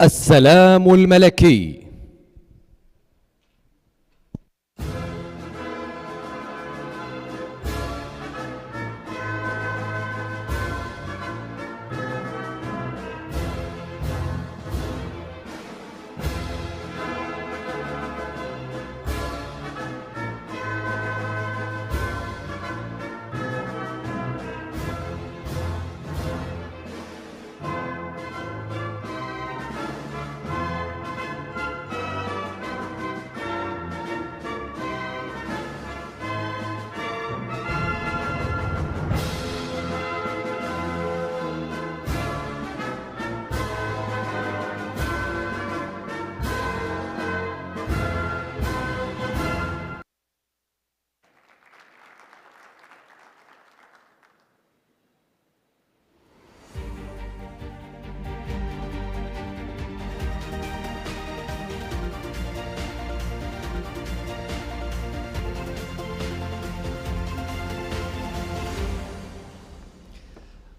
السلام الملكي.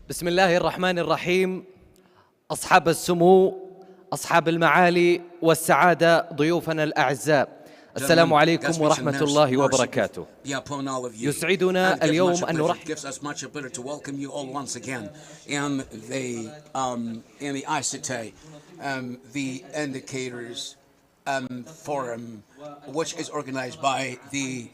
بسم الله الرحمن الرحيم. أصحاب السمو، أصحاب المعالي والسعادة، ضيوفنا الأعزاء، السلام عليكم ورحمة الله وبركاته. يسعدنا اليوم أن نرحب in the ICT the Indicators Forum, which is organized by the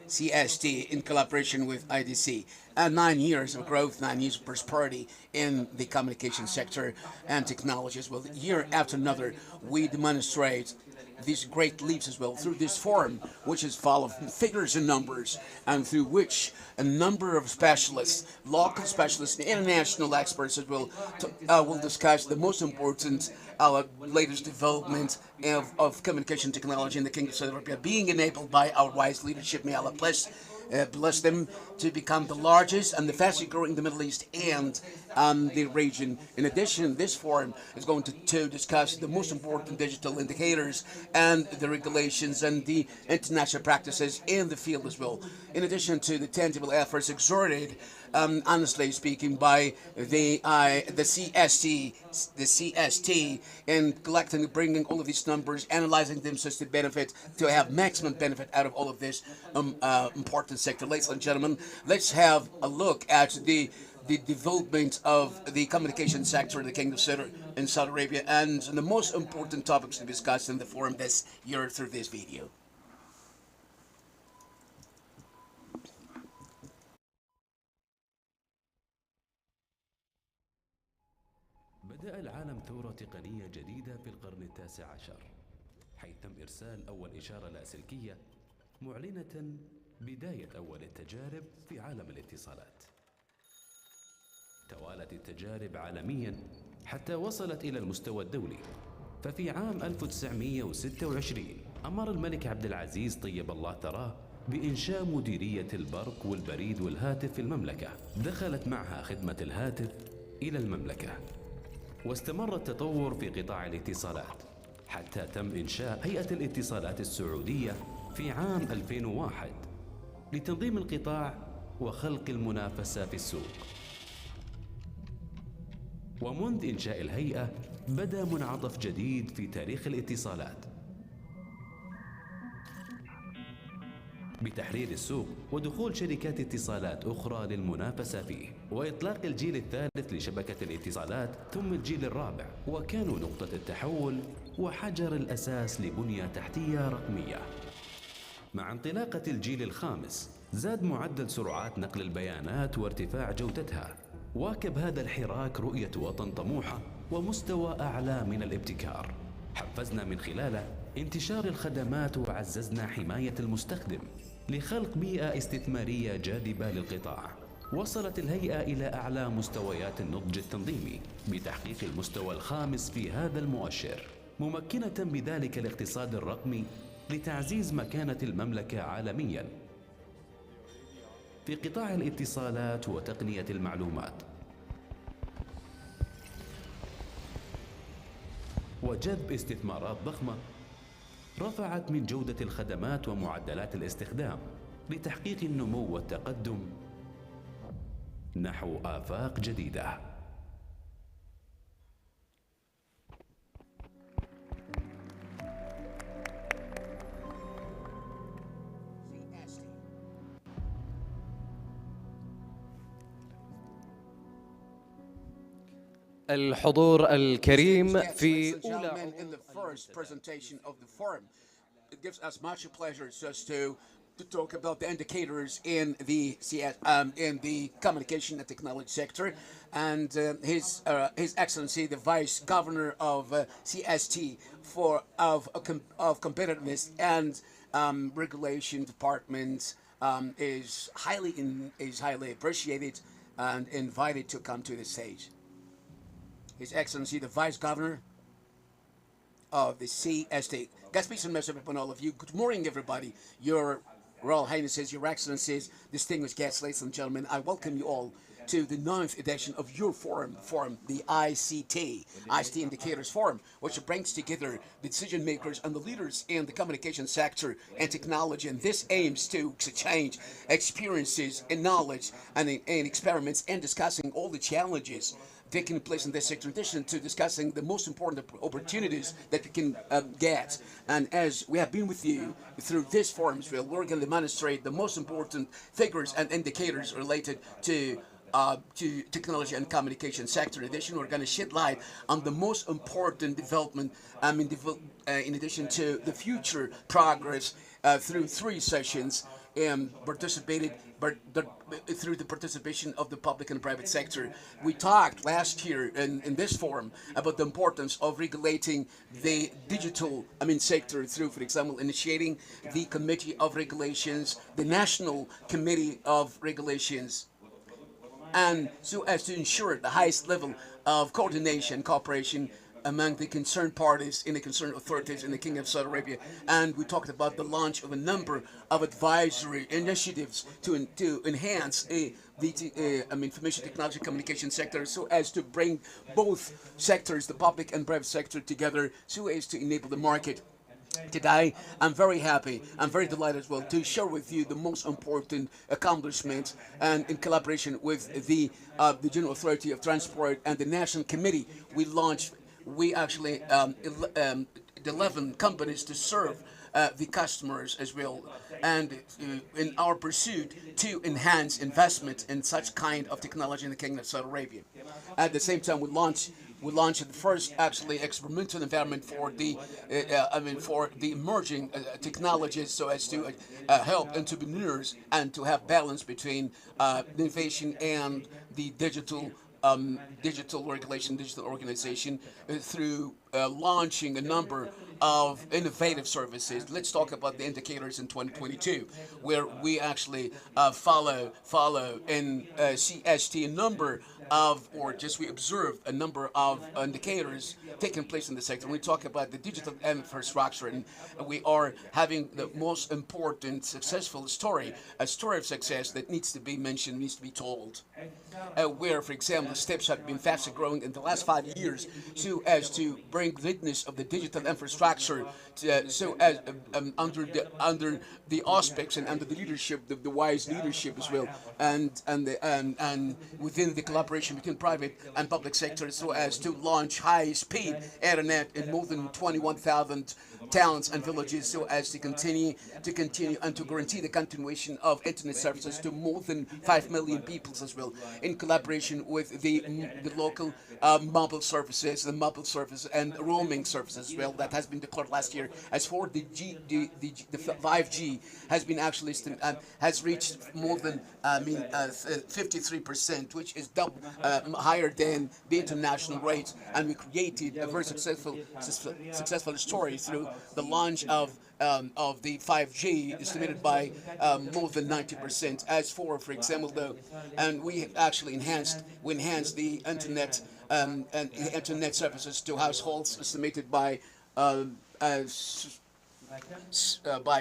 CST in collaboration with IDC, and 9 years of growth, 9 years of prosperity in the communication sector and technologies. Well, year after another, we demonstrate these great leaps as well through this forum, which is full of figures and numbers, and through which a number of specialists, local specialists, and international experts as well, will discuss the most important latest development of communication technology in the Kingdom of Saudi Arabia, being enabled by our wise leadership. May Allah bless them to become the largest and the fastest growing in the Middle East and the region. In addition, this forum is going to discuss the most important digital indicators and the regulations and the international practices in the field as well. In addition to the tangible efforts exerted, honestly speaking, by the CST in collecting, bringing all of these numbers, analyzing them so as to have maximum benefit out of all of this important sector. Ladies and gentlemen, let's have a look at the development of the communication sector in the Kingdom of Saudi Arabia and the most important topics to be discussed in the forum this year through this video. بدأ العالم ثورة تقنية جديدة في القرن التاسع عشر، حيث تم إرسال أول إشارة لاسلكية معلنة بداية أول التجارب في عالم الاتصالات. توالت التجارب عالمياً حتى وصلت إلى المستوى الدولي. ففي عام 1926 أمر الملك عبد العزيز طيب الله ثراه بإنشاء مديرية البرق والبريد والهاتف في المملكة. دخلت معها خدمة الهاتف إلى المملكة، واستمر التطور في قطاع الاتصالات حتى تم إنشاء هيئة الاتصالات السعودية في عام 2001 لتنظيم القطاع وخلق المنافسة في السوق. ومنذ إنشاء الهيئة بدأ منعطف جديد في تاريخ الاتصالات بتحرير السوق ودخول شركات اتصالات أخرى للمنافسة فيه، وإطلاق الجيل الثالث لشبكة الاتصالات ثم الجيل الرابع، وكانوا نقطة التحول وحجر الأساس لبنية تحتية رقمية. مع انطلاقة الجيل الخامس زاد معدل سرعات نقل البيانات وارتفاع جودتها. واكب هذا الحراك رؤية وطن طموحة ومستوى أعلى من الابتكار، حفزنا من خلاله انتشار الخدمات وعززنا حماية المستخدم لخلق بيئة استثمارية جاذبة للقطاع. وصلت الهيئة إلى أعلى مستويات النضج التنظيمي بتحقيق المستوى الخامس في هذا المؤشر، ممكنة بذلك الاقتصاد الرقمي لتعزيز مكانة المملكة عالمياً في قطاع الاتصالات وتقنية المعلومات، وجذب استثمارات ضخمة رفعت من جودة الخدمات ومعدلات الاستخدام لتحقيق النمو والتقدم نحو آفاق جديدة. الحضور الكريم Yes, ladies في and أولى gentlemen, in the first presentation of the forum, it gives us much pleasure just to talk about the indicators in the in the communication and technology sector, and His Excellency the Vice Governor of CST of competitiveness and regulation department is highly appreciated and invited to come to the stage. His Excellency the Vice Governor of the CST. God's peace and mercy upon all of you. Good morning, everybody. Your Royal Highnesses, Your Excellencies, distinguished guests, ladies and gentlemen, I welcome you all to the 9th edition of your forum, the ICT Indicators Forum, which brings together the decision makers and the leaders in the communication sector and technology. And this aims to exchange experiences and knowledge and experiments and discussing all the challenges taking place in this sector, in addition to discussing the most important opportunities that we can get. And as we have been with you through this forum, we're going to demonstrate the most important figures and indicators related to technology and communication sector. In addition, we're going to shed light on the most important development in addition to the future progress through 3 sessions participated through the participation of the public and private sector. We talked last year in this forum about the importance of regulating the digital sector through, for example, initiating the Committee of Regulations, the National Committee of Regulations, and so as to ensure the highest level of coordination, cooperation among the concerned parties in the concerned authorities in the Kingdom of Saudi Arabia. And we talked about the launch of a number of advisory initiatives to enhance the information technology communication sector, so as to bring both sectors, the public and private sector, together, so as to enable the market. Today, I'm very happy, I'm very delighted as well to share with you the most important accomplishments, and in collaboration with the General Authority of Transport and the National Committee, we actually 11 companies to serve the customers as well, and in our pursuit to enhance investment in such kind of technology in the Kingdom of Saudi Arabia. At the same time, we launched the first actually experimental environment for the emerging technologies, so as to help entrepreneurs and to have balance between innovation and the digital regulation, digital organization, through launching a number of innovative services. Let's talk about the indicators in 2022, where we actually follow in CST a number of, or just we observe a number of indicators taking place in the sector. When we talk about the digital infrastructure, and we are having the most important successful story, a story of success that needs to be mentioned, needs to be told. Where, for example, the steps have been fastly growing in the last 5 years, so as to bring readiness of the digital infrastructure so as under the aspects and under the leadership, the wise leadership as well, and within the collaboration between private and public sectors, so as to launch high-speed internet in more than 21,000 towns and villages, so as to continue and to guarantee the continuation of internet services to more than 5 million people as well, in collaboration with the local mobile services, and roaming services as well, that has been declared last year. As for the 5G has been actually has reached more than 53%, which is double higher than the international rate, and we created a very successful story through the launch of the 5G, estimated by more than 90%. As for example, though, and we actually enhanced the internet and internet services to households, estimated by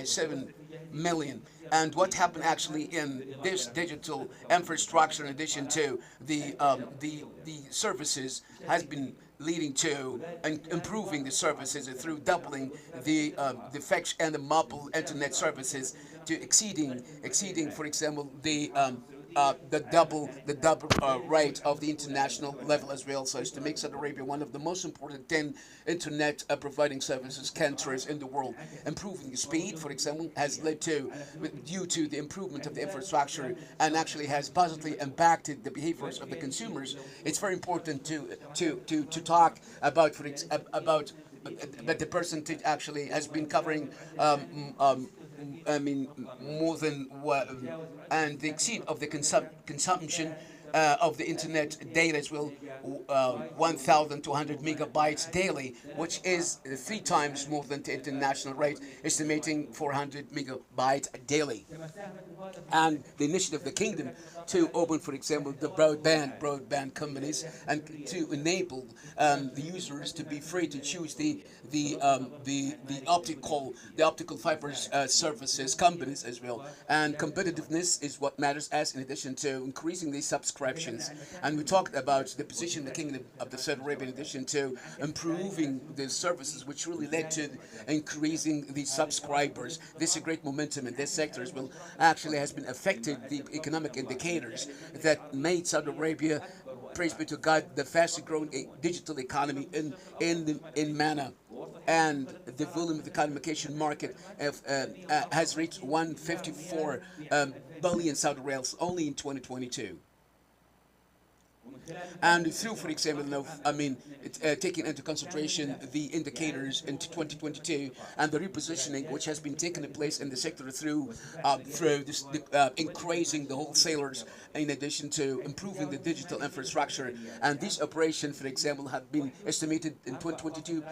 7 million. And what happened actually in this digital infrastructure, in addition to the services, has been leading to and improving the services through doubling the fixed and the mobile internet services to exceeding, for example, the the double rate of the international level as well, so as to make Saudi Arabia one of the most important 10 internet providing services countries in the world. Improving the speed, for example, has led to, due to the improvement of the infrastructure, and actually has positively impacted the behaviors of the consumers. It's very important to talk about but the percentage actually has been covering I mean, more than what, and the exceed of the consumption of the internet data as well, 1,200 megabytes daily, which is 3 times more than the international rate, estimating 400 megabytes daily. And the initiative of the kingdom to open, for example, the broadband companies, and to enable the users to be free to choose the optical fibers services companies as well. And competitiveness is what matters, as in addition to increasing these subscriptions. And we talked about the position of the kingdom of the Saudi Arabia, in addition to improving the services, which really led to increasing the subscribers. This is a great momentum in this sector as well. Actually has been affected the economic indicators that made Saudi Arabia, praise be to God, the fastest growing digital economy in MENA. And the volume of the communication market has reached 154 billion Saudi riyals only in 2022. And through, for example, taking into consideration the indicators into 2022 and the repositioning which has been taking place in the sector through this, increasing the wholesalers, in addition to improving the digital infrastructure. And this operation, for example, had been estimated in 2022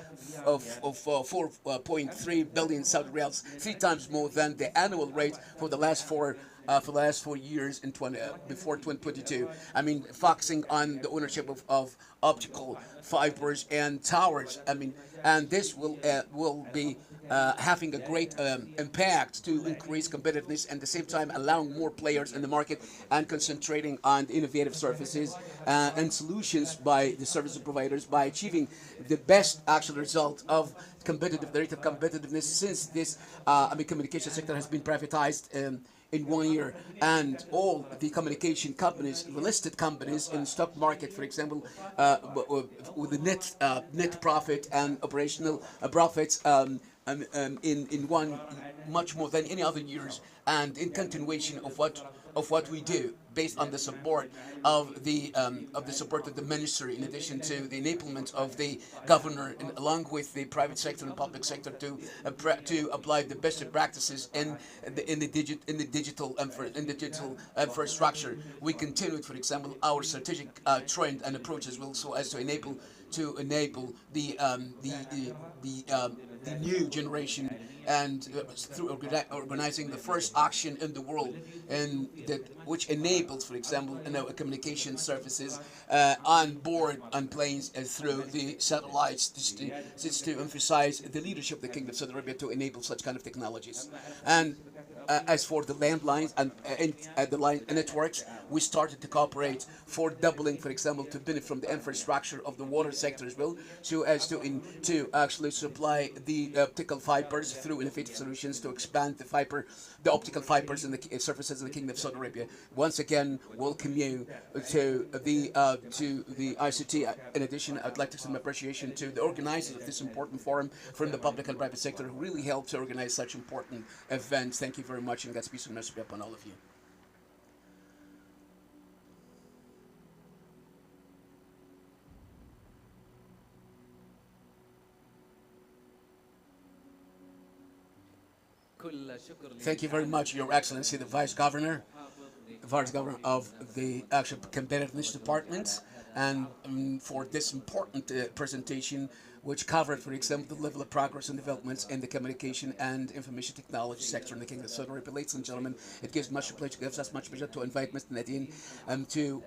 of 4.3 billion Saudi riyals, 3 times more than the annual rate for the last 4 years before 2022. I mean, focusing on the ownership of optical fibers and towers. I mean, and this will be having a great impact to increase competitiveness, and at the same time allowing more players in the market and concentrating on innovative services and solutions by the service providers, by achieving the best actual result of the rate of competitiveness since this communication sector has been privatized in 1 year, and all the communication companies, the listed companies in the stock market, for example, with the net profit and operational profits in one much more than any other years, and in continuation of what we do, based on the support of the support of the ministry, in addition to the enablement of the governor, and along with the private sector and public sector to apply the best practices in the digital infrastructure. We continued, for example, our strategic trend and approach as well, so as to enable the new generation, and through organizing the first auction in the world, and which enables, for example, communication services on board on planes through the satellites, just to emphasize the leadership of the Kingdom of Saudi Arabia to enable such kind of technologies. And as for the landlines and the line networks, we started to cooperate for doubling, for example, to benefit from the infrastructure of the water sector as well, so as to actually supply the optical fibers through innovative solutions to expand the optical fibers in the surfaces of the Kingdom of Saudi Arabia. Once again, welcome you to the ICT. In addition, I'd like to extend my appreciation to the organizers of this important forum from the public and private sector, who really helped to organize such important events. Thank you very much, and God's peace and mercy be upon all of you. Thank you very much, Your Excellency, the Vice Governor of the actual Competitiveness Department, and for this important presentation, which covered, for example, the level of progress and developments in the communication and information technology sector in the Kingdom of Saudi Arabia. Ladies and gentlemen, it gives us much pleasure to invite Mr. Nadine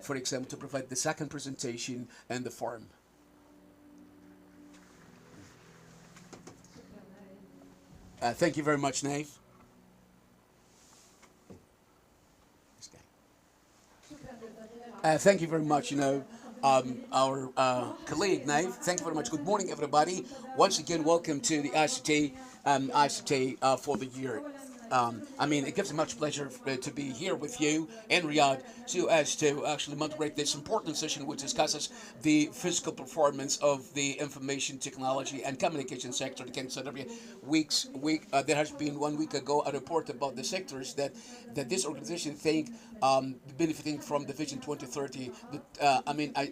for example, to provide the second presentation in the forum. Thank you very much, Nave. Thank you very much, our colleague, Nave. Thank you very much. Good morning, everybody. Once again, welcome to the ICT for the year. I mean, it gives me much pleasure to be here with you in Riyadh so as to actually moderate this important session which discusses the physical performance of the information technology and communication sector in Kingdom Saudi Arabia. There has been 1 week ago a report about the sectors that this organization think benefiting from the Vision 2030.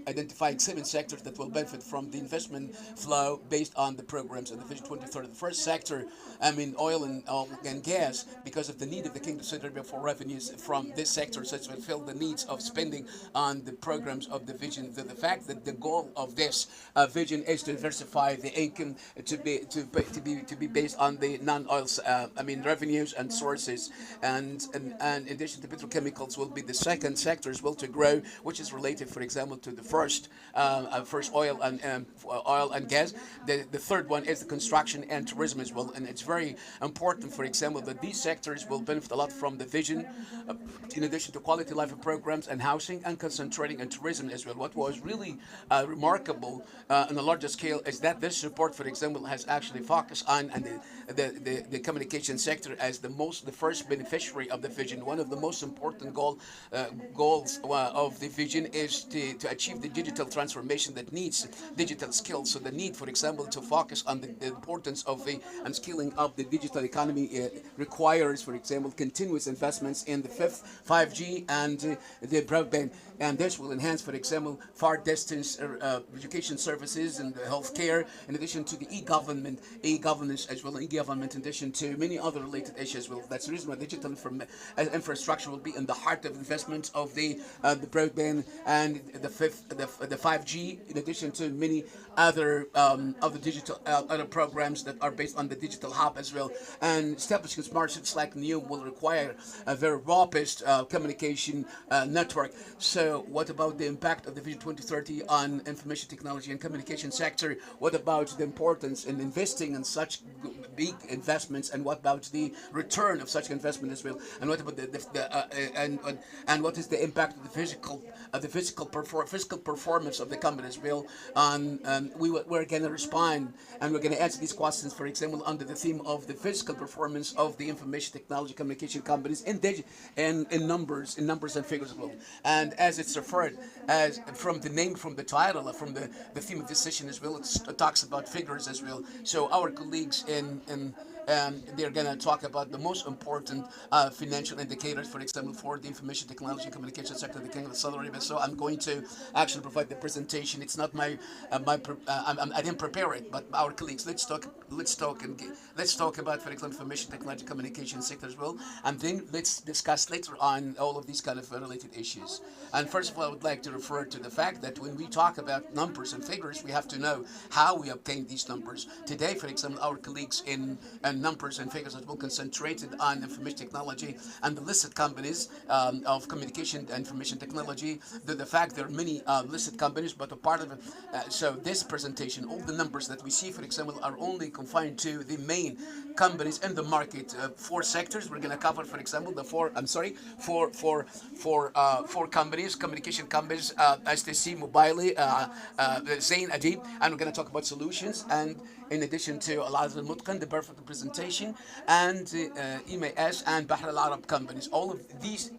Identifying 7 sectors that will benefit from the investment flow based on the programs of the Vision 2030. The first sector, oil and gas, because of the need of the Kingdom of Saudi Arabia for revenues from this sector, such as fulfill the needs of spending on the programs of the vision. The fact that the goal of this vision is to diversify the income to be based on the non-oil revenues and sources, and in addition to petrochemicals will be the second sector as well to grow, which is related, for example, to the first oil and gas. The third one is the construction and tourism as well, and it's very important, for example, that these sectors will benefit a lot from the vision, in addition to quality life programs and housing, and concentrating on tourism as well. What was really remarkable on a larger scale is that this report, for example, has actually focused on and the communication sector as the first beneficiary of the vision. One of the most important goals of the vision is to achieve the digital transformation that needs digital skills. So the need, for example, to focus on the importance of the and scaling up the digital economy requires, for example, continuous investments in the fifth 5G and the broadband, and this will enhance, for example, far distance education services and healthcare, in addition to the e-governance as well, e-government, in addition to many other related issues as well. That's the reason why digital infrastructure will be in the heart of investments of the broadband and the 5G, in addition to many other digital other programs that are based on the digital hub as well. And establishing smart cities like NEOM will require a very robust communication network. So what about the impact of the Vision 2030 on information technology and communication sector? What about the importance in investing in such big investments, and what about the return of such investment as well? And what about and what is the impact of the physical performance of the company as well? We're going to respond, and we're going to answer these questions, for example, under the theme of the physical performance of the information technology communication companies in numbers and figures as well. And as it's referred as from the name, from the title, from the theme of this session as well, it talks about figures as well. So our colleagues they're going to talk about the most important financial indicators, for example, for the information technology and communication sector of the Kingdom of Saudi Arabia. So I'm going to actually provide the presentation. It's not I didn't prepare it, but our colleagues. Let's talk about, for example, information technology communication sector as well, and then let's discuss later on all of these kind of related issues. And first of all, I would like to refer to the fact that when we talk about numbers and figures, we have to know how we obtain these numbers. Today, for example, our colleagues in numbers and figures that will concentrated on information technology and the listed companies of communication and information technology. The fact there are many listed companies, but a part of it. So this presentation, all the numbers that we see, for example, are only confined to the main companies in the market. 4 sectors we're going to cover, for example, four companies, communication companies, STC, Mobile, Zain, Adib, and we're going to talk about solutions, and in addition to Al-Azhar Al-Mutqan, the perfect presentation, and EMAS and Bahr Al-Arab companies. All of these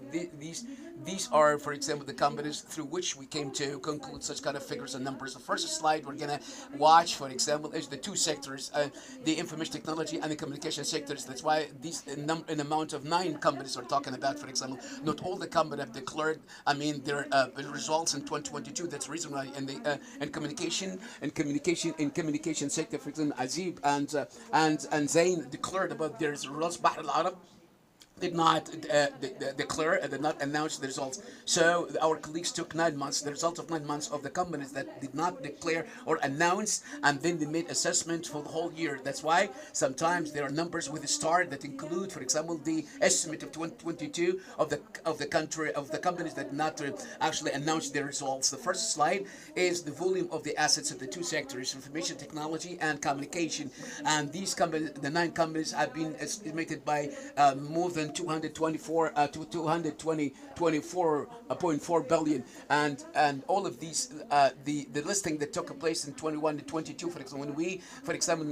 are, for example, the companies through which we came to conclude such kind of figures and numbers. The first slide we're going to watch, for example, is the 2 sectors, the information technology and the communication sectors. That's why these an amount of 9 companies are talking about, for example. Not all the companies have declared, their results in 2022. That's the reason why in communication sector, for example, Azib and Zain declared about their results. Bahr Al-Arab did not declare and did not announce the results. So our colleagues took 9 months, the result of 9 months of the companies that did not declare or announce, and then they made assessment for the whole year. That's why sometimes there are numbers with a star that include, for example, the estimate of 2022 of the country of the companies that did not actually announce their results. The first slide is the volume of the assets of the 2 sectors, information technology and communication. And these companies, the 9 companies, have been estimated by more than and 224 to 224.4 billion, and all of these the listing that took place in 21 to 22, for example, for example,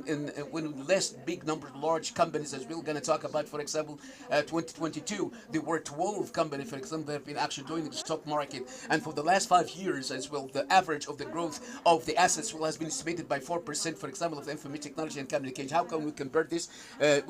when we list big number of large companies, as we're going to talk about, for example, 2022, there were 12 companies, for example, that have been actually doing the stock market, and for the last 5 years as well, the average of the growth of the assets has been estimated by 4%, for example, of the information technology and communication. How can we compare this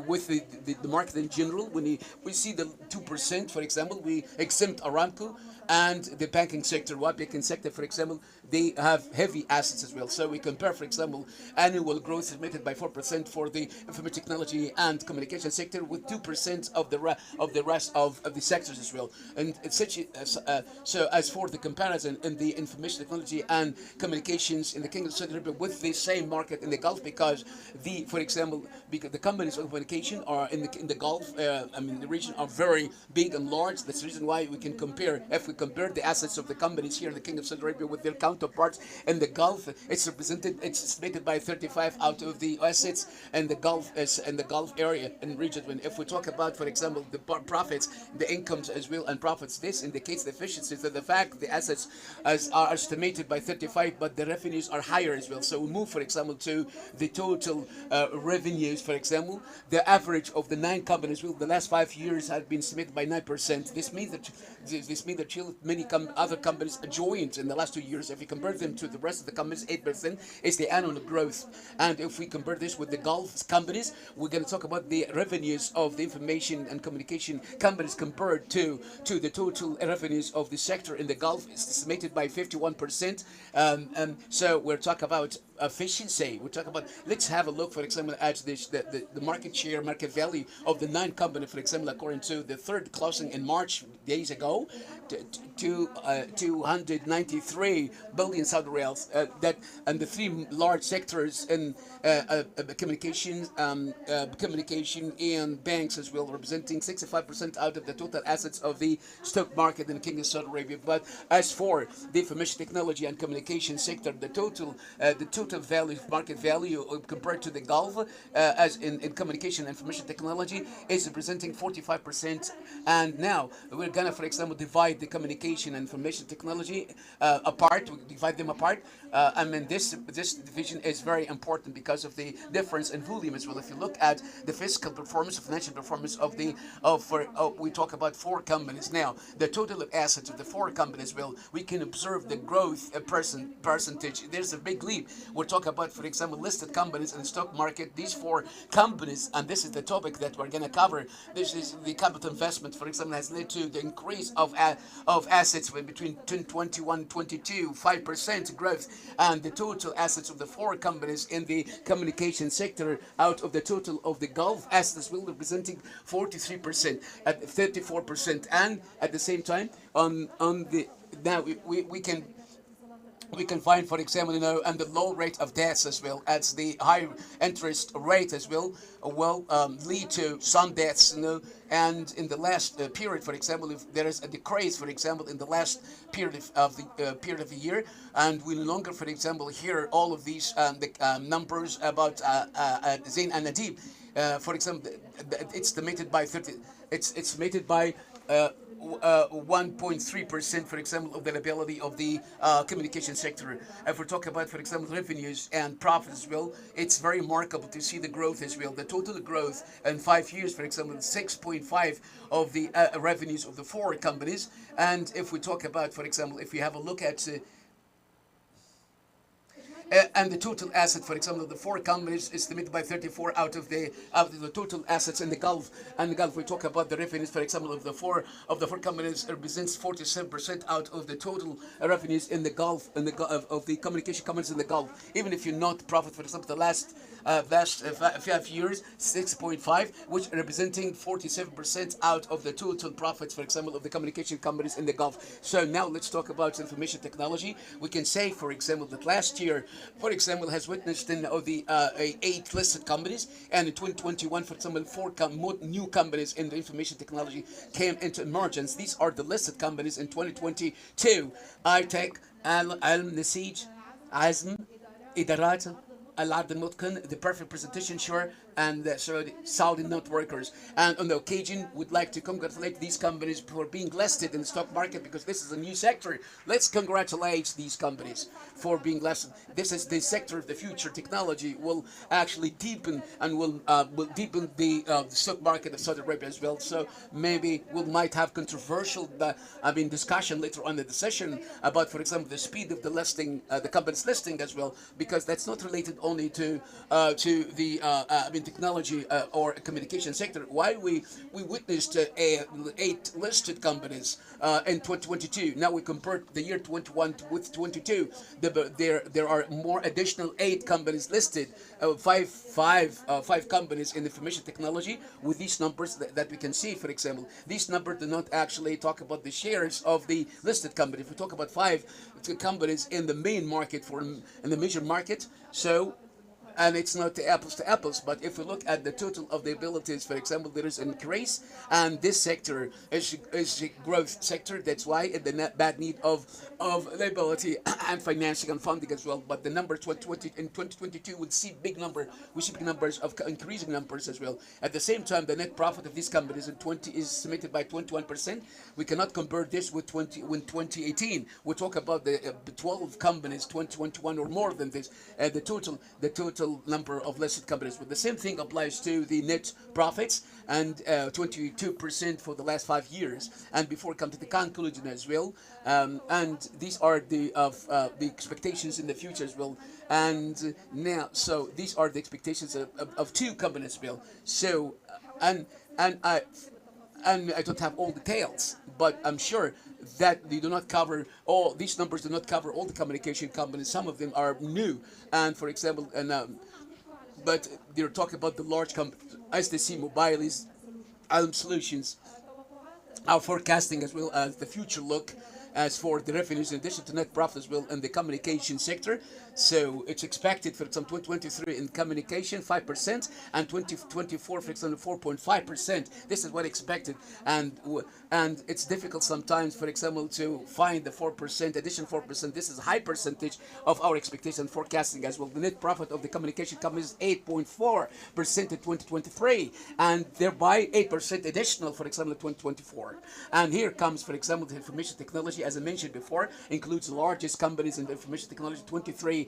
with the market in general? When we see the 2%, for example, we exempt Aramco and the banking sector. What banking sector, for example, they have heavy assets as well. So we compare, for example, annual growth estimated by 4% for the information technology and communication sector with 2% of the rest of the sectors as well. And it's such so as for the comparison in the information technology and communications in the Kingdom of Saudi Arabia with the same market in the Gulf, because for example, because the companies of communication are in the Gulf, the region, are very big and large. That's the reason why we can compare. If we compare the assets of the companies here in the Kingdom of Saudi Arabia with their counterparts in the Gulf, it's estimated by 35 out of the assets in the Gulf area and region. When if we talk about, for example, the profits, the incomes as well and profits, this indicates the efficiency. So the fact the assets are estimated by 35, but the revenues are higher as well. So we move, for example, to the total revenues. For example, the average of the 9 companies will the last 5 years have been estimated by 9%. This means that many other companies joined in the last 2 years. If we compare them to the rest of the companies, 8% is the annual growth. And if we compare this with the Gulf companies, we're going to talk about the revenues of the information and communication companies compared to the total revenues of the sector in the Gulf. It's estimated by 51%. And so we're talking about efficiency. We're talking about, let's have a look, for example, at the market share, market value of the 9 companies, for example, according to the third closing in March days ago, to 293 billion Saudi riyals. That and the 3 large sectors in communication and banks as well, representing 65% out of the total assets of the stock market in the Kingdom of Saudi Arabia. But as for the information technology and communication sector, the total value, market value compared to the Gulf, as in communication and information technology, is representing 45%. And now we're gonna, for example, divide the communication and information technology apart. We divide them apart. This division is very important because of the difference in volume as well. If you look at the fiscal performance, financial performance we talk about 4 companies now. The total of assets of the 4 companies, well, we can observe the growth percentage. There's a big leap. We're talking about, for example, listed companies in the stock market. These 4 companies, and this is the topic that we're going to cover. This is the capital investment, for example, has led to the increase of assets between 2021 and 22, 5% growth, and the total assets of the 4 companies in the communication sector out of the total of the Gulf assets will representing 43% at 34%, and at the same time we can find, for example, and the low rate of debts as well as the high interest rate as well lead to some debts, and in the last period, for example, if there is a decrease, for example, in the last period of the year, and we no longer, for example, hear all of these numbers about Zain and Nadib. For example, it's estimated by 1.3%, for example, of the liability of the communication sector. If we're talking about, for example, revenues and profits as well, it's very remarkable to see the growth as well. The total growth in 5 years, for example, 6.5 of the revenues of the 4 companies. And if we talk about, for example, if we have a look at and the total asset, for example, the 4 companies is estimated by 34 out of the total assets in the Gulf. And the Gulf, we talk about the revenues, for example, of the four companies represents 47% out of the total revenues in the Gulf, of the communication companies in the Gulf. Even if you not profit, for example, the last 5 years, 6.5, which representing 47% out of the total profits, for example, of the communication companies in the Gulf. So now let's talk about information technology. We can say, for example, that last year, for example, has witnessed in the 8 listed companies, and in 2021, for example, 4 new companies in the information technology came into emergence. These are the listed companies in 2022: iTech, Al Nasij, Azm, Idarat, Al Abd Mutkan, The Perfect Presentation, Sure, and Saudi not workers. And on the occasion, we'd like to congratulate these companies for being listed in the stock market, because this is a new sector. Let's congratulate these companies for being listed. This is the sector of the future. Technology will actually deepen, and will deepen the stock market of Saudi Arabia as well. So maybe we might have controversial discussion later on in the session about, for example, the speed of the listing, the company's listing as well, because that's not related only to the technology or communication sector. Why we witnessed 8 listed companies in 2022. Now we compare the year 21 with 22. There are more additional 8 companies listed, five companies in information technology. With these numbers that we can see, for example, these numbers do not actually talk about the shares of the listed company. If we talk about 5 companies in the main market, in the major market, so, and it's not apples to apples, but if we look at the total of the abilities, for example, there is an increase, and this sector is a growth sector. That's why in the bad need of liability and financing and funding as well. But the number 2020 in 2022 would see big numbers of increasing numbers as well. At the same time, the net profit of these companies in 20 is estimated by 21%. We cannot compare this with 2018. We talk about the 12 companies, 2021 or more than this. The total number of listed companies. But the same thing applies to the net profits, and 22% for the last 5 years. And before we come to the conclusion as well, and these are the expectations in the future as well. And now, so these are the expectations of 2 companies as well. So, and I don't have all details, but I'm sure that they do not cover all these numbers. Do not cover all the communication companies. Some of them are new, and for example, but they're talking about the large companies. STC Mobiles, Alm Solutions, our forecasting as well as the future look as for the revenues in addition to net profit as well in the communication sector. So it's expected, for example, 2023 in communication 5%, and 2024, for example, 4.5%. This is what expected, and it's difficult sometimes, for example, to find the 4%, additional 4%. This is a high percentage of our expectation forecasting as well. The net profit of the communication companies is 8.4% in 2023, and thereby 8% additional, for example, in 2024. And here comes, for example, the information technology, as I mentioned before, includes the largest companies in the information technology. 23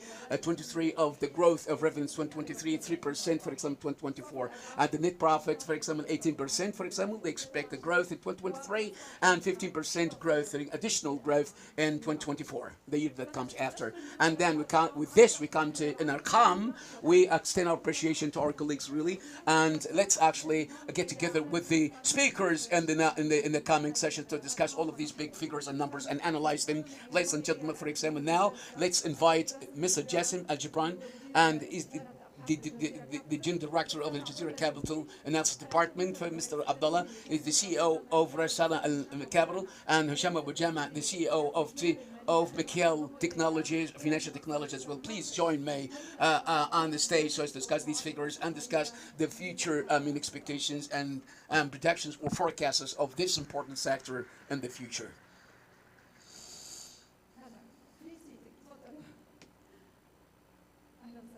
of the growth of revenues 2023, 3% for example 2024, and the net profit, for example, 18%. For example, they expect the growth in 2023 and 15% growth, additional growth in 2024, the year that comes after. And then we come to in our com, we extend our appreciation to our colleagues really, and let's actually get together with the speakers in the coming session to discuss all of these big figures and numbers and analyze them. Ladies and gentlemen, for example, now let's invite Mr. Jassim Al Jibran, and is the General Director of Al Jazeera Capital Analysis Department. For Mr. Abdullah is the CEO of Rasala Al Capital, and Hisham Abu Jama, the CEO of Mikhail Technologies, Financial Technology as well. Please join me on the stage so as to discuss these figures and discuss the future expectations and projections or forecasts of this important sector in the future.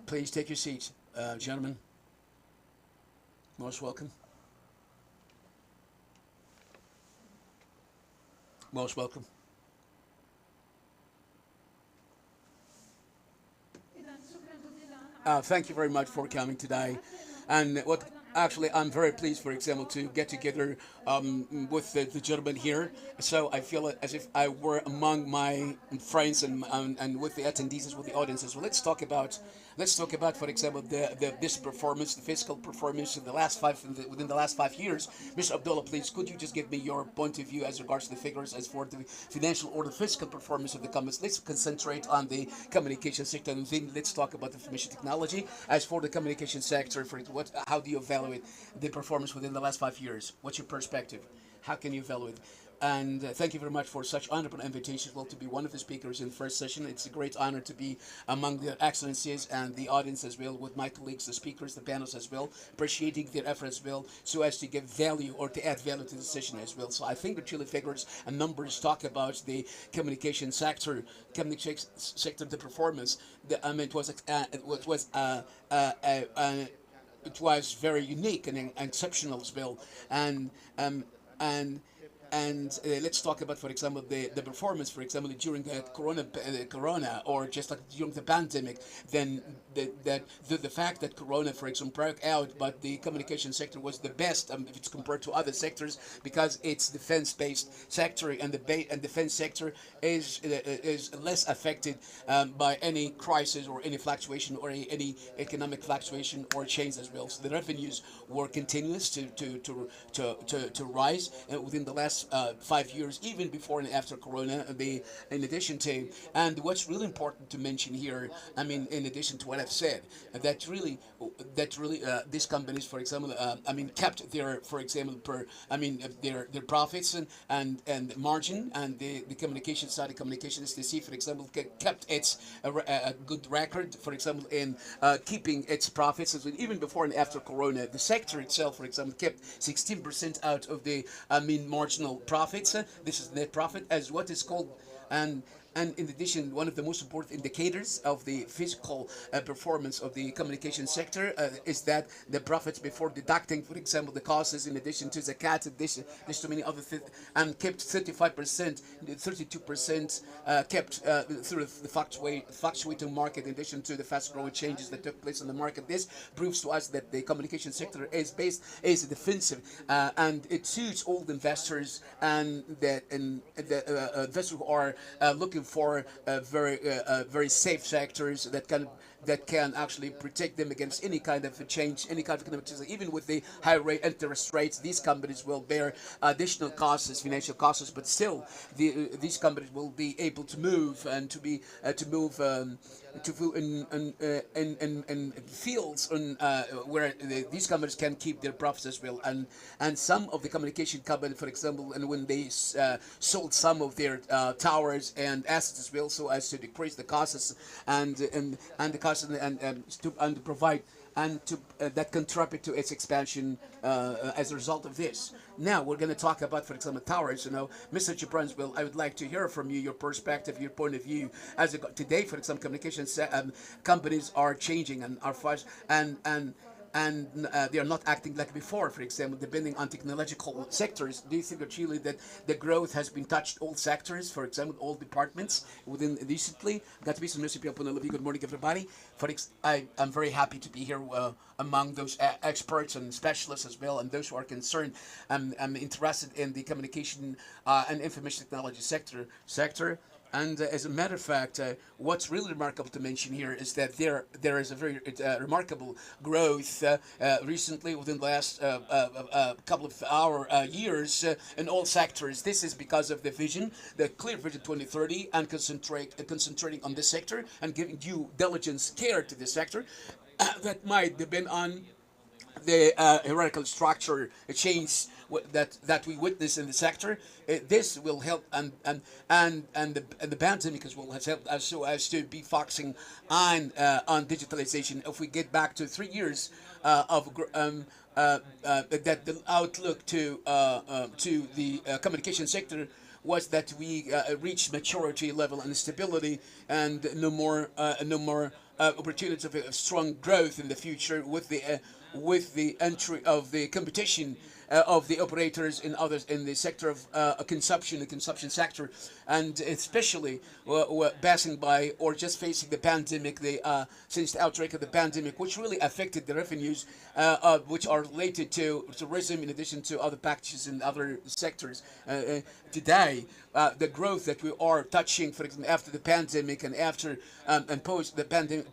Please take your seats, gentlemen. Most welcome. Most welcome. Thank you very much for coming today. And actually, I'm very pleased, for example, to get together with the gentleman here. So I feel as if I were among my friends and with the attendees, with the audiences. So let's talk about, for example, this performance, the fiscal performance in within the last 5 years. Mr. Abdullah, please, could you just give me your point of view as regards to the figures as for the financial or the fiscal performance of the companies? Let's concentrate on the communication sector, and then let's talk about the information technology. As for the communication sector, how do you evaluate the performance within the last 5 years? What's your perspective? How can you evaluate? And thank you very much for such honorable invitation to be one of the speakers in the first session. It's a great honor to be among the excellencies and the audience as well, with my colleagues, the speakers, the panels as well, appreciating their efforts as well, so as to give value or to add value to the session as well. So I think the Chile figures and numbers talk about the communication sector, the performance. It was it was very unique and exceptional as well. And um, and let's talk about, for example, the performance, for example, during the corona, or just like during the pandemic. Then the fact that corona, for example, broke out, but the communication sector was the best, if it's compared to other sectors, because it's defense-based sector, and and defense sector is less affected by any crisis or any fluctuation or any economic fluctuation or change as well. So the revenues were continuous to rise within the last 5 years, even before and after Corona. In addition to, and what's really important to mention here, I mean, in addition to what I've said, that really these companies, for example, I mean, kept their, for example, their profits and margin, and the communication side, the communication STC, for example, kept its a good record, for example, in keeping its profits. Even before and after Corona, the sector itself, for example, kept 16% out of the marginal profits. This is net profit, as what is called. And in addition, one of the most important indicators of the physical performance of the communication sector is that the profits before deducting, for example, the costs, in addition to zakat, there's so many other things, and kept 35%, 32% kept through the fluctuating market, in addition to the fast-growing changes that took place in the market. This proves to us that the communication sector is defensive, and it suits all the investors, and the investors who are looking for very safe sectors that can actually protect them against any kind of change, any kind of economic change. Even with the high rate interest rates, these companies will bear additional costs, financial costs, but still, these companies will be able to move and to move in fields where these companies can keep their profits as well. And some of the communication companies, for example, and when they sold some of their towers and assets as well, so as to decrease the costs and the costs, and provide, and to that contribute to its expansion as a result of this. Now we're going to talk about, for example, towers. Mr. Gibransville, I would like to hear from you, your perspective, your point of view. Today, for example, communications companies are changing and are fast, and they are not acting like before, for example, depending on technological sectors. Do you think actually that the growth has been touched all sectors, for example, all departments within recently? Got to be some recipe upon the Good morning, everybody. I'm very happy to be here among those experts and specialists as well, and those who are concerned. I'm interested in the communication and information technology sector. And as a matter of fact, what's really remarkable to mention here is that there is a very remarkable growth recently within the last couple of years in all sectors. This is because of the vision, the clear vision 2030, and concentrating on this sector and giving due diligence care to this sector that might depend on the hierarchical structure change that we witness in the sector. This will help, and the pandemic as well has helped us so as to be focusing on digitalization. If we get back to 3 years that the outlook to the communication sector was that we reached maturity level and stability, and no more opportunities of strong growth in the future with the entry of the competition of the operators in others in the sector of consumption, the consumption sector, and especially passing by or just facing the pandemic, since the outbreak of the pandemic, which really affected the revenues which are related to tourism, in addition to other packages in other sectors. Today, the growth that we are touching, for example, after the pandemic and after and post pandemic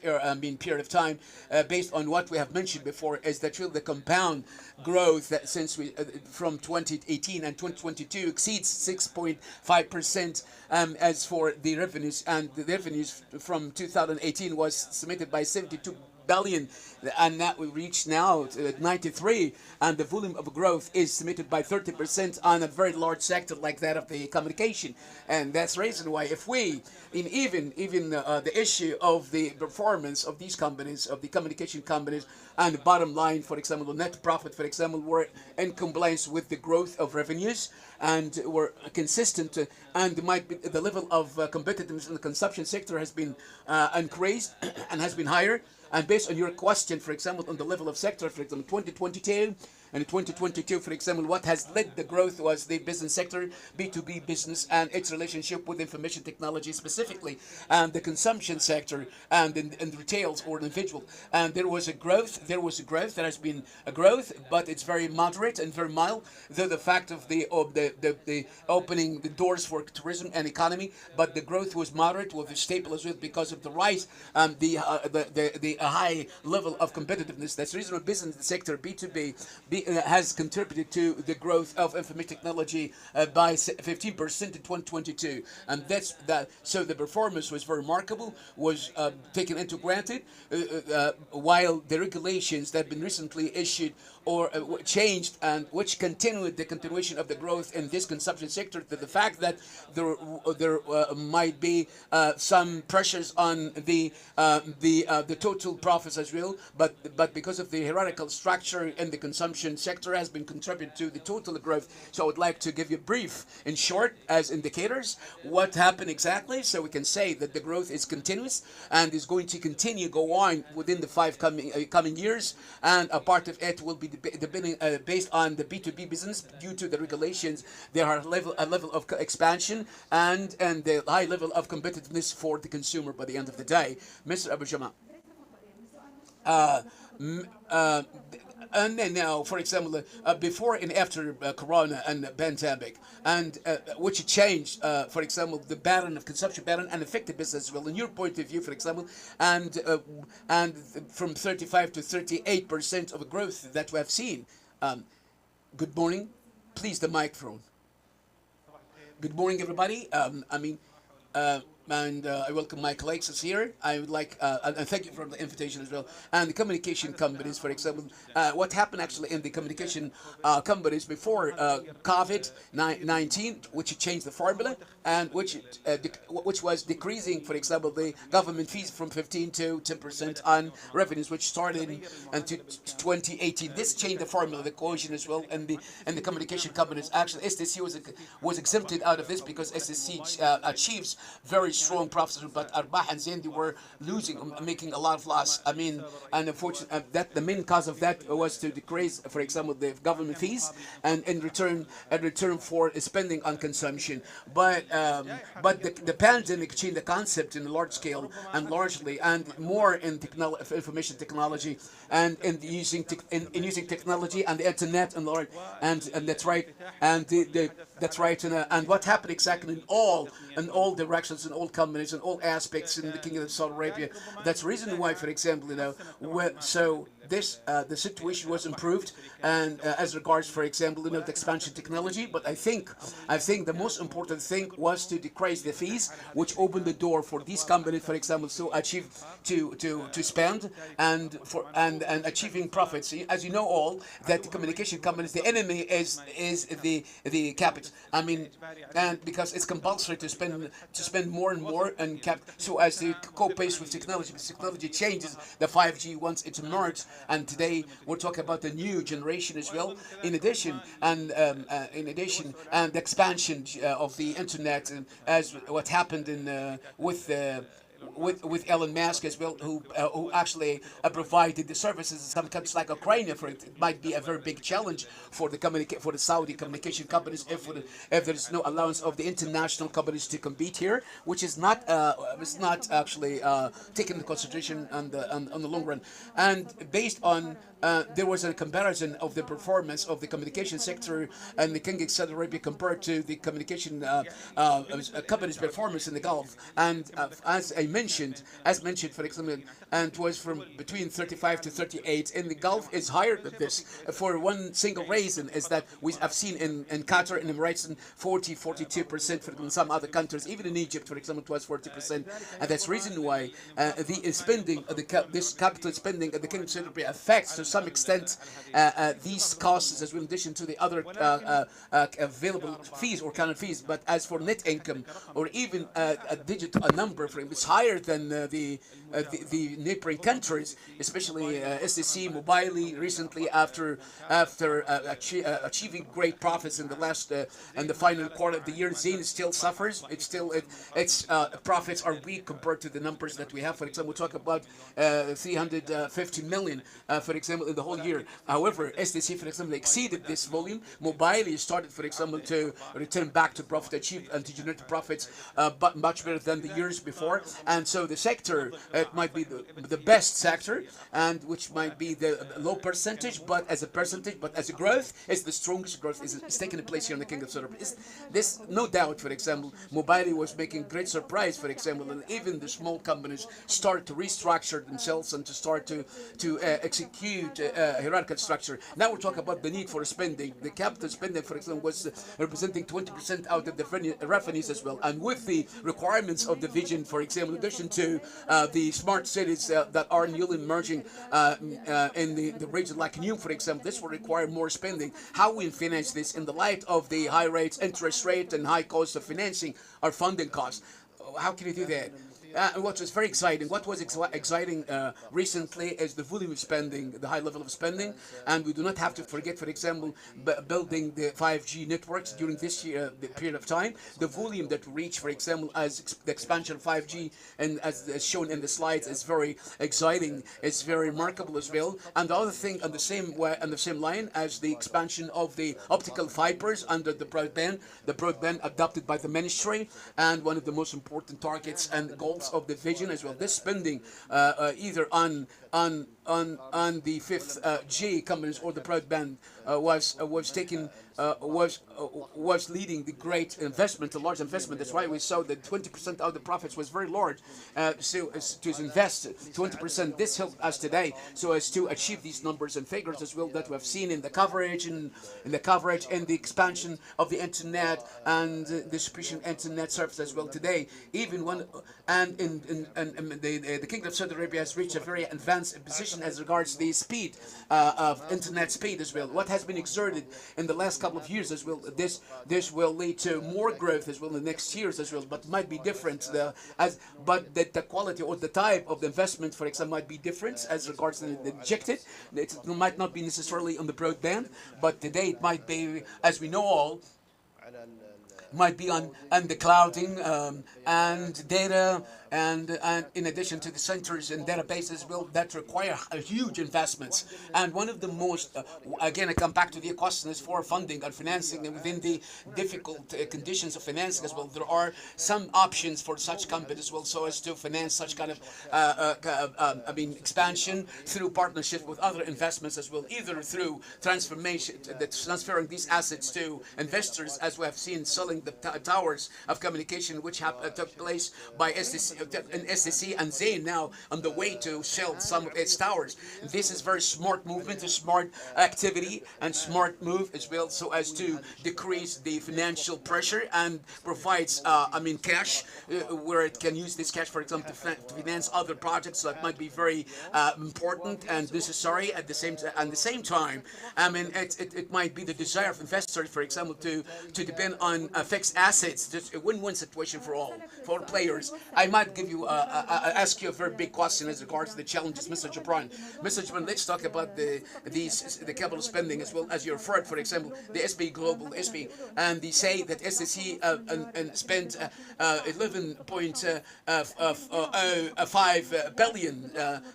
period of time, based on what we have mentioned before, is that really the compound growth that since we from 2018 and 2022 exceeds 6.5%. As for the revenues, and the revenues from 2018 was submitted by 72 billion, and that we reach now 93, and the volume of growth is submitted by 30% on a very large sector like that of the communication. And that's the reason why, if we even the issue of the performance of these companies, of the communication companies, and the bottom line, for example, the net profit, for example, were in compliance with the growth of revenues, and were consistent, and might be the level of competitiveness in the consumption sector has been increased and has been higher. And based on your question, for example, on the level of sector, for example, 2022, and in 2022, for example, what has led the growth was the business sector, B2B business, and its relationship with information technology specifically, and the consumption sector, and in retails or individual. And there was a growth. There has been a growth, but it's very moderate and very mild. Though the fact of the opening the doors for tourism and economy, but the growth was moderate, was stable as well because of the rise, the high level of competitiveness. That's the reason why business sector B2B has contributed to the growth of information technology by 15% in 2022, and that's that. So the performance was very remarkable, was taken into granted, while the regulations that have been recently issued or changed, and which continued the continuation of the growth in this consumption sector, to the fact that there might be some pressures on the total profits as well, but because of the hierarchical structure in the consumption sector has been contributed to the total growth. So I would like to give you a brief, in short, as indicators, what happened exactly, so we can say that the growth is continuous and is going to continue go on within the coming years, and a part of it will be depending based on the B2B business due to the regulations. There are a level of expansion and the high level of competitiveness for the consumer by the end of the day. Mr. Abu Jama. And then now, for example, before and after Corona and pandemic, and which changed, for example, the pattern of consumption pattern and affected business as well. In your point of view, for example, and from 35 to 38% of growth that we have seen. Good morning, please the microphone. Good morning, everybody. And I welcome my colleagues here. I would like, and thank you for the invitation as well. And the communication companies, for example, what happened actually in the communication companies before COVID-19, which changed the formula, and which was decreasing, for example, the government fees from 15 to 10% on revenues, which started in 2018. This changed the formula, the cohesion as well, and the communication companies. Actually, STC was exempted out of this because STC achieves very strong profits, but Arbah and Zain, they were losing, making a lot of loss. I mean, and unfortunately, that the main cause of that was to decrease, for example, the government fees, and in return for spending on consumption. But the pandemic changed the concept in a large scale and largely, and more in information technology, and in using technology and the internet and that's right, and that's right, and what happened exactly in all directions, in all companies, in all aspects in the Kingdom of Saudi Arabia. That's the reason why, for example, the situation was improved, and as regards, for example, the expansion technology. But I think the most important thing was to decrease the fees, which opened the door for these companies, for example, to achieve to spend and achieving profits. As you know all, that the communication companies, the enemy is the capital. I mean, and because it's compulsory to spend more and more and so as to co-pace with technology. Because technology changes, the 5G once it emerged, and today we're talking about the new generation as well. In addition, and the expansion of the internet, and as what happened with Elon Musk as well, who actually provided the services in some countries like Ukraine. For it might be a very big challenge for the Saudi communication companies if there is no allowance of the international companies to compete here, which is not actually taken into consideration on the long run. And based on there was a comparison of the performance of the communication sector and the Kingdom of Saudi Arabia compared to the communication companies' performance in the Gulf. And as mentioned, for example, and it was from between 35 to 38. In the Gulf is higher than this for one single reason, is that we have seen in Qatar and Emirates 42% for some other countries, even in Egypt, for example, it was 40%. And that's the reason why the spending, this capital spending of the Kingdom of Saudi Arabia affects to some extent these costs as well, in addition to the other available fees or current fees. But as for net income, or even a digit, a number for it's higher than the neighboring countries, especially SDC Mobile recently after achieving great profits in the last and the final quarter of the year. Zain still suffers. Its profits are weak compared to the numbers that we have. For example, we talk about 350 million, for example, in the whole year. However, SDC, for example, exceeded this volume. Mobile started, for example, to return back to profit, achieve and to generate profits, but much better than the years before. And so the sector, it might be the best sector, and which might be the low percentage, but as a percentage, but as a growth, it's the strongest growth. Is taking place here in the Kingdom of Saudi Arabia. This, no doubt, for example, Mobile was making great surprise, for example, and even the small companies start to restructure themselves and to start to execute a hierarchical structure. Now we're talking about the need for spending. The capital spending, for example, was representing 20% out of the revenues as well. And with the requirements of the vision, for example, in addition to the smart cities that are newly emerging in the region like New, for example, this will require more spending. How we finance this in the light of the high rates, interest rate, and high cost of financing our funding costs? How can you do that? What was very exciting, what was exciting recently is the volume of spending, the high level of spending, and we do not have to forget, for example, building the 5G networks during this year, the period of time. The volume that we reach, for example, as the expansion of 5G, and as shown in the slides, is very exciting. It's very remarkable as well. And the other thing, on the same way, on the same line as the expansion of the optical fibers under the broadband adopted by the ministry, and one of the most important targets and goals of the vision as well. This spending either on the 5G companies or the broadband was leading the great investment, a large investment. That's why we saw that 20% of the profits was very large. So as to invest 20%, this helped us today so as to achieve these numbers and figures as well that we have seen in the coverage and the expansion of the internet and the distribution internet service as well today. Even one and the Kingdom of Saudi Arabia has reached a very advanced position as regards the speed of internet speed as well. What has been exerted in the last couple of years as well, this will lead to more growth as well in the next years as well, but might be different. But the quality or the type of the investment, for example, might be different as regards the injected. It might not be necessarily on the broadband, but today it might be, as we know all, might be on the clouding and data, and in addition to the centers and databases that require huge investments. And one of the most, again, I come back to the questions for funding and financing, and within the difficult conditions of financing as well, there are some options for such companies as well, so as to finance such kind of, expansion through partnership with other investments as well, either through transferring these assets to investors, as we have seen selling the towers of communication, which have took place by SDC and Zain now on the way to sell some of its towers. This is very smart movement, a smart activity and smart move as well, so as to decrease the financial pressure and provides cash where it can use this cash, for example, to finance other projects that might be very important and necessary at the same time. It might be the desire of investors, for example, to depend on fixed assets. Just a win-win situation for all players. I might give you ask you a very big question as regards to the challenges, Mr. Jabran. Mr. Jabran, let's talk about the capital spending as well as you referred, for example, the SB Global SB, and they say that SDC spent 11.5 billion,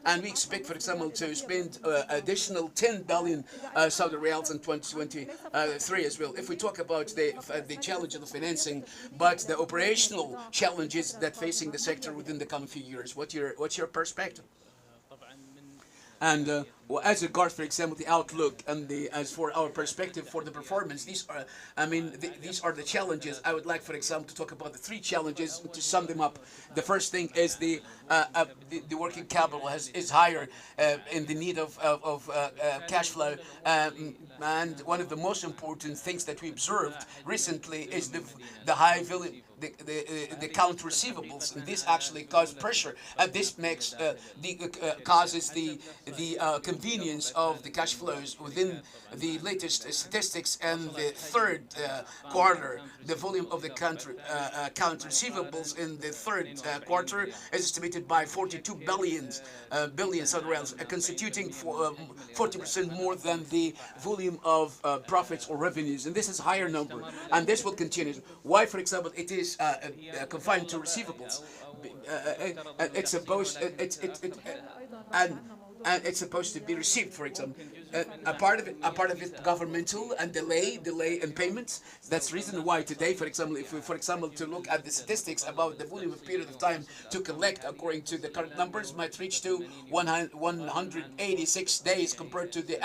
and we expect, for example, to spend additional 10 billion Saudi riyals in 2023 as well. If we talk about the challenge of the financing, but the operational challenges that facing the sector within the coming few years, what's your perspective? And as regards, for example, the outlook and as for our perspective for the performance, these are the challenges. I would like, for example, to talk about the three challenges to sum them up. The first thing is the working capital is higher in the need of cash flow, and one of the most important things that we observed recently is the high the account receivables, and this actually causes pressure, and this makes causes the convenience of the cash flows within the latest statistics. And the third quarter, the volume of the country account receivables in the third quarter is estimated by 42 billion Saudi riyals, constituting 40% more than the volume of profits or revenues, and this is a higher number, and this will continue. Why, for example, it is confined to receivables? It's supposed and it's supposed to be received, for example. A part of it governmental and delay in payments. That's the reason why today, for example, if we, for example, to look at the statistics about the volume of period of time to collect according to the current numbers, might reach to 186 days compared to the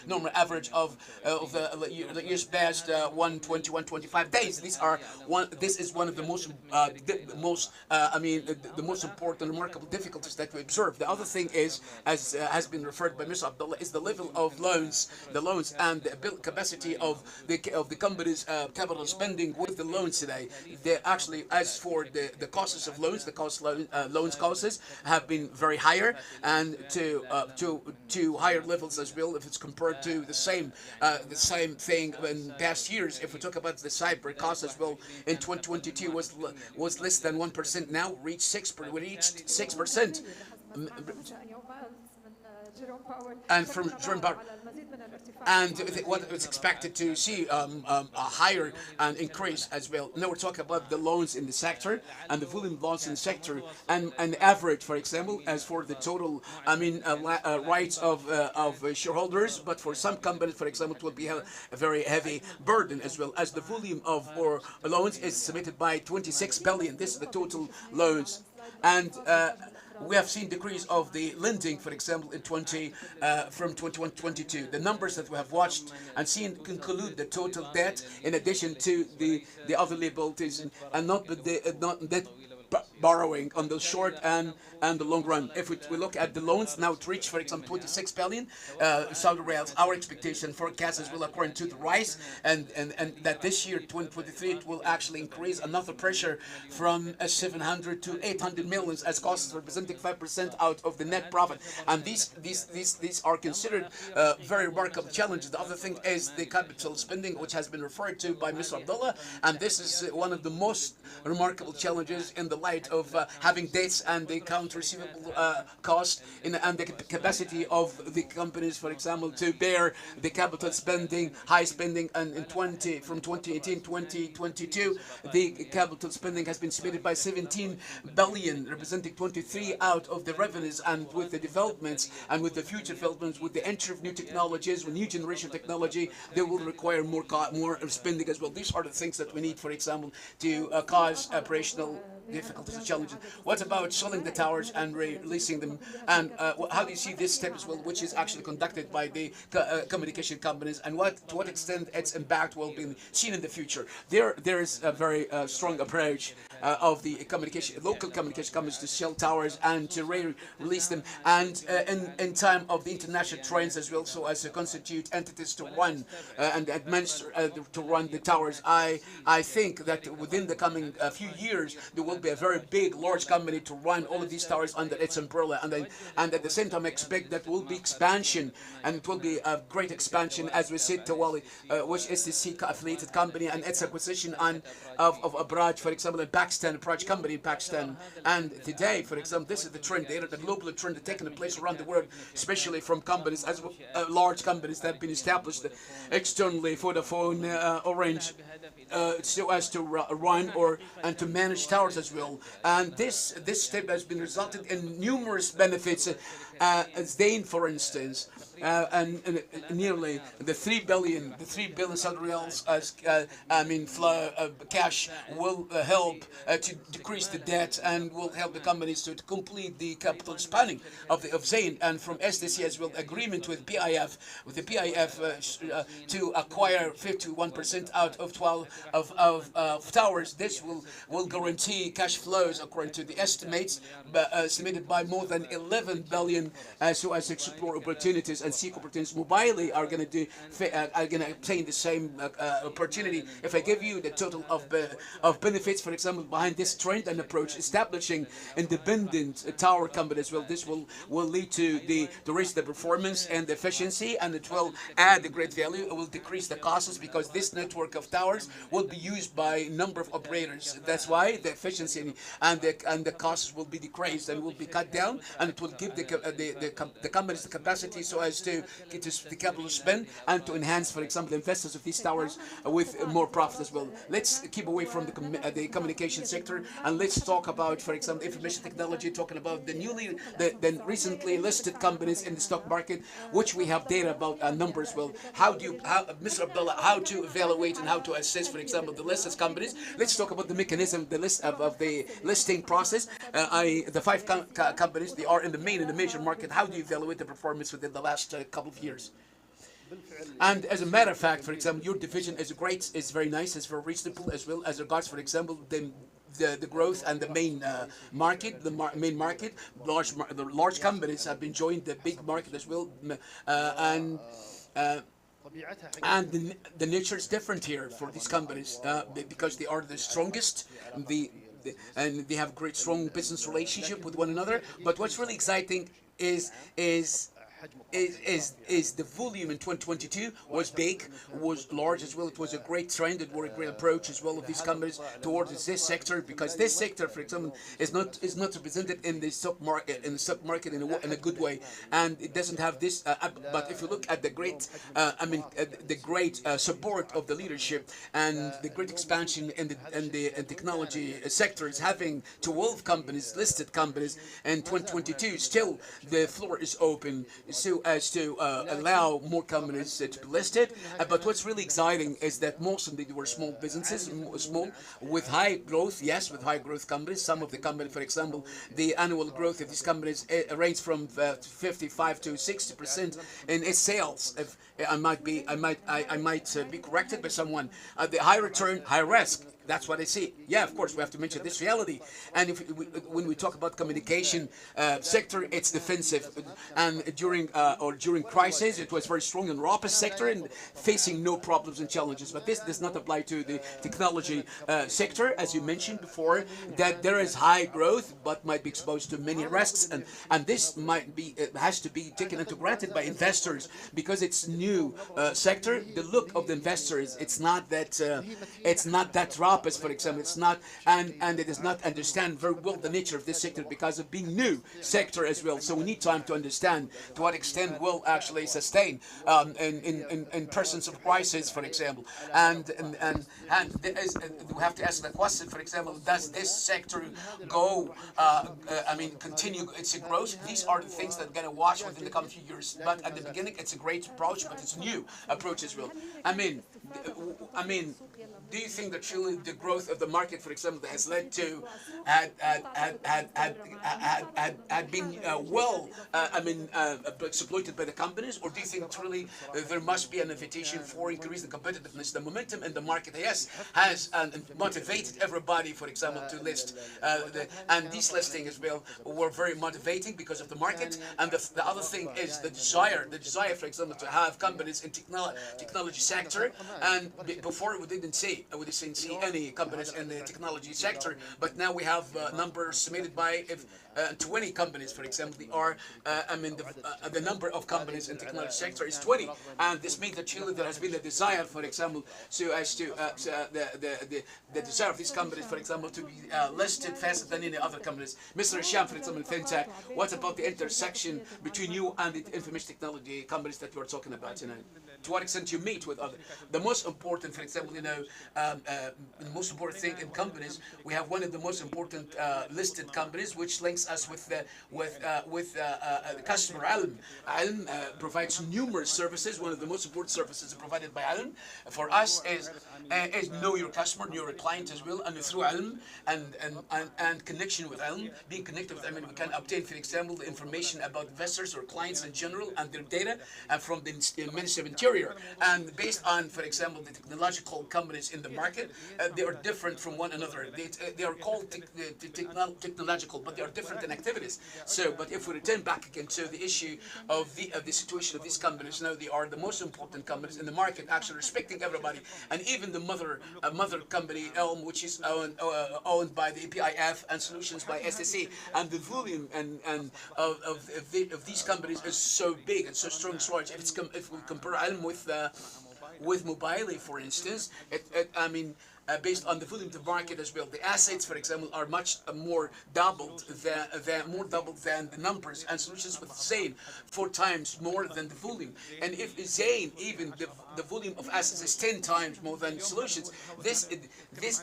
normal average of the years past, 120, 125 days. This is one of the most the most important, remarkable difficulties that we observe. The other thing is, as has been referred by Mr. Abdullah, is the level of loans and the capacity of the company's capital spending with the loans today. They actually, as for the costs of loans, loans costs have been very higher, and to higher levels as well if it's compared to the same thing in past years. If we talk about the cyber cost as well, in 2022 was less than 1%. Now reached 6%. We reached 6%. And from Jerome Powell, and what is expected to see a higher increase as well. Now we're talking about the loans in the sector and the volume loans in the sector, and an average, for example, as for the total, rights of shareholders. But for some companies, for example, it will be a very heavy burden as well, as the volume of loans is submitted by 26 billion. This is the total loans, and we have seen decrease of the lending, for example, in from 21 to 22. The numbers that we have watched and seen conclude the total debt in addition to the other liabilities, and not net borrowing on the short and the long run. If we look at the loans, now it reached, for example, 26 billion Saudi riyals. Our expectation forecast as well, according to the rise, and that this year, 2023, it will actually increase another pressure from 700 to 800 millions, as costs representing 5% out of the net profit. And these are considered very remarkable challenges. The other thing is the capital spending, which has been referred to by Mr. Abdullah, and this is one of the most remarkable challenges in the light of having debts and the account receivable cost and the capacity of the companies, for example, to bear the capital spending, high spending. And from 2018 2022, the capital spending has been submitted by 17 billion, representing 23 out of the revenues. And with the developments and with the future developments, with the entry of new technologies, with new generation technology, they will require more spending as well. These are the things that we need, for example, to cause operational difficulties and challenges. What about selling the towers and releasing them? And how do you see this step as well, which is actually conducted by the communication companies, and to what extent its impact will be seen in the future? There is a very strong approach of the local communication companies to sell towers and to release them, and in time of the international trends as well, so as to constitute entities to run and administer to run the towers. I think that within the coming few years there will be a very big, large company to run all of these towers under its umbrella, and at the same time I expect that will be expansion, and it will be a great expansion, as we said, Tawali, which is the SICA affiliated company, and its acquisition of a branch, for example, in Pakistan, a branch company in Pakistan. And today, for example, this is the trend, the global trend taking place around the world, especially from companies, as large companies that have been established externally, Vodafone, Orange, so as to run and to manage towers as well. And this step has been resulted in numerous benefits. Zain, for instance, and nearly the 3 billion Saudi riyals as flow of cash will help to decrease the debt, and will help the companies to complete the capital spending of Zain. And from SDC as well, agreement with the PIF to acquire 51% out of of towers. This will guarantee cash flows according to the estimates estimated by more than 11 billion so as to explore opportunities and seek opportunities. Mobile are going to obtain the same opportunity. If I give you the total of benefits, for example, behind this trend and approach, establishing independent tower companies, well, this will lead to raise the performance and the efficiency, and it will add a great value. It will decrease the costs because this network of towers will be used by a number of operators. That's why the efficiency and the costs will be decreased and will be cut down, and it will give the companies the capacity so as to the capital spend and to enhance, for example, the investors of these towers with more profit as well. Let's keep away from the communication sector and let's talk about, for example, information technology, talking about the recently listed companies in the stock market, which we have data about numbers. Well, Mr. Abdullah, how to evaluate and how to assess, for example, the listed companies? Let's talk about the mechanism, the list of the listing process. The five companies, they are in the major market. How do you evaluate the performance within the last couple of years? And as a matter of fact, for example, your division is great, it's very nice, it's very reasonable, as well as regards, for example, the growth and the main market, main market. The large companies have been joined the big market as well, and the nature is different here for these companies because they are the strongest. And they have great strong business relationship with one another. But what's really exciting is the volume in 2022 was big, was large as well. It was a great trend, it was a great approach as well of these companies towards this sector, because this sector, for example, is not represented in the stock market in a good way, and it doesn't have this. But if you look at the great, support of the leadership and the great expansion in the technology sectors, having 12 companies, listed companies in 2022, still the floor is open so as to allow more companies to be listed. But what's really exciting is that most of them were small businesses, small with high growth. Yes, with high growth companies. Some of the companies, for example, the annual growth of these companies range from 55 to 60% in its sales. If I might be corrected by someone. The high return, high risk. That's what I see. Yeah, of course, we have to mention this reality. And when we talk about communication sector, it's defensive. And during crisis, it was very strong in robust sector and facing no problems and challenges. But this does not apply to the technology sector, as you mentioned before, that there is high growth, but might be exposed to many risks. And this has to be taken into granted by investors because it's new sector. The look of the investors, it's not that robust. For example, it's not, and it does not understand very well the nature of this sector because of being new sector as well. So we need time to understand to what extent will actually sustain in presence of crisis, for example. And we have to ask the question, for example, does this sector continue its growth? These are the things that we're going to watch within the coming few years. But at the beginning, it's a great approach, but it's a new approach as well. Do you think that truly the growth of the market, for example, that has led to had been exploited by the companies, or do you think truly there must be an invitation for increasing competitiveness? The momentum in the market, yes, has motivated everybody, for example, to list, and these listings as well were very motivating because of the market. And the other thing is the desire, for example, to have companies in technology sector. And before we didn't see any companies in the technology sector, but now we have numbers submitted by 20 companies, for example. They are, the number of companies in the technology sector is 20, and this means that Chile there has been a desire, for example, so as to the desire of these companies, for example, to be listed faster than any other companies. Mr. Hisham, for example, in FinTech, what about the intersection between you and the information technology companies that you are talking about? To what extent you meet with other? The most important, for example, the most important thing in companies, we have one of the most important listed companies which links provides us with customer Ilm. Ilm provides numerous services. One of the most important services provided by Ilm for us is know your customer, know your client as well, and through Ilm and connection with Ilm, being connected with Ilm, we can obtain, for example, the information about investors or clients in general and their data from the Ministry of Interior. And based on, for example, the technological companies in the market, they are different from one another. They are called technological, but they are different in activities. So, but if we return back again to the issue of the situation of these companies, now they are the most important companies in the market, actually respecting everybody, and even the mother company Elm, which is owned by the APIF and solutions by SSE, and the volume and of these companies is so big and so strong, so large. If we compare Elm with Mobile, for instance, I mean, based on the volume of the market as well. The assets, for example, are much more doubled than the numbers, and solutions with Zain 4 times more than the volume. And if Zain, even the volume of assets is 10 times more than solutions, this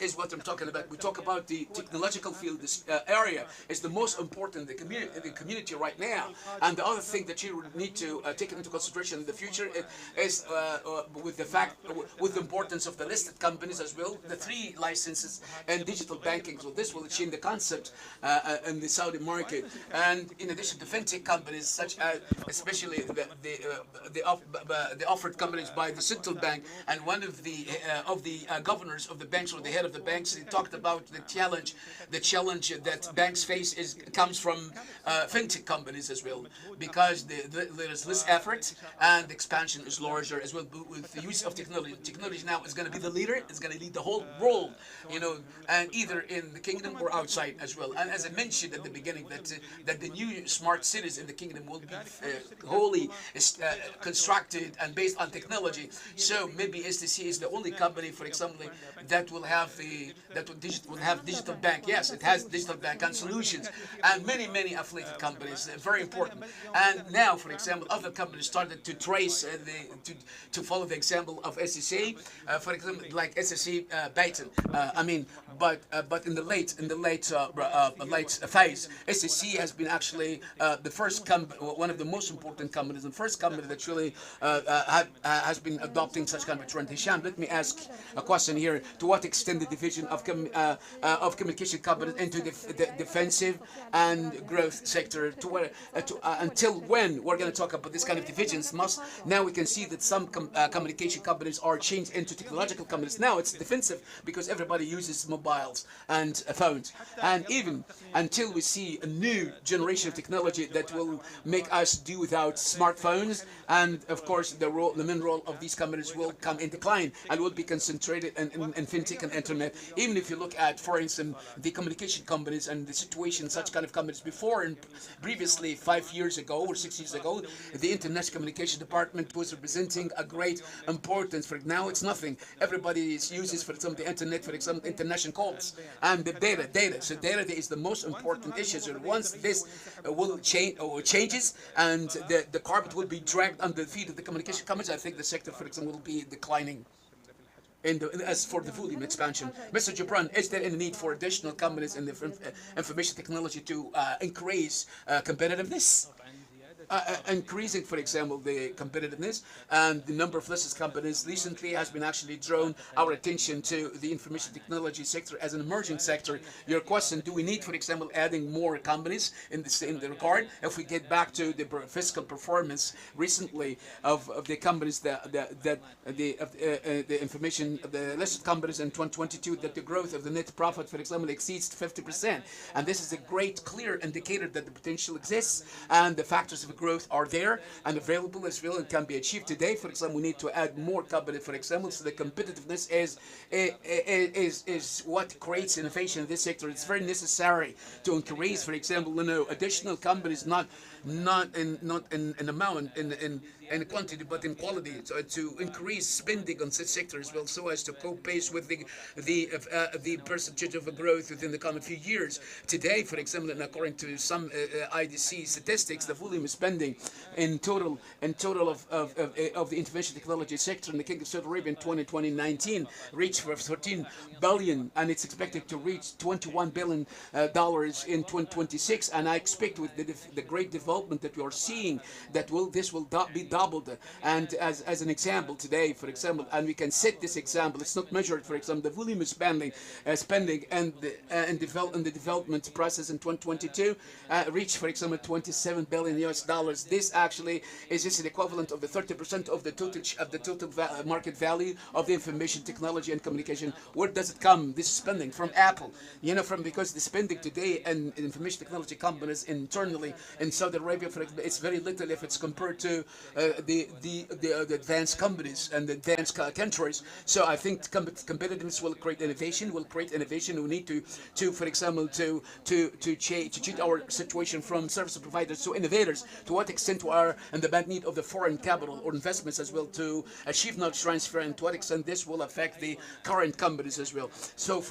is what I'm talking about. We talk about the technological field. This area is the most important in the community right now. And the other thing that you need to take into consideration in the future is with the importance of the listed companies as well. The 3 licenses and digital banking. So this will change the concept in the Saudi market. And in addition to fintech companies, such as especially the offered companies by the central bank, and one of the governors of the banks, or the head of the banks, he talked about the challenge that banks face comes from fintech companies as well, because there is less effort and the expansion is larger as well. With the use of technology, now is going to be the leader. It's going to lead the whole world, and either in the kingdom or outside as well. And as I mentioned at the beginning, that the new smart cities in the kingdom will be wholly constructed and based on technology. So maybe STC is the only company, for example, that will have digital bank. Yes, it has digital bank and solutions, and many affiliated companies. Very important. And now, for example, other companies started to trace to follow the example of STC. For example, like SSE Bayton. But in the late phase, SSE has been actually one of the most important companies, and first company that really has been adopting such kind of trend. Hisham, let me ask a question here: to what extent the division of communication companies into the defensive and growth sector? Until when we're going to talk about this kind of divisions? Now we can see that some communication companies are changed into technological companies. Now it's defensive because everybody uses mobiles and phones, and even until we see a new generation of technology that will make us do without smartphones, and of course the main role of these companies will come in decline and will be concentrated in fintech and internet. Even if you look at, for instance, the communication companies and the situation such kind of companies before and previously 5 years ago or 6 years ago, the internet communication department was representing a great importance. For now it's nothing. Everybody uses, for example, the internet, for example, international calls and the data. So data is the most important issue. So once this will changes and the carpet will be dragged under the feet of the communication companies, I think the sector, for example, will be declining. As for the volume expansion, Mr. Gibran, is there any need for additional companies in the information technology to increase competitiveness? Increasing, for example, the competitiveness and the number of listed companies recently has been actually drawn our attention to the information technology sector as an emerging sector. Your question: do we need, for example, adding more companies in the regard? If we get back to the fiscal performance recently of the companies the information the listed companies in 2022, that the growth of the net profit, for example, exceeds 50%, and this is a great clear indicator that the potential exists and the factors of growth are there and available as well and can be achieved today. For example, we need to add more companies, for example, so the competitiveness is what creates innovation in this sector. It's very necessary to increase, for example, additional companies, not not in amount, in quantity, but in quality, to increase spending on such sectors as well, so as to cope pace with the percentage of growth within the coming few years. Today, for example, and according to some IDC statistics, the volume of spending in total of the information technology sector in the Kingdom of Saudi Arabia in 2019 reached for 13 billion, and it's expected to reach 21 billion dollars in 2026. And I expect with the great development that we are seeing that this will be doubled. And as an example today, for example, and we can set this example, it's not measured, for example, the volume of spending and the development process in 2022 reached, for example, 27 billion US dollars. This actually is just an equivalent of the 30% of the total market value of the information technology and communication. Where does it come? This spending from Apple, because the spending today and information technology companies internally in Saudi Arabia, for example, it's very little if it's compared to the advanced companies and the advanced countries. So I think competitiveness will create innovation. We need to for example, to change our situation from service providers to innovators. To what extent we are in the bad need of the foreign capital or investments as well to achieve knowledge transfer, and to what extent this will affect the current companies as well. So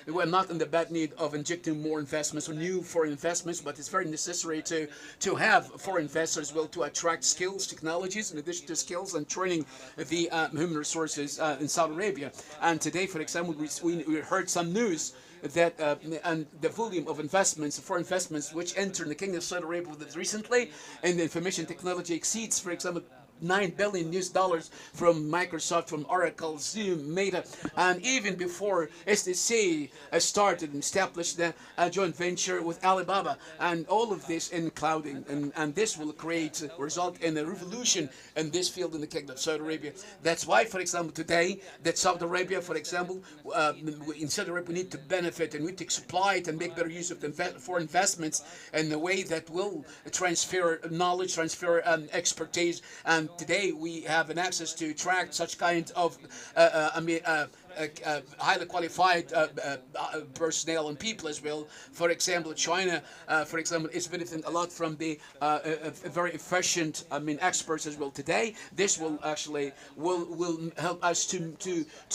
we're not in the bad need of injecting more investments or new foreign investments, but it's very necessary to have foreign investors as well to attract skills, technologies, in addition to skills and training the human resources in Saudi Arabia. And today, for example, we heard some news that and the volume of investments, foreign investments, which entered the Kingdom of Saudi Arabia recently in the information technology exceeds, for example, $9 billion from Microsoft, from Oracle, Zoom, Meta, and even before SDC started and established a joint venture with Alibaba, and all of this in clouding, and this will result in a revolution in this field in the Kingdom of Saudi Arabia. That's why, for example, today that Saudi Arabia, for example, in Saudi Arabia, we need to benefit and we need to exploit and make better use of foreign investments in a way that will transfer knowledge, transfer expertise. And today we have an access to attract such kind of highly qualified personnel and people as well. For example, China, for example, is benefiting a lot from the very efficient, experts as well. Today, this will actually will help us to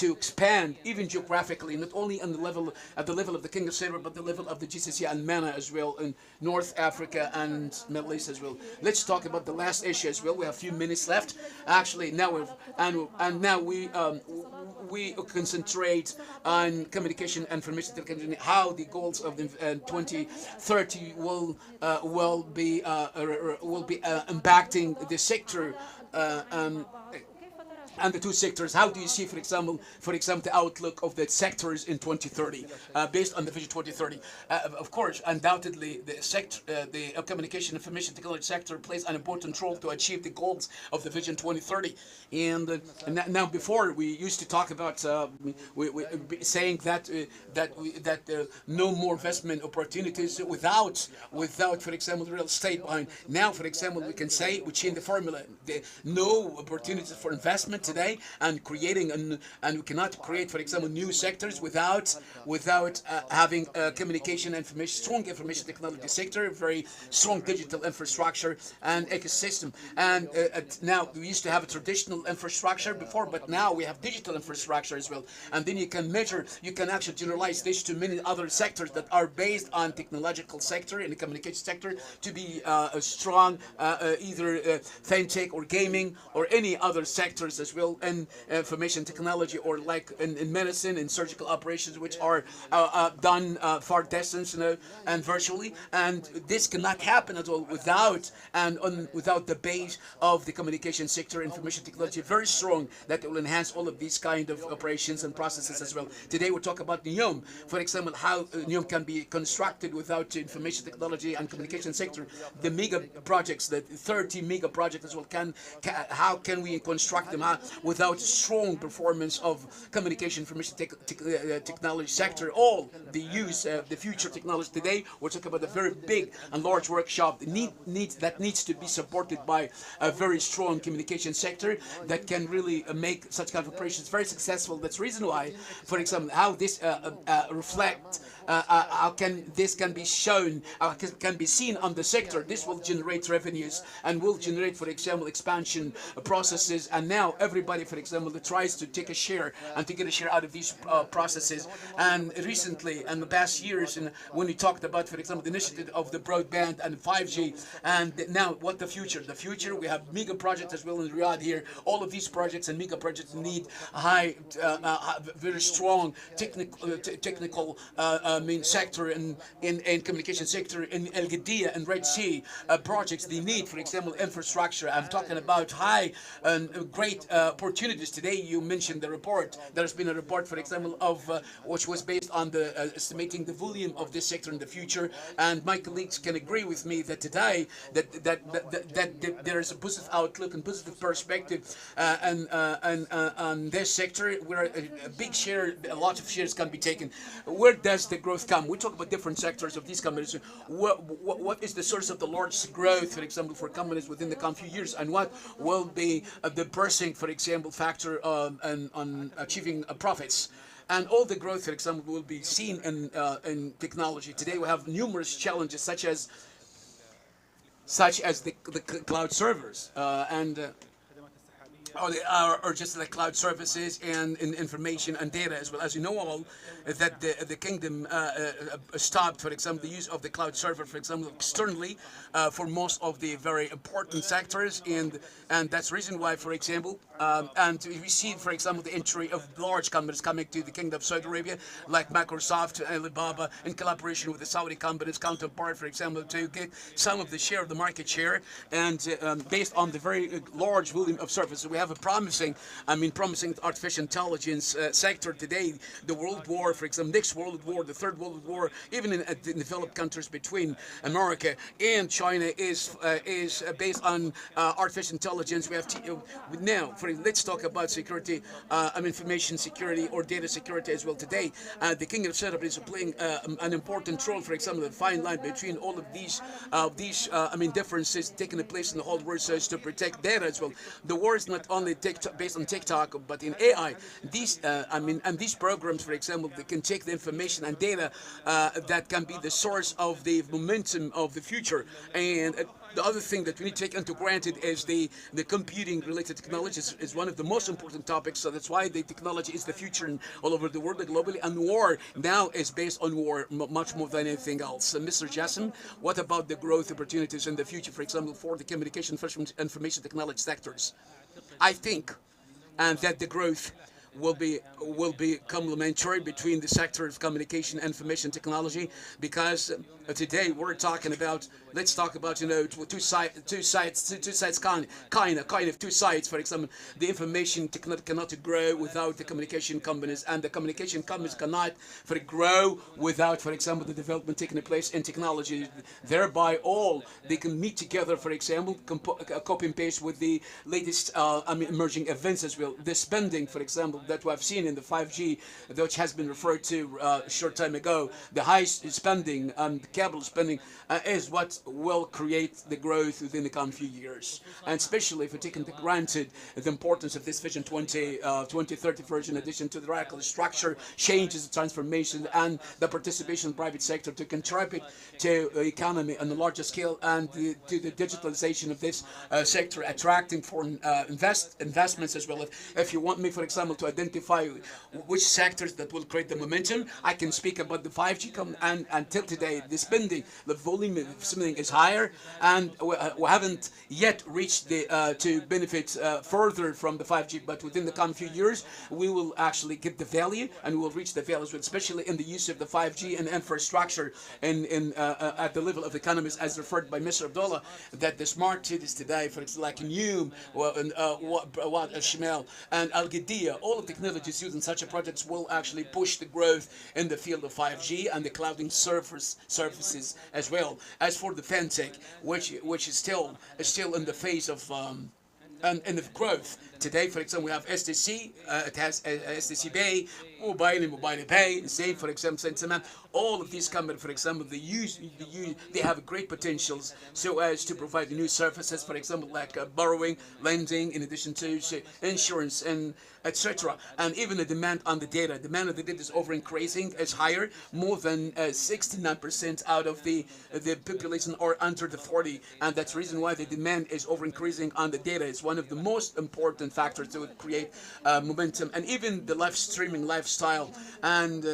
expand even geographically, not only on the level of the Kingdom of Saudi Arabia, but the level of the GCC and MENA as well, in North Africa and Middle East as well. Let's talk about the last issue as well. We have a few minutes left. Actually, now we concentrate on communication and information technology, how the goals of the 2030 will be impacting the sector. And the two sectors, how do you see, for example, the outlook of the sectors in 2030, based on the Vision 2030? Of course, undoubtedly, the communication information technology sector plays an important role to achieve the goals of the Vision 2030. And now, before we used to talk about saying that no more investment opportunities without, for example, real estate behind. Now, for example, we can say we change the formula. No opportunities for investment today, and we cannot create, for example, new sectors without having communication and strong information technology sector, very strong digital infrastructure and ecosystem. And now we used to have a traditional infrastructure before, but now we have digital infrastructure as well. And then you can actually generalize this to many other sectors that are based on technological sector and the communication sector to be a strong either fintech or gaming or any other sectors as well, and information technology, or like in medicine and surgical operations, which are done far distance and virtually. And this cannot happen at all without the base of the communication sector, information technology, very strong, that will enhance all of these kind of operations and processes as well. Today we talk about NEOM, for example, how NEOM can be constructed without information technology and communication sector. The mega projects, the 30 mega projects as well, how can we construct them? without strong performance of communication information technology sector, all the use the future technology today, we're talking about a very big and large workshop that needs to be supported by a very strong communication sector that can really make such kind of operations very successful. That's the reason why, for example, how this reflect how can this can be shown, can be seen on the sector. This will generate revenues and will generate, for example, expansion processes. And now everybody, for example, that tries to take a share and to get a share out of these processes. And recently, in the past years, and when we talked about, for example, the initiative of the broadband and 5G, and now what the future? The future, we have mega projects as well in Riyadh here. All of these projects and mega projects need high, very strong technical sector in communication sector in Al Qadiyah and Red Sea projects. They need, for example, infrastructure. I'm talking about high and great opportunities. Today you mentioned the report. There's been a report, for example, of which was based on the estimating the volume of this sector in the future. And my colleagues can agree with me that today that there is a positive outlook and positive perspective on this sector, where a big share, a lot of shares can be taken. Where does the growth come? We talk about different sectors of these companies. What is the source of the largest growth, for example, for companies within the coming few years, and what will be the pressing, for example, factor on achieving profits? And all the growth, for example, will be seen in technology. Today we have numerous challenges, such as the cloud servers or just like cloud services and information and data as well. As you know all, that the kingdom stopped, for example, the use of the cloud server, for example, externally for most of the very important sectors, and that's the reason why, for example, and we see, for example, the entry of large companies coming to the Kingdom of Saudi Arabia, like Microsoft, Alibaba, in collaboration with the Saudi companies counterpart, for example, to get some of the share of the market share, and based on the very large volume of services. We have a promising artificial intelligence sector today. The world war, for example, next world war, the third world war, even in developed countries between America and China is based on artificial intelligence. We have now, let's talk about security, information security or data security as well. Today, the Kingdom of Saudi Arabia is playing an important role. For example, the fine line between all of these differences taking place in the whole world, so as to protect data as well. The war is not only based on TikTok, but in AI. These programs, for example, they can take the information and data that can be the source of the momentum of the future. And the other thing that we need to take into granted is the computing related technologies is one of the most important topics. So that's why the technology is the future all over the world globally, and war now is based on war much more than anything else. Mr. Jassim, what about the growth opportunities in the future, for example, for the communication information technology sectors? I think that the growth will be complementary between the sector of communication and information technology, because today we're talking about, let's talk about, two sides kind of two sides. For example, the information cannot grow without the communication companies, and the communication companies cannot grow without, for example, the development taking place in technology. Thereby all they can meet together, for example, copy and paste with the latest emerging events as well. The spending, for example, that we have seen in the 5G, which has been referred to a short time ago, the high spending and capital spending is what will create the growth within the coming few years. And especially if we take into granted the importance of this Vision 2030 version, in addition to the radical structure changes, the transformation, and the participation of the private sector to contribute to the economy on a larger scale, and to the digitalization of this sector, attracting foreign investments as well. If you want me, for example, to identify which sectors that will create the momentum, I can speak about the 5G. And until today, the spending, the volume of spending is higher, and we haven't yet reached to benefit further from the 5G. But within the coming few years, we will actually get the value, and we will reach the values, especially in the use of the 5G and infrastructure at the level of economies, as referred by Mr. Abdullah, that the smart cities today, for example, like Neum, Wad al-Shimal, and Al Qadiyah, all of the technologies used in such a projects will actually push the growth in the field of 5G and the clouding services as well. As for the fintech, which is still in the phase of and of growth. Today, for example, we have STC. It has STC Pay, Mobile and Mobile Pay. Same, for example, Sentiment. All of these companies, for example, they have great potentials so as to provide new services, for example, like borrowing, lending, in addition to insurance and etc. And even the demand on the data. Demand on the data is over increasing, is higher. More than 69% out of the population are under the 40, and that's the reason why the demand is over increasing on the data. It's one of the most important factors to create momentum, and even the live streaming lifestyle and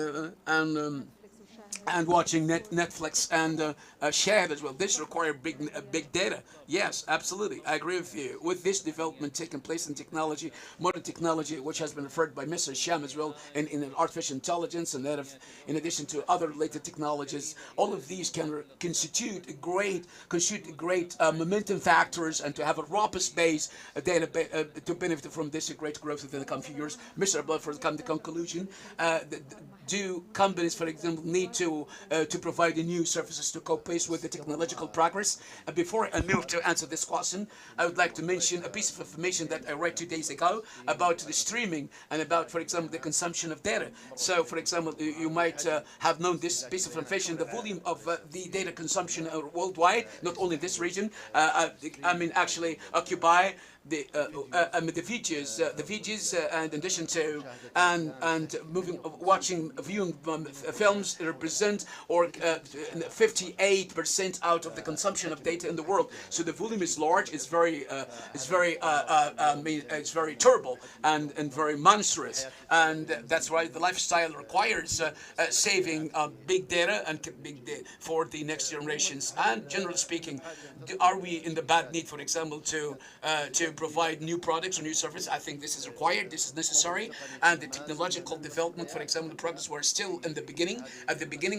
watching Netflix and shared as well. This requires big data. Yes, absolutely. I agree with you. With this development taking place in technology, modern technology, which has been referred by Mr. Sham as well, in artificial intelligence and that in addition to other related technologies, all of these can constitute great momentum factors and to have a robust base data to benefit from this great growth within the coming few years. Mr. Abdullah, for the conclusion, do companies, for example, need to provide new services to cope pace with the technological progress? Before I move to answer this question, I would like to mention a piece of information that I read 2 days ago about the streaming and about, for example, the consumption of data. So, for example, you might have known this piece of information, the volume of the data consumption worldwide, not only in this region, actually occupy the Fijis, and in addition to viewing films represent or 58% out of the consumption of data in the world. So the volume is large. It's very terrible and very monstrous, and that's why the lifestyle requires saving big data and for the next generations. And generally speaking, are we in the bad need, for example, to provide new products or new services? I think this is required, this is necessary, and the technological development, for example, the products were still at the beginning,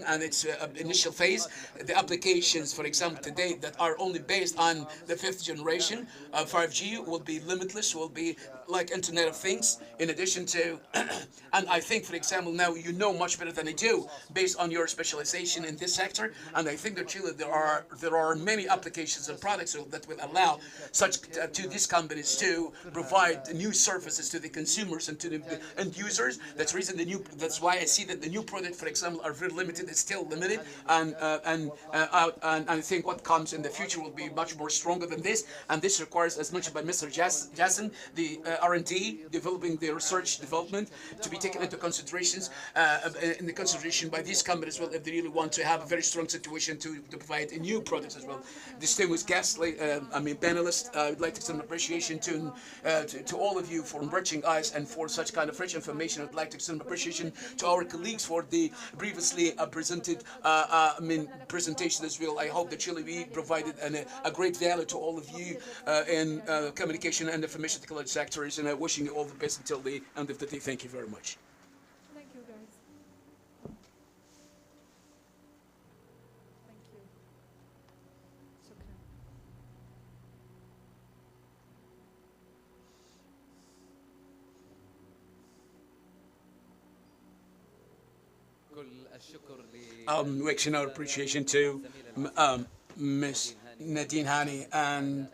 and its initial phase. The applications, for example, today that are only based on the 5th generation 5G will be limitless, will be like Internet of Things, in addition to, and I think, for example, now you know much better than I do, based on your specialization in this sector, and I think that Chile, there are many applications and products that will allow such to these companies to provide new services to the consumers and to the end users. That's why I see that the new product, for example, are very limited. It's still limited, and I think what comes in the future will be much more stronger than this. And this requires, as mentioned by Mr. Jason, the R&D, developing the research development to be taken into considerations by these companies as well, if they really want to have a very strong situation to provide new products as well. Distinguished guests, panelists, I would like to extend appreciation to all of you for enriching us and for such kind of rich information. I'd like to extend appreciation to our colleagues for the previously presented presentation as well. I hope that Chile provided a great value to all of you in communication and information technology sectors, and wishing you all the best until the end of the day. Thank you very much. Thank you, guys. Thank you. شكرا. كل الشكر Extend our appreciation to Miss Nadine Hani and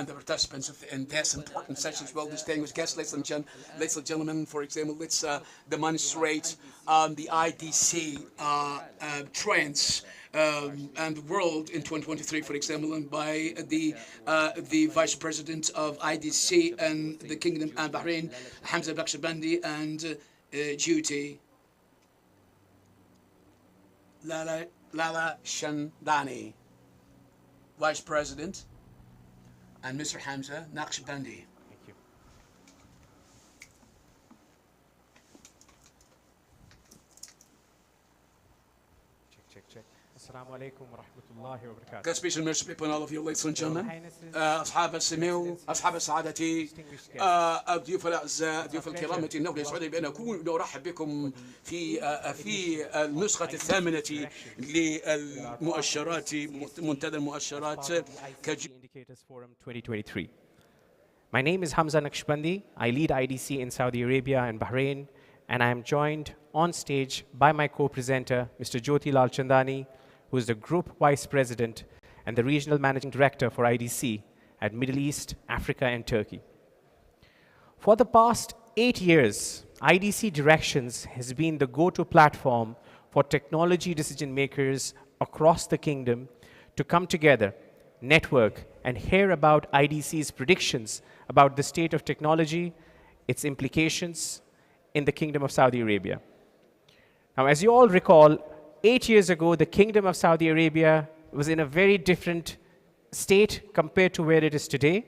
the participants in this important session as well. Distinguished guests, ladies and gentlemen, for example, let's demonstrate the IDC trends and the world in 2023, for example, and by the Vice President of IDC and the Kingdom and Bahrain, Hamza Naqshbandi, and Duty Lala Shandani, Vice President, and Mr. Hamza Naqshbandi. Thank you. Check. Assalamu alaikum wa rahmatullahi wa barakatuh. God speak and mercy upon all of you, ladies and gentlemen. أصحاب السمو، أصحاب السعادة، الضيوف الأعزاء، الضيوف الكرام، إنه يسعدني بأن أكون أرحب بكم في النسخة الثامنة للمؤشرات، منتدى المؤشرات ICT Indicators Forum 2023. My name is Hamza Naqshbandi. I lead IDC in Saudi Arabia and Bahrain, and I am joined on stage by my co-presenter, Mr. Jyoti Lalchandani, who is the Group Vice President and the Regional Managing Director for IDC, at Middle East, Africa, and Turkey. For the past 8 years, IDC Directions has been the go-to platform for technology decision makers across the kingdom to come together, network, and hear about IDC's predictions about the state of technology, its implications in the Kingdom of Saudi Arabia. Now, as you all recall, 8 years ago, the Kingdom of Saudi Arabia was in a very different state compared to where it is today.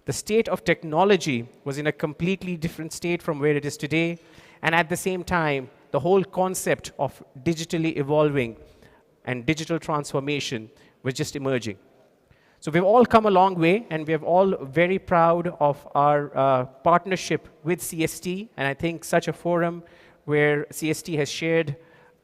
The state of technology was in a completely different state from where it is today. And at the same time, the whole concept of digitally evolving and digital transformation was just emerging. So we've all come a long way, and we're all very proud of our partnership with CST. And I think such a forum where CST has shared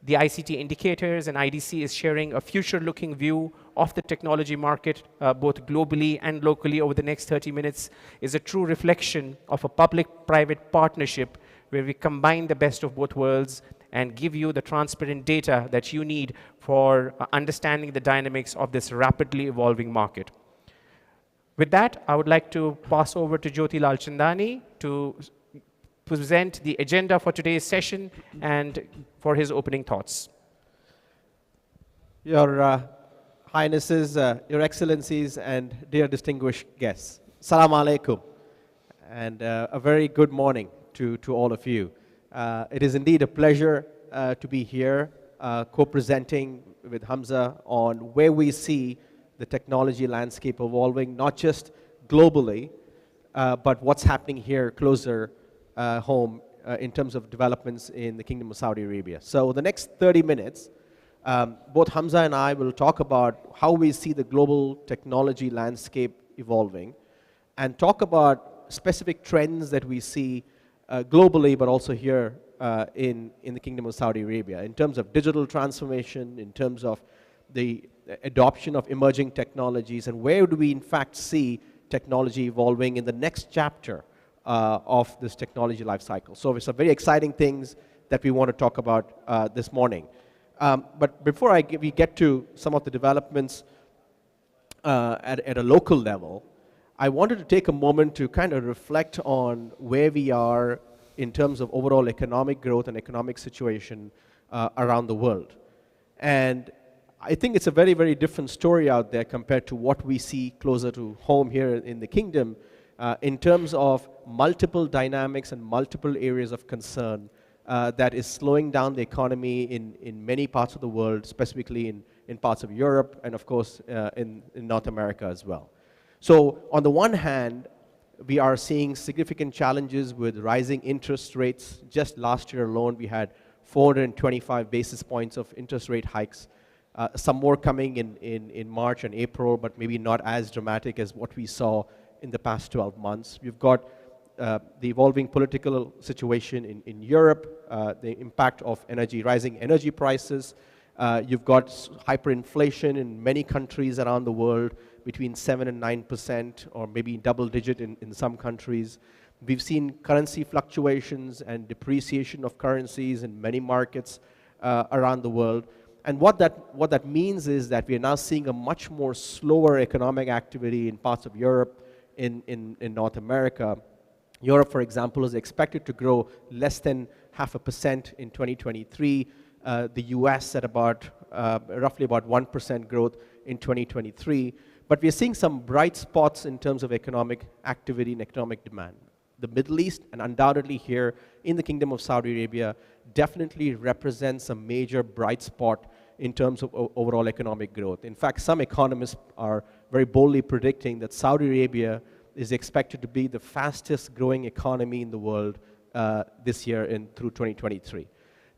the ICT indicators and IDC is sharing a future-looking view of the technology market, both globally and locally over the next 30 minutes, is a true reflection of a public-private partnership where we combine the best of both worlds and give you the transparent data that you need for understanding the dynamics of this rapidly evolving market. With that, I would like to pass over to Jyoti Lalchandani to present the agenda for today's session and for his opening thoughts. Your Highnesses, Your Excellencies, and dear distinguished guests, Assalamu alaikum, and a very good morning to all of you. It is indeed a pleasure to be here co-presenting with Hamza on where we see the technology landscape evolving, not just globally, but what's happening here closer home in terms of developments in the Kingdom of Saudi Arabia. So the next 30 minutes, both Hamza and I will talk about how we see the global technology landscape evolving and talk about specific trends that we see globally, but also here in the Kingdom of Saudi Arabia in terms of digital transformation, in terms of the adoption of emerging technologies, and where do we in fact see technology evolving in the next chapter of this technology life cycle. So it's some very exciting things that we want to talk about this morning. But before we get to some of the developments at a local level, I wanted to take a moment to kind of reflect on where we are in terms of overall economic growth and economic situation around the world. And I think it's a very, very different story out there compared to what we see closer to home here in the kingdom in terms of multiple dynamics and multiple areas of concern that is slowing down the economy in many parts of the world, specifically in parts of Europe and, of course, in North America as well. So on the one hand, we are seeing significant challenges with rising interest rates. Just last year alone, we had 425 basis points of interest rate hikes, some more coming in March and April, but maybe not as dramatic as what we saw in the past 12 months. We've got the evolving political situation in Europe, the impact of rising energy prices. You've got hyperinflation in many countries around the world, between 7 and 9%, or maybe double digit in some countries. We've seen currency fluctuations and depreciation of currencies in many markets around the world. And what that means is that we are now seeing a much more slower economic activity in parts of Europe, in North America. Europe, for example, is expected to grow less than 0.5% in 2023. The US at roughly about 1% growth in 2023. But we're seeing some bright spots in terms of economic activity and economic demand. The Middle East, and undoubtedly here in the Kingdom of Saudi Arabia, definitely represents a major bright spot in terms of overall economic growth. In fact, some economists are very boldly predicting that Saudi Arabia is expected to be the fastest growing economy in the world this year through 2023.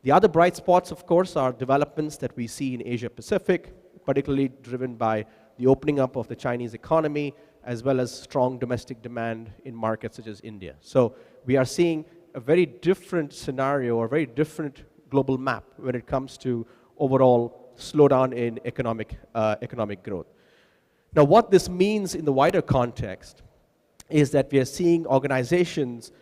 The other bright spots, of course, are developments that we see in Asia Pacific, particularly driven by the opening up of the Chinese economy, as well as strong domestic demand in markets such as India. So we are seeing a very different scenario, or a very different global map when it comes to overall slowdown in economic growth. Now, what this means in the wider context is that we are seeing organizations,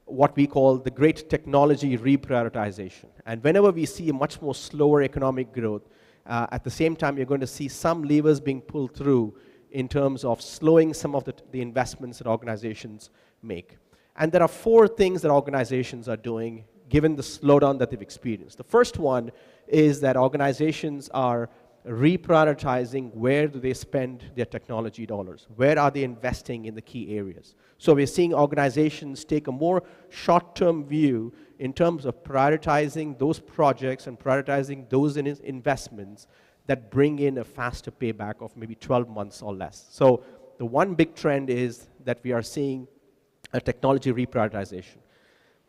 what we call the great technology reprioritization. And whenever we see a much more slower economic growth, at the same time, you're going to see some levers being pulled through in terms of slowing some of the investments that organizations make. And there are 4 things that organizations are doing given the slowdown that they've experienced. The first one is that organizations are reprioritizing where do they spend their technology dollars. Where are they investing in the key areas? So we're seeing organizations take a more short-term view in terms of prioritizing those projects and prioritizing those investments that bring in a faster payback of maybe 12 months or less. So the one big trend is that we are seeing a technology reprioritization.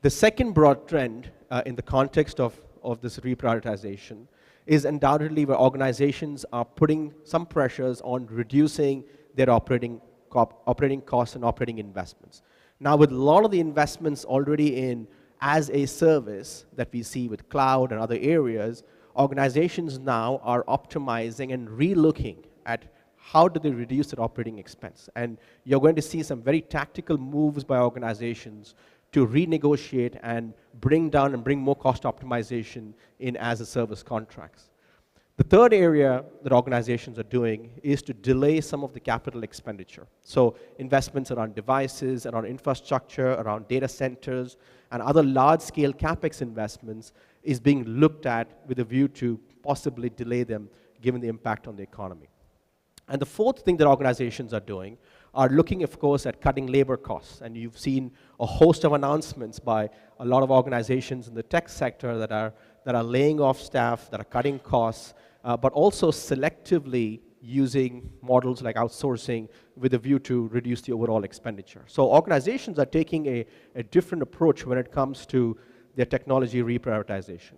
The second broad trend in the context of this reprioritization is undoubtedly where organizations are putting some pressures on reducing their operating costs and operating investments. Now, with a lot of the investments already in as a service that we see with cloud and other areas, organizations now are optimizing and relooking at how do they reduce their operating expense. And you're going to see some very tactical moves by organizations to renegotiate and bring down and bring more cost optimization in as-a-service contracts. The third area that organizations are doing is to delay some of the capital expenditure. So investments around devices, around infrastructure, around data centers, and other large-scale CapEx investments is being looked at with a view to possibly delay them given the impact on the economy. And the fourth thing that organizations are doing are looking, of course, at cutting labor costs. And you've seen a host of announcements by a lot of organizations in the tech sector that are laying off staff, that are cutting costs, but also selectively using models like outsourcing with a view to reduce the overall expenditure. So organizations are taking a different approach when it comes to their technology reprioritization.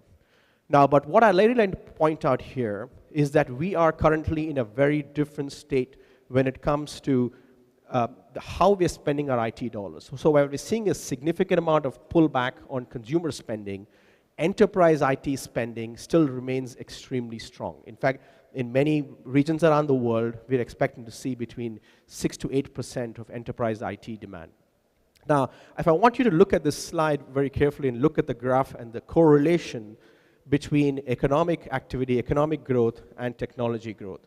Now, but what I'd really like to point out here is that we are currently in a very different state when it comes to how we're spending our IT dollars. So while we're seeing a significant amount of pullback on consumer spending, enterprise IT spending still remains extremely strong. In fact, in many regions around the world, we're expecting to see between 6 to 8% of enterprise IT demand. Now, if I want you to look at this slide very carefully and look at the graph and the correlation between economic activity, economic growth, and technology growth,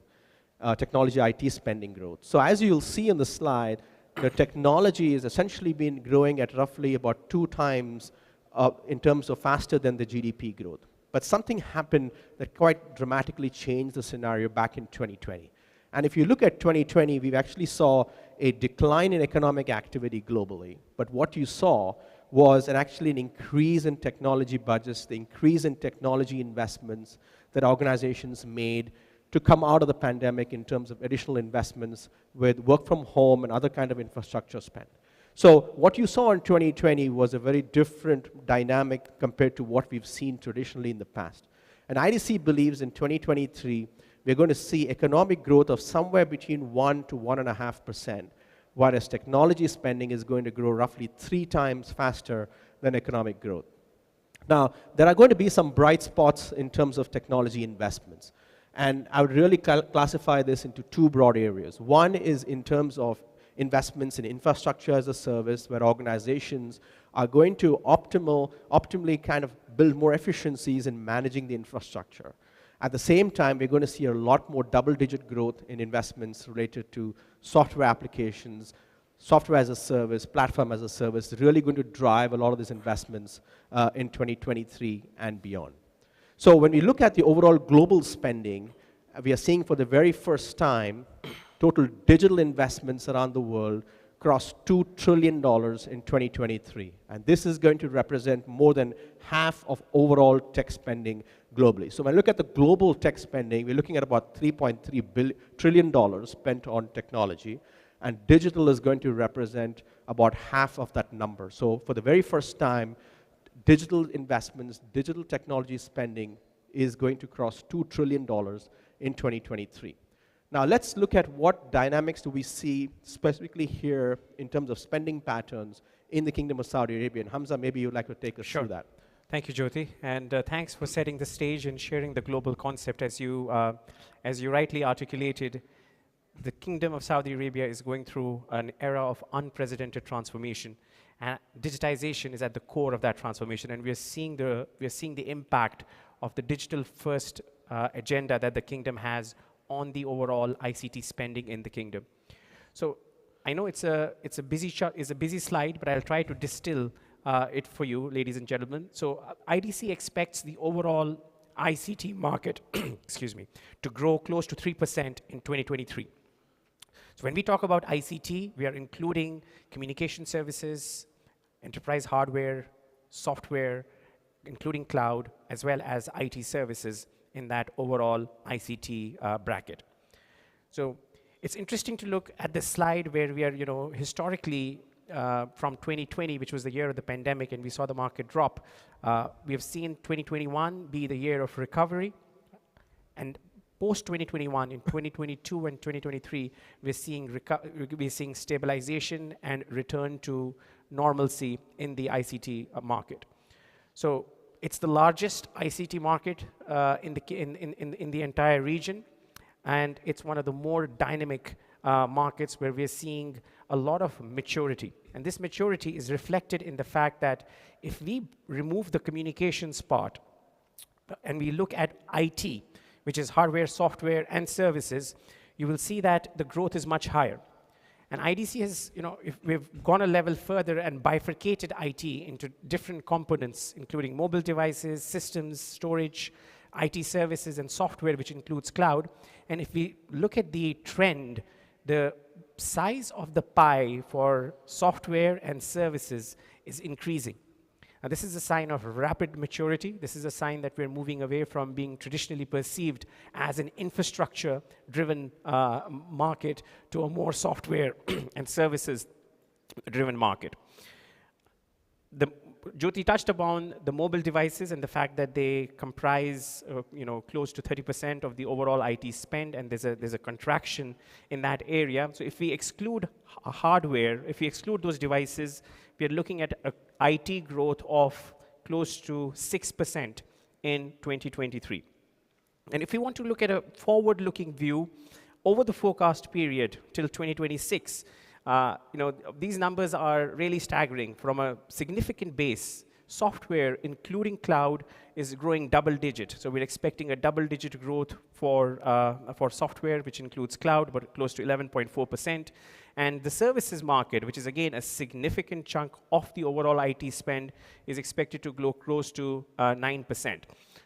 technology IT spending growth. So as you'll see in the slide, the technology has essentially been growing at roughly about 2 times in terms of faster than the GDP growth. But something happened that quite dramatically changed the scenario back in 2020. And if you look at 2020, we've actually saw a decline in economic activity globally. But what you saw was actually an increase in technology budgets, the increase in technology investments that organizations made to come out of the pandemic in terms of additional investments with work from home and other kind of infrastructure spend. So what you saw in 2020 was a very different dynamic compared to what we've seen traditionally in the past. And IDC believes in 2023, we're going to see economic growth of somewhere between 1 to 1.5%, whereas technology spending is going to grow roughly 3 times faster than economic growth. Now, there are going to be some bright spots in terms of technology investments. And I would really classify this into 2 broad areas. One is in terms of investments in infrastructure as a service, where organizations are going to optimally kind of build more efficiencies in managing the infrastructure. At the same time, we're going to see a lot more double-digit growth in investments related to software applications, software as a service, platform as a service, really going to drive a lot of these investments in 2023 and beyond. So when we look at the overall global spending, we are seeing for the very first time, total digital investments around the world crossed $2 trillion in 2023. And this is going to represent more than half of overall tech spending globally. So when I look at the global tech spending, we're looking at about $3.3 trillion spent on technology, and digital is going to represent about half of that number. So for the very first time, digital investments, digital technology spending is going to cross $2 trillion in 2023. Now let's look at what dynamics do we see specifically here in terms of spending patterns in the Kingdom of Saudi Arabia. And Hamza, maybe you'd like to take us through that. Thank you, Jyoti, and thanks for setting the stage and sharing the global concept. As you rightly articulated, the Kingdom of Saudi Arabia is going through an era of unprecedented transformation, and digitization is at the core of that transformation. And we are seeing the impact of the digital-first agenda that the kingdom has on the overall ICT spending in the kingdom. So I know it's a busy slide, but I'll try to distill it for you, ladies and gentlemen. So IDC expects the overall ICT market, excuse me, to grow close to 3% in 2023. So when we talk about ICT, we are including communication services, enterprise hardware, software, including cloud, as well as IT services in that overall ICT bracket. So it's interesting to look at this slide where we are, historically from 2020, which was the year of the pandemic, and we saw the market drop. We have seen 2021 be the year of recovery, and post 2021, in 2022 and 2023, we're seeing stabilization and return to normalcy in the ICT market. So it's the largest ICT market in the entire region, and it's one of the more dynamic markets where we're seeing a lot of maturity. And this maturity is reflected in the fact that if we remove the communications part and we look at IT, which is hardware, software, and services, you will see that the growth is much higher. And IDC has, if we've gone a level further and bifurcated IT into different components, including mobile devices, systems, storage, IT services, and software, which includes cloud. And if we look at the trend, the size of the pie for software and services is increasing. Now, this is a sign of rapid maturity. This is a sign that we're moving away from being traditionally perceived as an infrastructure-driven market to a more software and services-driven market. Jyoti touched upon the mobile devices and the fact that they comprise, close to 30% of the overall IT spend, and there's a contraction in that area. So if we exclude hardware, if we exclude those devices, we are looking at a IT growth of close to 6% in 2023. And if we want to look at a forward-looking view over the forecast period till 2026, these numbers are really staggering. From a significant base, software, including cloud, is growing double-digit. So we're expecting a double-digit growth for software, which includes cloud, but close to 11.4%. And the services market, which is again a significant chunk of the overall IT spend, is expected to grow close to 9%.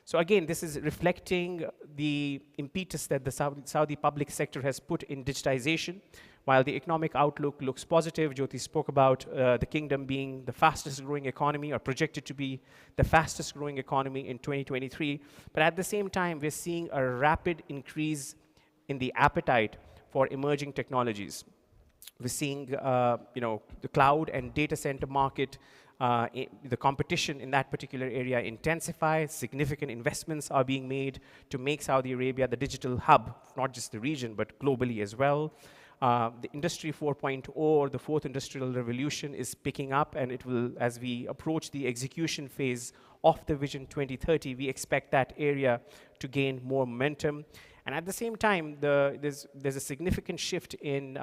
So again, this is reflecting the impetus that the Saudi public sector has put in digitization. While the economic outlook looks positive, Jyoti spoke about the kingdom being the fastest growing economy, or projected to be the fastest growing economy in 2023. But at the same time, we're seeing a rapid increase in the appetite for emerging technologies. We're seeing, the cloud and data center market, the competition in that particular area intensify. Significant investments are being made to make Saudi Arabia the digital hub, not just the region, but globally as well. The Industry 4.0, or the fourth industrial revolution, is picking up, and it will, as we approach the execution phase of the Vision 2030, we expect that area to gain more momentum. And at the same time, there's a significant shift in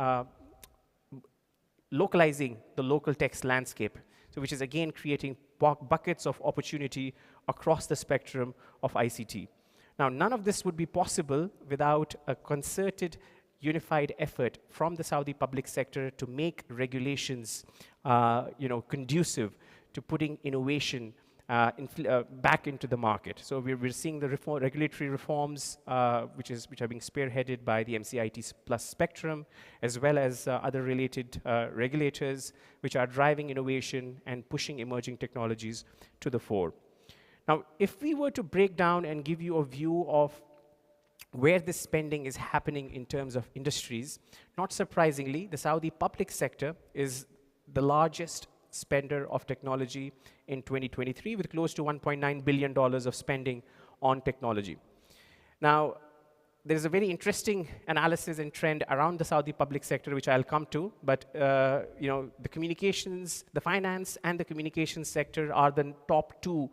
localizing the local text landscape, so which is again creating buckets of opportunity across the spectrum of ICT. Now, none of this would be possible without a concerted, unified effort from the Saudi public sector to make regulations, conducive to putting innovation back into the market. So we're seeing the regulatory reforms, which are being spearheaded by the MCIT Plus Spectrum, as well as other related regulators, which are driving innovation and pushing emerging technologies to the fore. Now, if we were to break down and give you a view of where this spending is happening in terms of industries, not surprisingly, the Saudi public sector is the largest spender of technology in 2023, with close to $1.9 billion of spending on technology. Now, there's a very interesting analysis and trend around the Saudi public sector, which I'll come to, but the communications, the finance and the communications sector are the top two,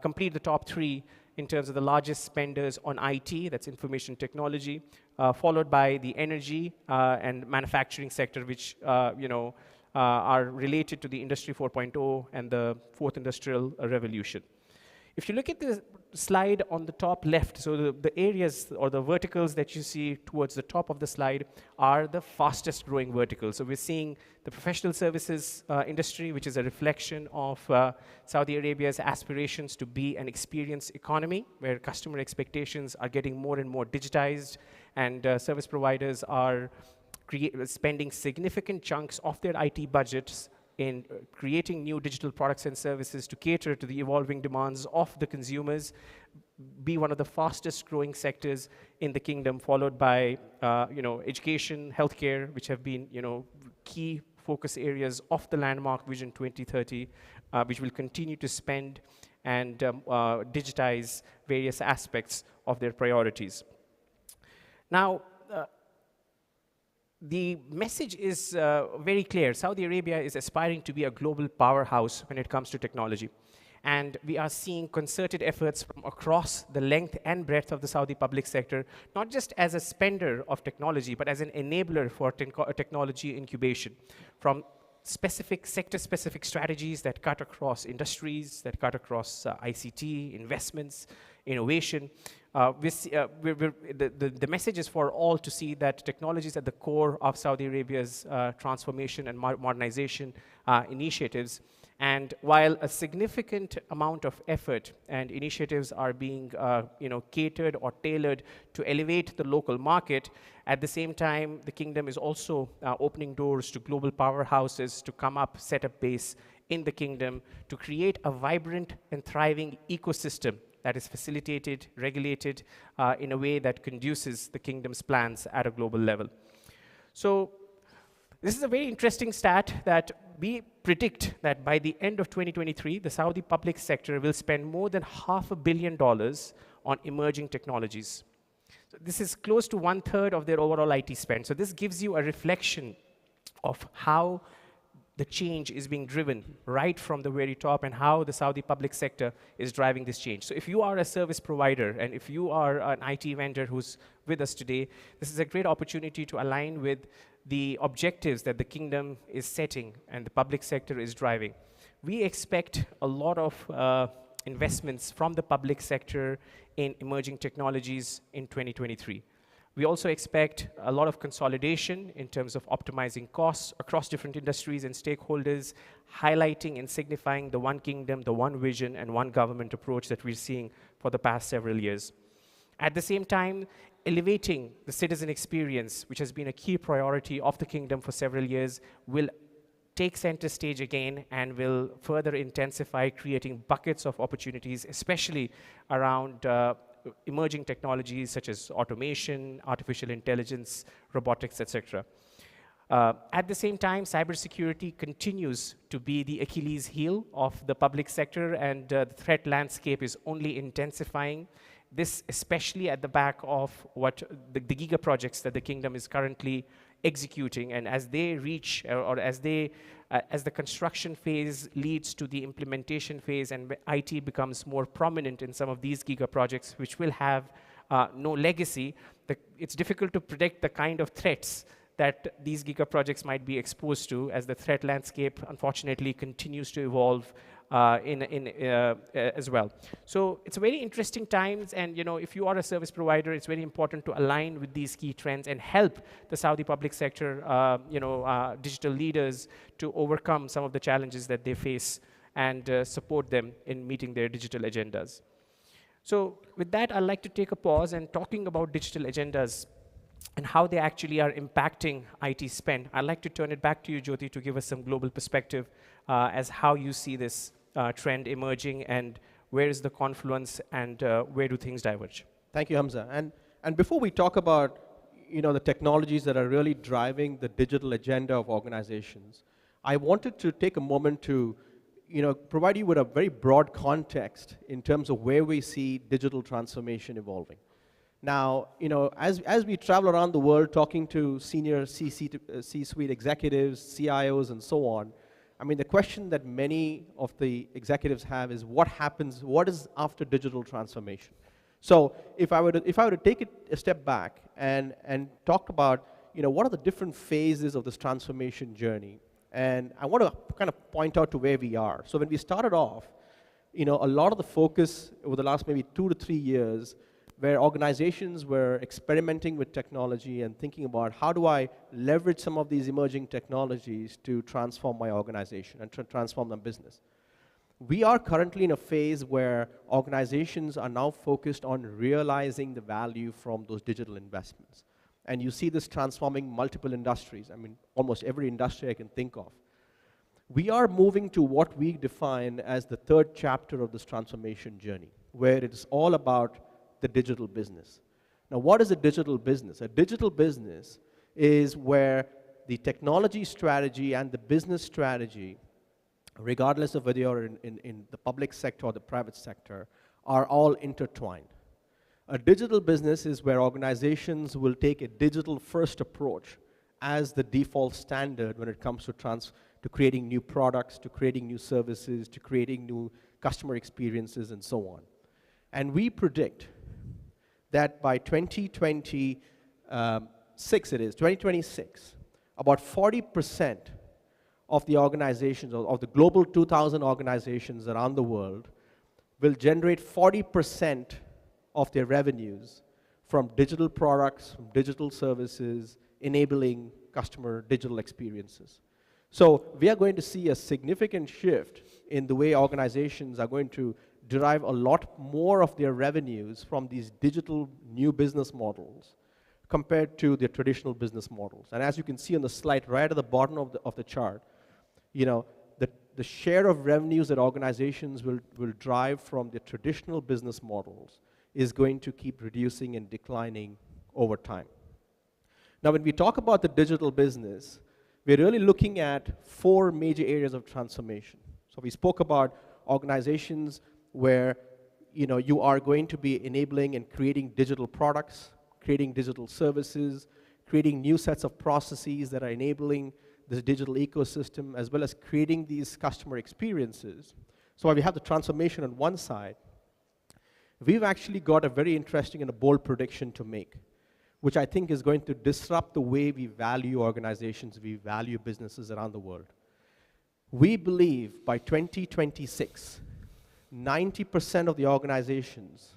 complete the top three in terms of the largest spenders on IT, that's information technology, followed by the energy and manufacturing sector, which are related to the Industry 4.0 and the fourth industrial revolution. If you look at the slide on the top left, so the areas or the verticals that you see towards the top of the slide are the fastest growing verticals. So we're seeing the professional services industry, which is a reflection of Saudi Arabia's aspirations to be an experience economy, where customer expectations are getting more and more digitized, and service providers are spending significant chunks of their IT budgets in creating new digital products and services to cater to the evolving demands of the consumers, be one of the fastest growing sectors in the kingdom, followed by education, healthcare, which have been key focus areas of the landmark Vision 2030, which will continue to spend and digitize various aspects of their priorities. Now, the message is very clear. Saudi Arabia is aspiring to be a global powerhouse when it comes to technology. And we are seeing concerted efforts from across the length and breadth of the Saudi public sector, not just as a spender of technology, but as an enabler for technology incubation, from specific sector-specific strategies that cut across industries, that cut across ICT, investments, innovation. The message is for all to see that technology is at the core of Saudi Arabia's transformation and modernization initiatives. And while a significant amount of effort and initiatives are being catered or tailored to elevate the local market, at the same time, the kingdom is also opening doors to global powerhouses to come up, set up base in the kingdom, to create a vibrant and thriving ecosystem that is facilitated, regulated in a way that conduces the kingdom's plans at a global level. So this is a very interesting stat that we predict that by the end of 2023, the Saudi public sector will spend more than $500 million on emerging technologies. So this is close to 1/3 of their overall IT spend. So this gives you a reflection of how the change is being driven right from the very top and how the Saudi public sector is driving this change. So if you are a service provider and if you are an IT vendor who's with us today, this is a great opportunity to align with the objectives that the kingdom is setting and the public sector is driving. We expect a lot of investments from the public sector in emerging technologies in 2023. We also expect a lot of consolidation in terms of optimizing costs across different industries and stakeholders, highlighting and signifying the one kingdom, the one vision, and one government approach that we're seeing for the past several years. At the same time, elevating the citizen experience, which has been a key priority of the kingdom for several years, will take center stage again and will further intensify, creating buckets of opportunities, especially around emerging technologies such as automation, artificial intelligence, robotics, etc. At the same time, cybersecurity continues to be the Achilles heel of the public sector, and the threat landscape is only intensifying. This especially at the back of what the giga projects that the kingdom is currently executing, and as they reach, or as the construction phase leads to the implementation phase and IT becomes more prominent in some of these giga projects, which will have no legacy, it's difficult to predict the kind of threats that these giga projects might be exposed to, as the threat landscape, unfortunately, continues to evolve as well. So it's very interesting times, and if you are a service provider, it's very important to align with these key trends and help the Saudi public sector, digital leaders to overcome some of the challenges that they face and support them in meeting their digital agendas. So with that, I'd like to take a pause, and talking about digital agendas and how they actually are impacting IT spend, I'd like to turn it back to you, Jyoti, to give us some global perspective as how you see this trend emerging, and where is the confluence, and where do things diverge? Thank you, Hamza. And before we talk about the technologies that are really driving the digital agenda of organizations, I wanted to take a moment to provide you with a very broad context in terms of where we see digital transformation evolving. Now, as we travel around the world talking to senior C-suite executives, CIOs, and so on, I mean, the question that many of the executives have is what is after digital transformation? So if I were to take it a step back and talk about, what are the different phases of this transformation journey? And I want to kind of point out to where we are. So when we started off, a lot of the focus over the last maybe 2 to 3 years, where organizations were experimenting with technology and thinking about how do I leverage some of these emerging technologies to transform my organization and transform their business. We are currently in a phase where organizations are now focused on realizing the value from those digital investments. And you see this transforming multiple industries. I mean, almost every industry I can think of. We are moving to what we define as the third chapter of this transformation journey, where it is all about the digital business. Now, what is a digital business? A digital business is where the technology strategy and the business strategy, regardless of whether you're in the public sector or the private sector, are all intertwined. A digital business is where organizations will take a digital-first approach as the default standard when it comes to creating new products, to creating new services, to creating new customer experiences, and so on. And we predict that by 2026, about 40% of the organizations, of the global 2,000 organizations around the world, will generate 40% of their revenues from digital products, from digital services, enabling customer digital experiences. So we are going to see a significant shift in the way organizations are going to derive a lot more of their revenues from these digital new business models compared to their traditional business models. And as you can see on the slide right at the bottom of the chart, the share of revenues that organizations will drive from the traditional business models is going to keep reducing and declining over time. Now, when we talk about the digital business, we're really looking at 4 major areas of transformation. So we spoke about organizations where you are going to be enabling and creating digital products, creating digital services, creating new sets of processes that are enabling this digital ecosystem, as well as creating these customer experiences. So while we have the transformation on one side, we've actually got a very interesting and a bold prediction to make, which I think is going to disrupt the way we value organizations, we value businesses around the world. We believe by 2026, 90% of the organizations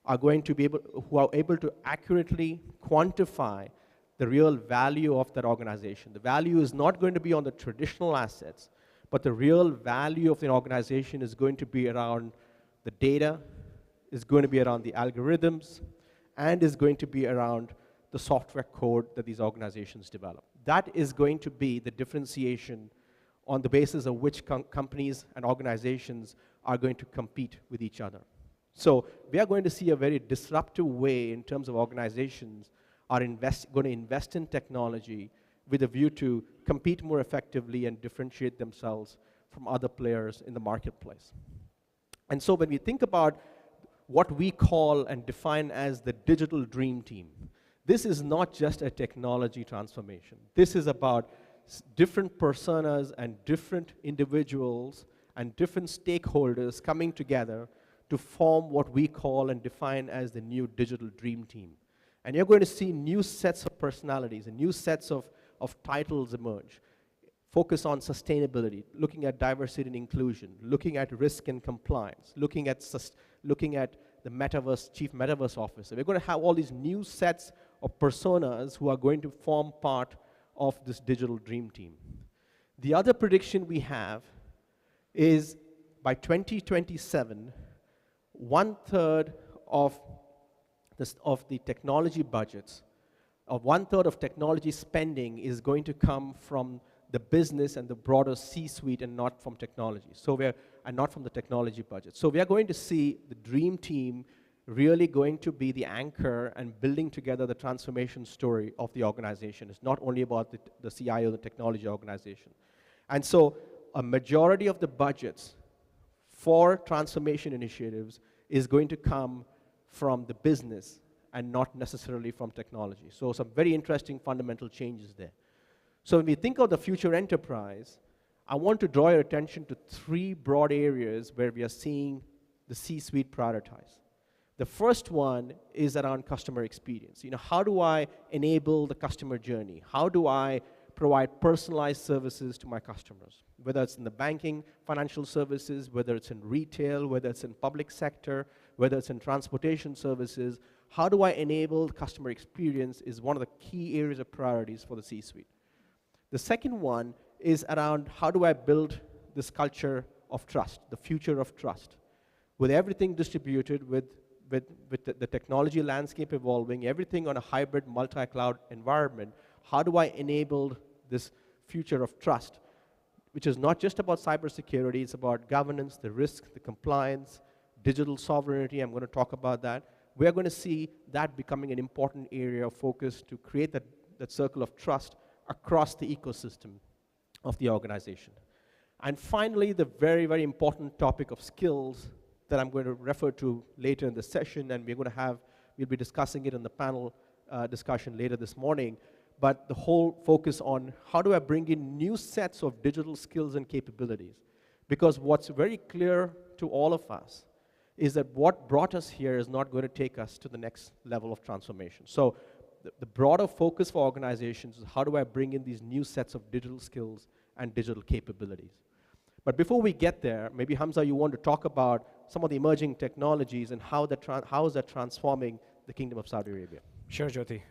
are going to be who are able to accurately quantify the real value of that organization. The value is not going to be on the traditional assets, but the real value of the organization is going to be around the data, is going to be around the algorithms, and is going to be around the software code that these organizations develop. That is going to be the differentiation on the basis of which companies and organizations are going to compete with each other. So we are going to see a very disruptive way in terms of organizations are going to invest in technology with a view to compete more effectively and differentiate themselves from other players in the marketplace. And so when we think about what we call and define as the digital dream team, this is not just a technology transformation. This is about different personas and different individuals and different stakeholders coming together to form what we call and define as the new digital dream team. And you're going to see new sets of personalities and new sets of titles emerge. Focus on sustainability, looking at diversity and inclusion, looking at risk and compliance, looking at the metaverse, chief metaverse officer. We're going to have all these new sets of personas who are going to form part of this digital dream team. The other prediction we have is by 2027, 1/3 of the technology budgets, of 1/3 of technology spending is going to come from the business and the broader C-suite and not from technology. And not from the technology budget. So we are going to see the dream team really going to be the anchor and building together the transformation story of the organization. It's not only about the CIO, the technology organization. And so a majority of the budgets for transformation initiatives is going to come from the business and not necessarily from technology. So some very interesting fundamental changes there. So when we think of the future enterprise, I want to draw your attention to 3 broad areas where we are seeing the C-suite prioritize. The first one is around customer experience. How do I enable the customer journey? How do I provide personalized services to my customers, whether it's in the banking, financial services, whether it's in retail, whether it's in public sector, whether it's in transportation services. How do I enable customer experience is one of the key areas of priorities for the C-suite. The second one is around how do I build this culture of trust, the future of trust. With everything distributed, with the technology landscape evolving, everything on a hybrid multi-cloud environment, how do I enable this future of trust, which is not just about cybersecurity, it's about governance, the risk, the compliance, digital sovereignty. I'm going to talk about that. We're going to see that becoming an important area of focus to create that circle of trust across the ecosystem of the organization. And finally, the very, very important topic of skills that I'm going to refer to later in the session, and we'll be discussing it in the panel discussion later this morning, but the whole focus on how do I bring in new sets of digital skills and capabilities. Because what's very clear to all of us is that what brought us here is not going to take us to the next level of transformation. So the broader focus for organizations is how do I bring in these new sets of digital skills and digital capabilities. But before we get there, maybe Hamza, you want to talk about some of the emerging technologies and how is that transforming the Kingdom of Saudi Arabia? Sure, Jyoti.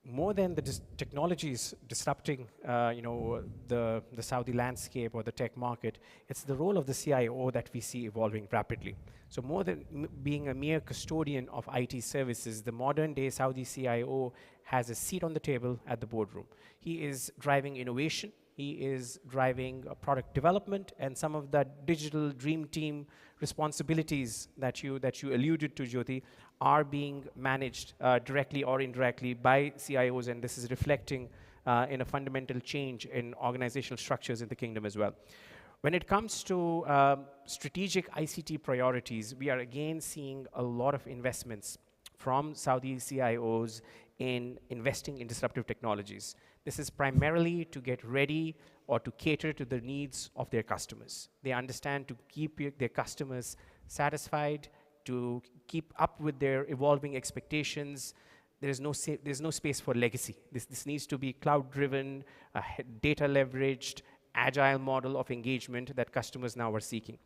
More than the technologies disrupting, the Saudi landscape or the tech market, it's the role of the CIO that we see evolving rapidly. So more than being a mere custodian of IT services, the modern day Saudi CIO has a seat on the table at the boardroom. He is driving innovation. He is driving product development, and some of that digital dream team responsibilities that you alluded to, Jyoti, are being managed directly or indirectly by CIOs, and this is reflecting in a fundamental change in organizational structures in the kingdom as well. When it comes to strategic ICT priorities, we are again seeing a lot of investments from Saudi CIOs in investing in disruptive technologies. This is primarily to get ready or to cater to the needs of their customers. They understand to keep their customers satisfied, to keep up with their evolving expectations. There's no space for legacy. This needs to be cloud-driven, data leveraged, agile model of engagement that customers now are seeking.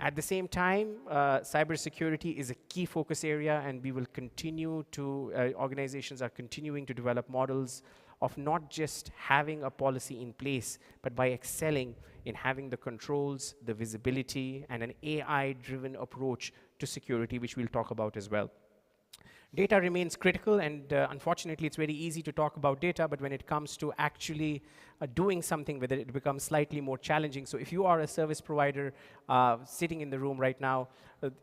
At the same time, cybersecurity is a key focus area, and we will continue to, organizations are continuing to develop models of not just having a policy in place, but by excelling in having the controls, the visibility, and an AI-driven approach to security, which we'll talk about as well. Data remains critical, and unfortunately, it's very easy to talk about data, but when it comes to actually doing something with it, it becomes slightly more challenging. So if you are a service provider sitting in the room right now,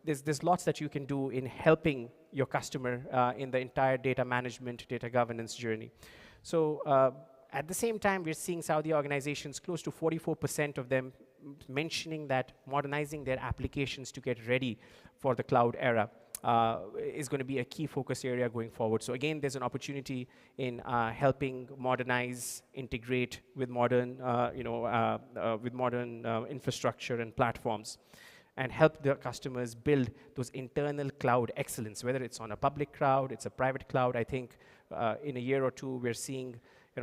there's lots that you can do in helping your customer in the entire data management, data governance journey. So at the same time, we're seeing Saudi organizations, close to 44% of them mentioning that modernizing their applications to get ready for the cloud era is going to be a key focus area going forward. So again, there's an opportunity in helping modernize, integrate with modern, infrastructure and platforms, and help the customers build those internal cloud excellence, whether it's on a public cloud, it's a private cloud. I think in a year or two, we're seeing,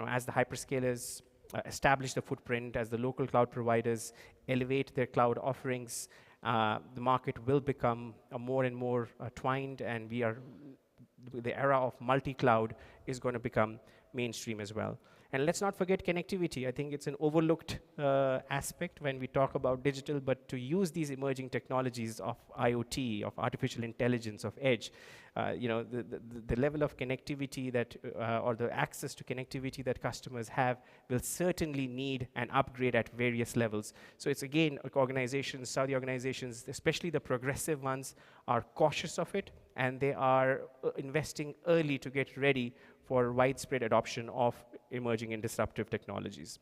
as the hyperscalers establish the footprint, as the local cloud providers elevate their cloud offerings, the market will become more and more twined, and the era of multi-cloud is going to become mainstream as well. And let's not forget connectivity. I think it's an overlooked aspect when we talk about digital, but to use these emerging technologies of IoT, of artificial intelligence, of edge, the level of connectivity that, or the access to connectivity that customers have will certainly need an upgrade at various levels. So it's again, organizations, Saudi organizations, especially the progressive ones, are cautious of it, and they are investing early to get ready for widespread adoption of emerging and disruptive technologies.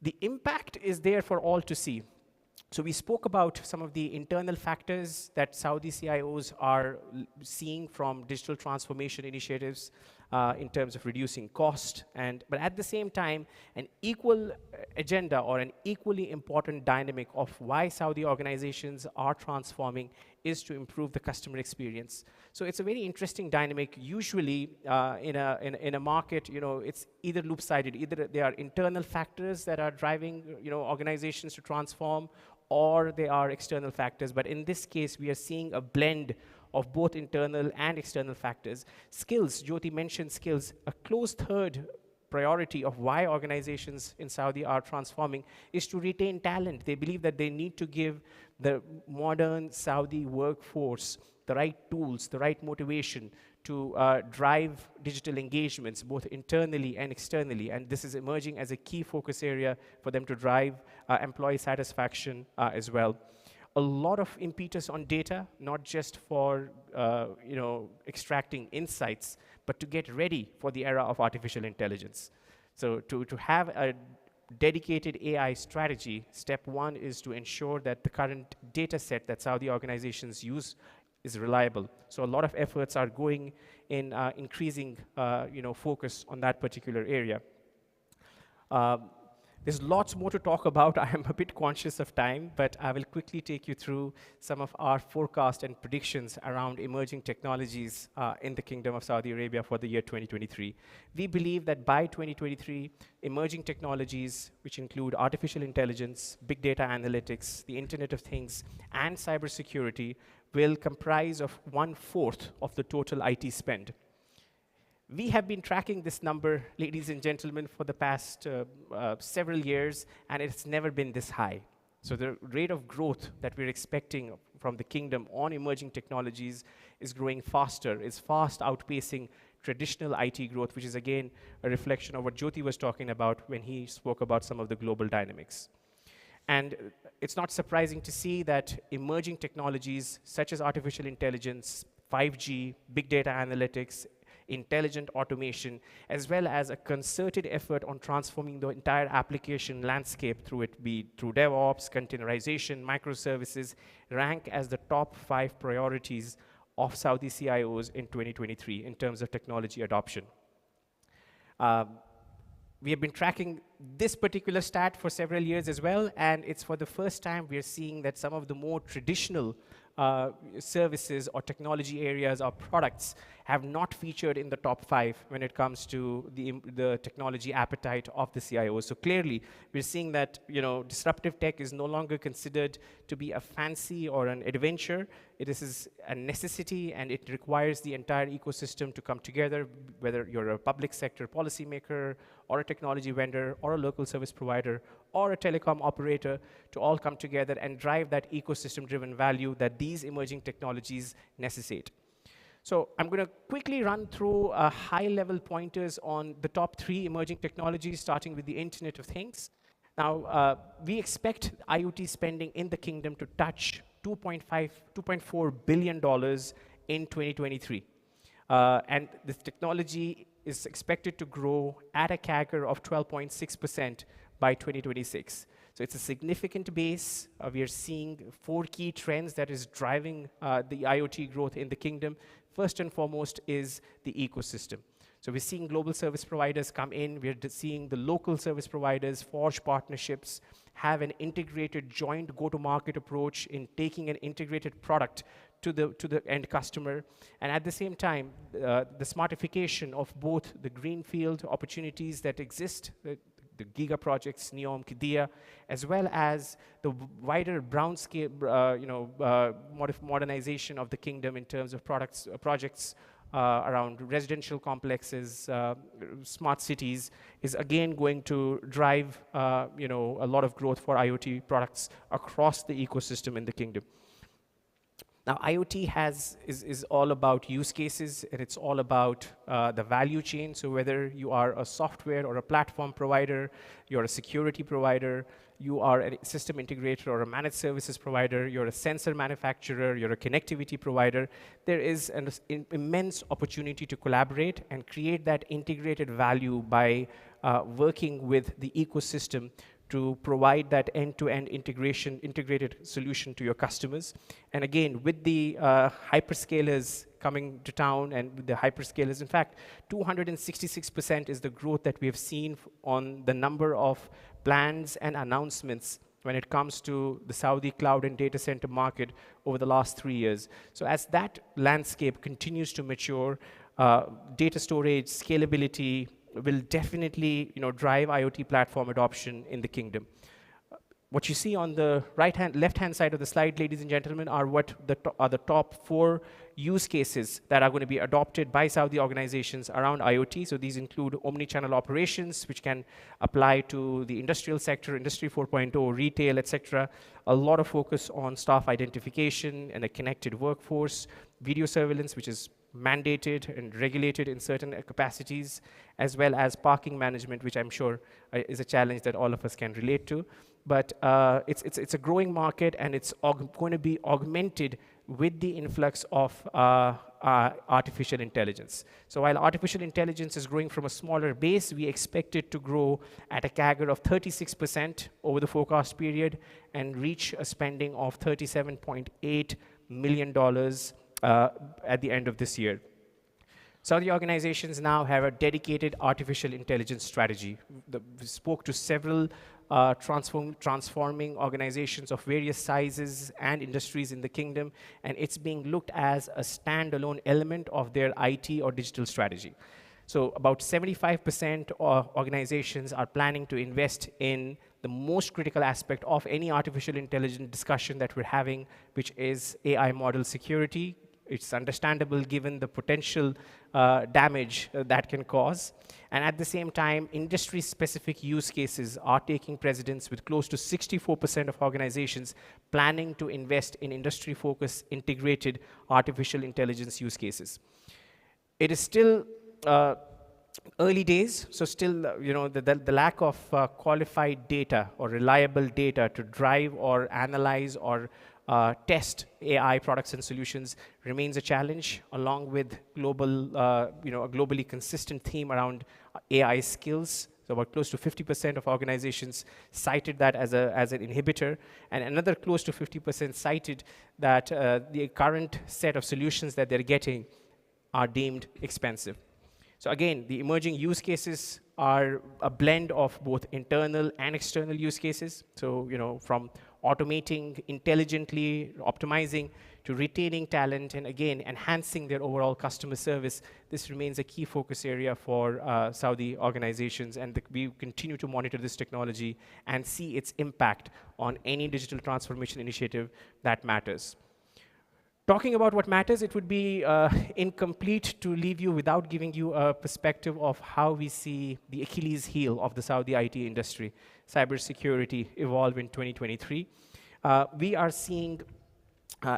The impact is there for all to see. So we spoke about some of the internal factors that Saudi CIOs are seeing from digital transformation initiatives. in terms of reducing cost, but at the same time, an equal agenda or an equally important dynamic of why Saudi organizations are transforming is to improve the customer experience. So it's a very interesting dynamic. Usually in a market, it's either loop-sided, either there are internal factors that are driving organizations to transform, or they are external factors. But in this case, we are seeing a blend of both internal and external factors. Skills, Jyoti mentioned skills. A close third priority of why organizations in Saudi are transforming is to retain talent. They believe that they need to give the modern Saudi workforce the right tools, the right motivation to drive digital engagements, both internally and externally. And this is emerging as a key focus area for them to drive employee satisfaction as well. A lot of impetus on data, not just for extracting insights, but to get ready for the era of artificial intelligence. So to have a dedicated AI strategy, step one is to ensure that the current data set that Saudi organizations use is reliable. So a lot of efforts are going in increasing focus on that particular area. There's lots more to talk about. I am a bit conscious of time, but I will quickly take you through some of our forecast and predictions around emerging technologies in the Kingdom of Saudi Arabia for the year 2023. We believe that by 2023, emerging technologies, which include artificial intelligence, big data analytics, the Internet of Things, and cybersecurity, will comprise of 1/4 of the total IT spend. We have been tracking this number, ladies and gentlemen, for the past several years, and it's never been this high. So the rate of growth that we're expecting from the kingdom on emerging technologies is growing faster, is fast outpacing traditional IT growth, which is again a reflection of what Jyoti was talking about when he spoke about some of the global dynamics. And it's not surprising to see that emerging technologies such as artificial intelligence, 5G, big data analytics, intelligent automation, as well as a concerted effort on transforming the entire application landscape through DevOps, containerization, microservices, rank as the top 5 priorities of Saudi CIOs in 2023 in terms of technology adoption. We have been tracking this particular stat for several years as well, and it's for the first time we are seeing that some of the more traditional services or technology areas or products have not featured in the top 5 when it comes to the technology appetite of the CIOs. So clearly, we're seeing that disruptive tech is no longer considered to be a fancy or an adventure. It is a necessity, and it requires the entire ecosystem to come together, whether you're a public sector policymaker or a technology vendor or a local service provider or a telecom operator, to all come together and drive that ecosystem-driven value that these emerging technologies necessitate. So I'm going to quickly run through high-level pointers on the top 3 emerging technologies, starting with the Internet of Things. Now, we expect IoT spending in the kingdom to touch $2.4 billion in 2023. And this technology is expected to grow at a CAGR of 12.6% by 2026. So it's a significant base. We are seeing 4 key trends that is driving the IoT growth in the kingdom. First and foremost is the ecosystem. So we're seeing global service providers come in. We're seeing the local service providers forge partnerships, have an integrated joint go-to-market approach in taking an integrated product to the end customer. And at the same time, the smartification of both the greenfield opportunities that exist, the Giga projects, Neom, Qiddiya, as well as the wider brown scale, modernization of the kingdom in terms of projects around residential complexes, smart cities, is again going to drive a lot of growth for IoT products across the ecosystem in the kingdom. Now, IoT is all about use cases, and it's all about the value chain. So whether you are a software or a platform provider, you're a security provider, you are a system integrator or a managed services provider, you're a sensor manufacturer, you're a connectivity provider, there is an immense opportunity to collaborate and create that integrated value by working with the ecosystem to provide that end-to-end integrated solution to your customers. And again, with the hyperscalers coming to town and with the hyperscalers, in fact, 266% is the growth that we have seen on the number of plans and announcements when it comes to the Saudi cloud and data center market over the last 3 years. So as that landscape continues to mature, data storage, scalability will definitely drive IoT platform adoption in the kingdom. What you see on the left-hand side of the slide, ladies and gentlemen, are the top 4 use cases that are going to be adopted by Saudi organizations around IoT. So these include omni-channel operations, which can apply to the industrial sector, Industry 4.0, retail, etc. A lot of focus on staff identification and a connected workforce, video surveillance, which is mandated and regulated in certain capacities, as well as parking management, which I'm sure is a challenge that all of us can relate to. But it's a growing market, and it's going to be augmented with the influx of artificial intelligence. So while artificial intelligence is growing from a smaller base, we expect it to grow at a CAGR of 36% over the forecast period and reach a spending of $37.8 million at the end of this year. Saudi organizations now have a dedicated artificial intelligence strategy. We spoke to several transforming organizations of various sizes and industries in the kingdom, and it's being looked as a standalone element of their IT or digital strategy. So about 75% of organizations are planning to invest in the most critical aspect of any artificial intelligence discussion that we're having, which is AI model security. It's understandable given the potential damage that can cause. And at the same time, industry-specific use cases are taking precedence, with close to 64% of organizations planning to invest in industry-focused integrated artificial intelligence use cases. It is still early days, so still, the lack of qualified data or reliable data to drive or analyze or test AI products and solutions remains a challenge, along with a globally consistent theme around AI skills. So about close to 50% of organizations cited that as an inhibitor, and another close to 50% cited that the current set of solutions that they're getting are deemed expensive. So again, the emerging use cases are a blend of both internal and external use cases. So, from automating intelligently, optimizing, to retaining talent, and again, enhancing their overall customer service. This remains a key focus area for Saudi organizations, and we continue to monitor this technology and see its impact on any digital transformation initiative that matters. Talking about what matters, it would be incomplete to leave you without giving you a perspective of how we see the Achilles heel of the Saudi IT industry, cybersecurity, evolve in 2023. We are seeing,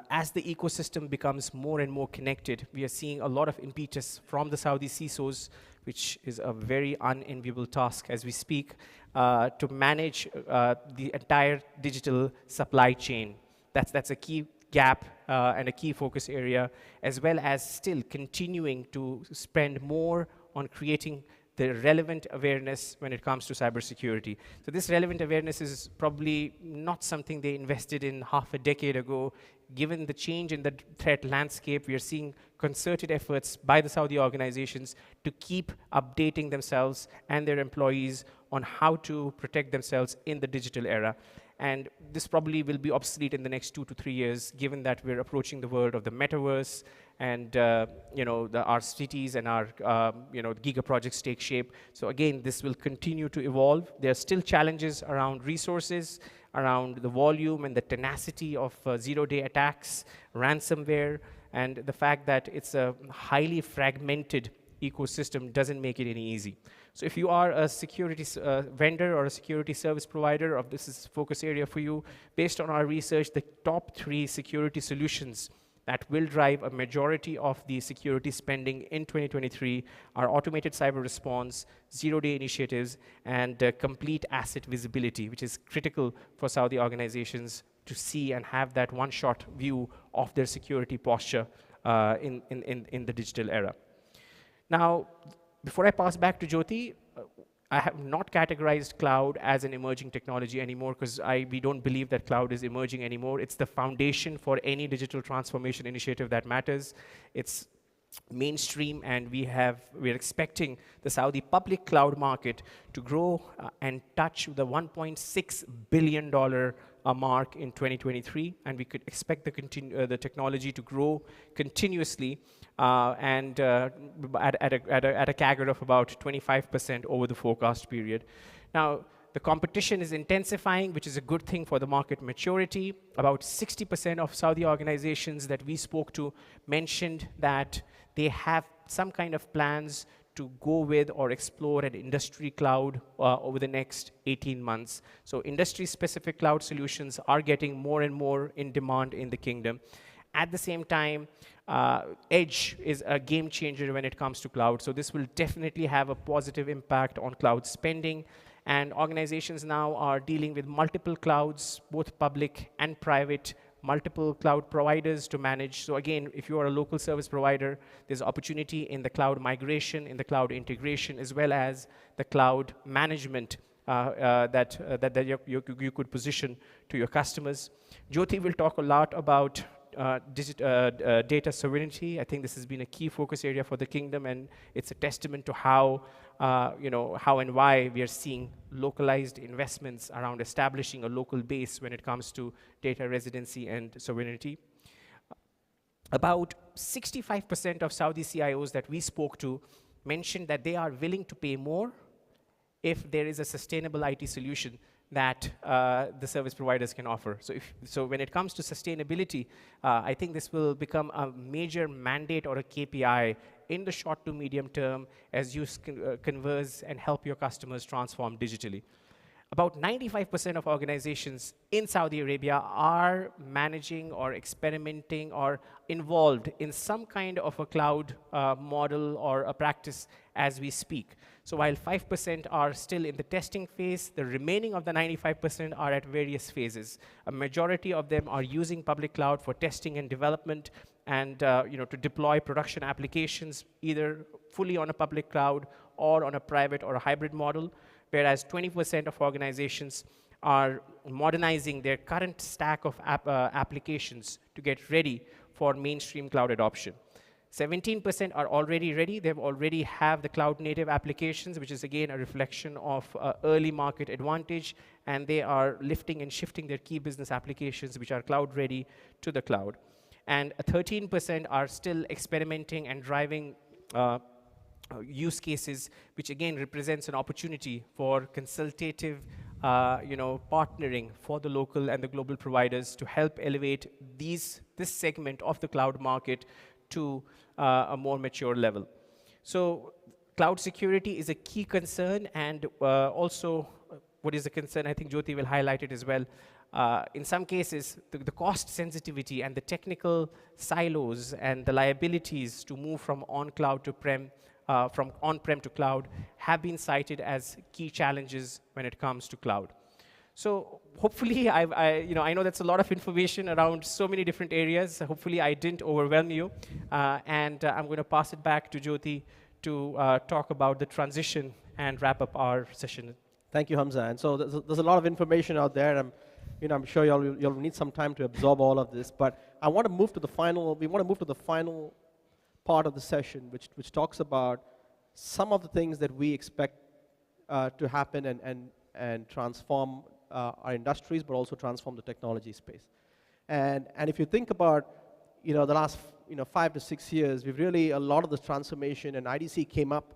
as the ecosystem becomes more and more connected, we are seeing a lot of impetus from the Saudi CISOs, which is a very unenviable task as we speak, to manage the entire digital supply chain. That's a key gap and a key focus area, as well as still continuing to spend more on creating the relevant awareness when it comes to cybersecurity. So this relevant awareness is probably not something they invested in half a decade ago. Given the change in the threat landscape, we are seeing concerted efforts by the Saudi organizations to keep updating themselves and their employees on how to protect themselves in the digital era. And this probably will be obsolete in the next 2 to 3 years, given that we're approaching the world of the metaverse, and our cities and our giga projects take shape. So again, this will continue to evolve. There are still challenges around resources, around the volume and the tenacity of zero-day attacks, ransomware, and the fact that it's a highly fragmented ecosystem doesn't make it any easy. So if you are a security vendor or a security service provider, or this is a focus area for you, based on our research, the top 3 security solutions that will drive a majority of the security spending in 2023 are automated cyber response, zero-day initiatives, and complete asset visibility, which is critical for Saudi organizations to see and have that one-shot view of their security posture in the digital era. Now, before I pass back to Jyoti, I have not categorized cloud as an emerging technology anymore because we don't believe that cloud is emerging anymore. It's the foundation for any digital transformation initiative that matters. It's mainstream, and we're expecting the Saudi public cloud market to grow and touch the $1.6 billion mark in 2023, and we could expect the technology to grow continuously and at a CAGR of about 25% over the forecast period. Now, the competition is intensifying, which is a good thing for the market maturity. About 60% of Saudi organizations that we spoke to mentioned that they have some kind of plans to go with or explore an industry cloud over the next 18 months. So industry-specific cloud solutions are getting more and more in demand in the kingdom. At the same time, edge is a game changer when it comes to cloud. So this will definitely have a positive impact on cloud spending. And organizations now are dealing with multiple clouds, both public and private, multiple cloud providers to manage. So again, if you are a local service provider, there's opportunity in the cloud migration, in the cloud integration, as well as the cloud management that you could position to your customers. Jyoti will talk a lot about data sovereignty. I think this has been a key focus area for the kingdom, and it's a testament to how and why we are seeing localized investments around establishing a local base when it comes to data residency and sovereignty. About 65% of Saudi CIOs that we spoke to mentioned that they are willing to pay more if there is a sustainable IT solution that the service providers can offer. So when it comes to sustainability, I think this will become a major mandate or a KPI in the short to medium term as you converse and help your customers transform digitally. About 95% of organizations in Saudi Arabia are managing or experimenting or involved in some kind of a cloud model or a practice as we speak. So while 5% are still in the testing phase, the remaining of the 95% are at various phases. A majority of them are using public cloud for testing and development and to deploy production applications either fully on a public cloud or on a private or a hybrid model, whereas 20% of organizations are modernizing their current stack of applications to get ready for mainstream cloud adoption. 17% are already ready. They already have the cloud native applications, which is again a reflection of early market advantage, and they are lifting and shifting their key business applications, which are cloud ready, to the cloud. And 13% are still experimenting and driving use cases, which again represents an opportunity for consultative partnering for the local and the global providers to help elevate this segment of the cloud market to a more mature level. So cloud security is a key concern, and also what is a concern, I think Jyoti will highlight it as well. In some cases, the cost sensitivity and the technical silos and the liabilities to move from on-cloud to from on-prem to cloud have been cited as key challenges when it comes to cloud. So hopefully, I know that's a lot of information around so many different areas. Hopefully, I didn't overwhelm you. And I'm going to pass it back to Jyoti to talk about the transition and wrap up our session. Thank you, Hamza. And so there's a lot of information out there. I'm sure you'll need some time to absorb all of this. But I want to move to the final. We want to move to the final part of the session, which talks about some of the things that we expect to happen and transform our industries, but also transform the technology space. And if you think about the last 5 to 6 years, a lot of this transformation, and IDC came up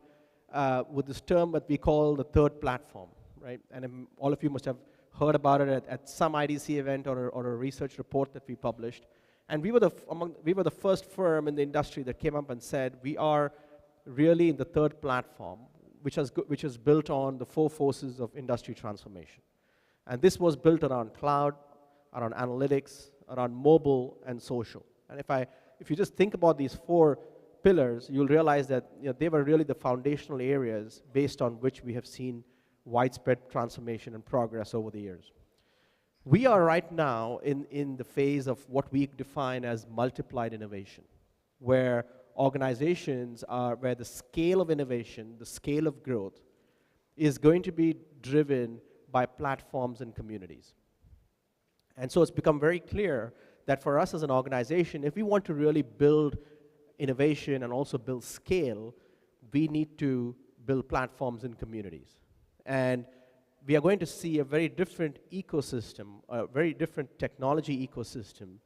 with this term that we call the third platform, right? And all of you must have heard about it at some IDC event or a research report that we published. And we were the first firm in the industry that came up and said we are really in the third platform, which is built on the 4 forces of industry transformation. And this was built around cloud, around analytics, around mobile, and social. And if you just think about these 4 pillars, you'll realize that they were really the foundational areas based on which we have seen widespread transformation and progress over the years. We are right now in the phase of what we define as multiplied innovation, where organizations where the scale of innovation, the scale of growth, is going to be driven by platforms and communities. And so it's become very clear that for us as an organization, if we want to really build innovation and also build scale, we need to build platforms and communities. And we are going to see a very different ecosystem, a very different technology ecosystem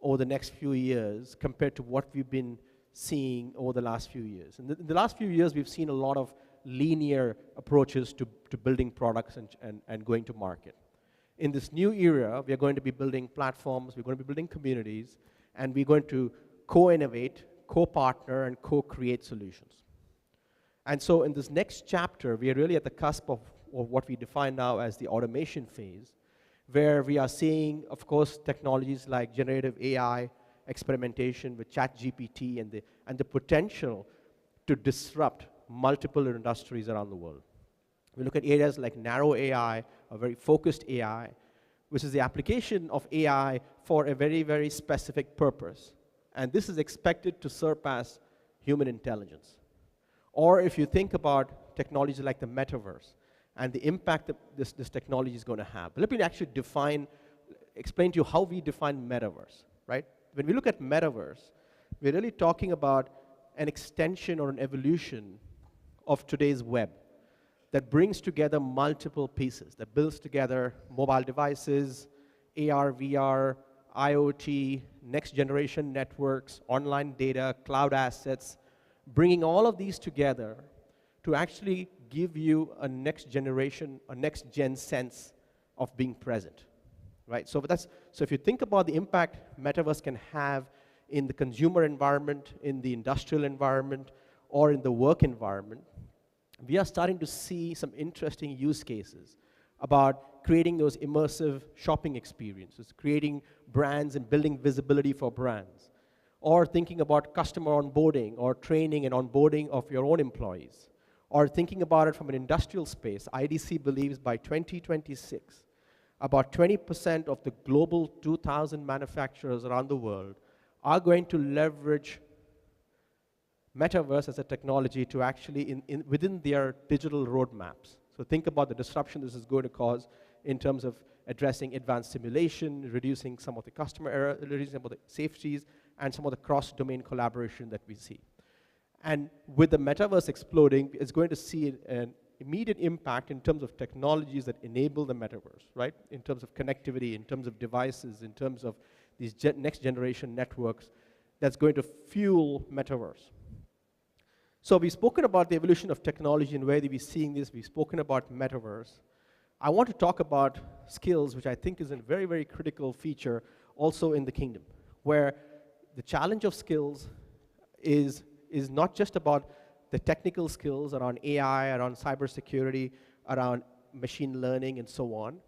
over the next few years compared to what we've been seeing over the last few years. In the last few years, we've seen a lot of linear approaches to building products and going to market. In this new era, we are going to be building platforms, we're going to be building communities, and we're going to co-innovate, co-partner, and co-create solutions. And so in this next chapter, we are really at the cusp of what we define now as the automation phase, where we are seeing, of course, technologies like generative AI, experimentation with ChatGPT, and the potential to disrupt multiple industries around the world. We look at areas like narrow AI, or very focused AI, which is the application of AI for a very, very specific purpose. And this is expected to surpass human intelligence. Or if you think about technology like the metaverse and the impact that this technology is going to have. Let me actually explain to you how we define metaverse, right? When we look at metaverse, we're really talking about an extension or an evolution of today's web that brings together multiple pieces, that builds together mobile devices, AR, VR, IoT, next generation networks, online data, cloud assets, bringing all of these together to actually give you a next generation, a next gen sense of being present, right? So if you think about the impact metaverse can have in the consumer environment, in the industrial environment, or in the work environment, we are starting to see some interesting use cases about creating those immersive shopping experiences, creating brands and building visibility for brands, or thinking about customer onboarding or training and onboarding of your own employees, or thinking about it from an industrial space. IDC believes by 2026, about 20% of the global 2,000 manufacturers around the world are going to leverage metaverse as a technology to actually within their digital roadmaps. So think about the disruption this is going to cause in terms of addressing advanced simulation, reducing some of the customer error, reducing some of the safeties, and some of the cross-domain collaboration that we see. And with the metaverse exploding, it's going to see an immediate impact in terms of technologies that enable the metaverse, right? In terms of connectivity, in terms of devices, in terms of these next generation networks that's going to fuel metaverse. So we've spoken about the evolution of technology and where we're seeing this. We've spoken about metaverse. I want to talk about skills, which I think is a very, very critical feature also in the kingdom, where the challenge of skills is not just about the technical skills around AI, around cybersecurity, around machine learning, and so on.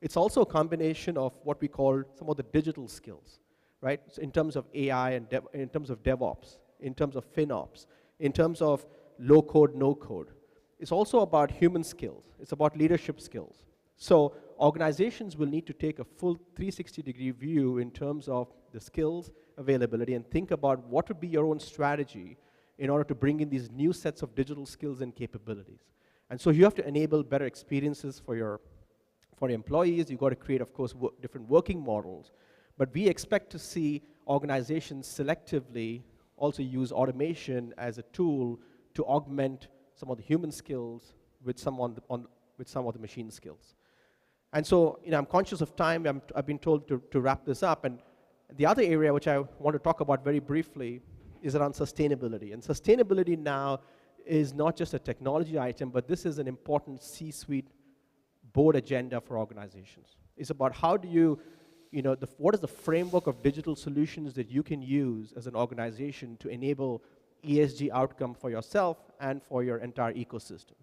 It's also a combination of what we call some of the digital skills, right? So in terms of AI and in terms of DevOps, in terms of FinOps, in terms of low code, no code. It's also about human skills. It's about leadership skills. So organizations will need to take a full 360-degree view in terms of the skills availability and think about what would be your own strategy in order to bring in these new sets of digital skills and capabilities. And so you have to enable better experiences for your employees. You've got to create, of course, different working models. But we expect to see organizations selectively also use automation as a tool to augment some of the human skills with some of the machine skills. And so, I'm conscious of time. I've been told to wrap this up. And the other area which I want to talk about very briefly is around sustainability. And sustainability now is not just a technology item, but this is an important C-suite board agenda for organizations. It's about how do you what is the framework of digital solutions that you can use as an organization to enable ESG outcome for yourself and for your entire ecosystem.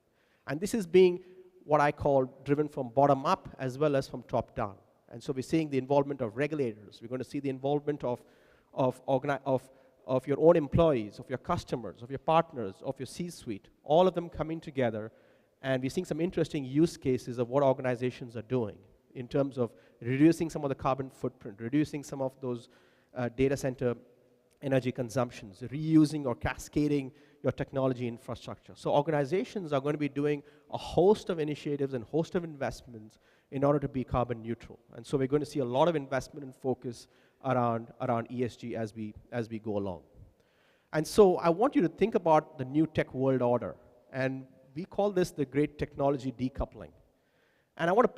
And this is being what I call driven from bottom up as well as from top down. And so we're seeing the involvement of regulators. We're going to see the involvement of your own employees, of your customers, of your partners, of your C-suite, all of them coming together. And we're seeing some interesting use cases of what organizations are doing in terms of reducing some of the carbon footprint, reducing some of those data center energy consumptions, reusing or cascading your technology infrastructure. So organizations are going to be doing a host of initiatives and host of investments in order to be carbon neutral. And so we're going to see a lot of investment and focus around ESG as we go along. And so I want you to think about the new tech world order. And we call this the great technology decoupling. And I want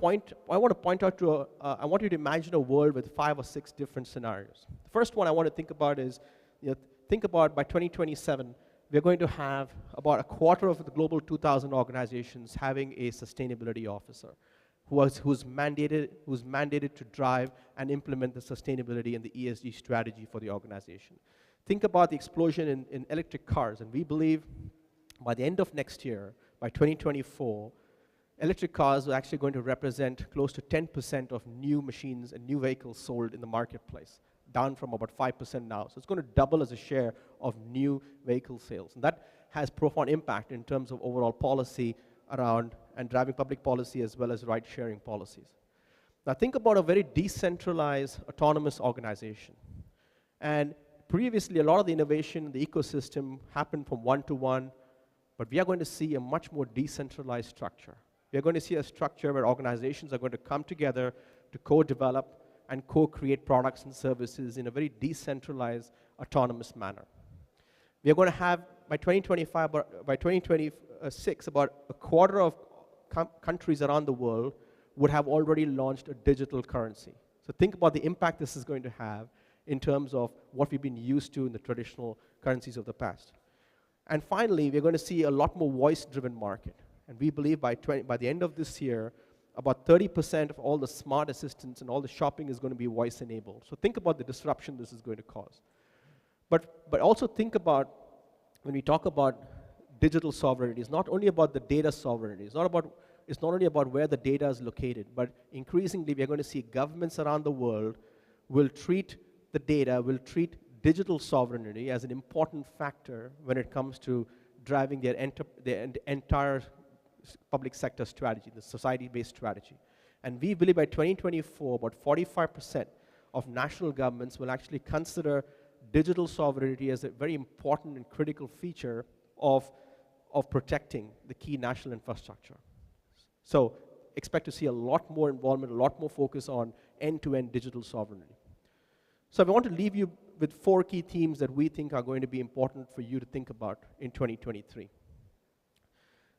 you to imagine a world with 5 or 6 different scenarios. The first one I want to think about is, think about by 2027, we're going to have about a quarter of the global 2,000 organizations having a sustainability officer who's mandated to drive and implement the sustainability and the ESG strategy for the organization. Think about the explosion in electric cars, and we believe by the end of next year, by 2024, electric cars are actually going to represent close to 10% of new machines and new vehicles sold in the marketplace, down from about 5% now. So it's going to double as a share of new vehicle sales. And that has profound impact in terms of overall policy around and driving public policy as well as ride-sharing policies. Now think about a very decentralized, autonomous organization. And previously, a lot of the innovation in the ecosystem happened from one-to-one, but we are going to see a much more decentralized structure. We are going to see a structure where organizations are going to come together to co-develop and co-create products and services in a very decentralized, autonomous manner. We are going to have, by 2026, about a quarter of countries around the world would have already launched a digital currency. So think about the impact this is going to have in terms of what we've been used to in the traditional currencies of the past. And finally, we're going to see a lot more voice-driven market. And we believe by the end of this year, about 30% of all the smart assistants and all the shopping is going to be voice-enabled. So think about the disruption this is going to cause. But also think about, when we talk about digital sovereignty, it's not only about the data sovereignty. It's not only about where the data is located, but increasingly we're going to see governments around the world will treat the data, will treat digital sovereignty as an important factor when it comes to driving their entire public sector strategy, the society-based strategy. And we believe by 2024, about 45% of national governments will actually consider digital sovereignty as a very important and critical feature of protecting the key national infrastructure. So expect to see a lot more involvement, a lot more focus on end-to-end digital sovereignty. So I want to leave you with 4 key themes that we think are going to be important for you to think about in 2023.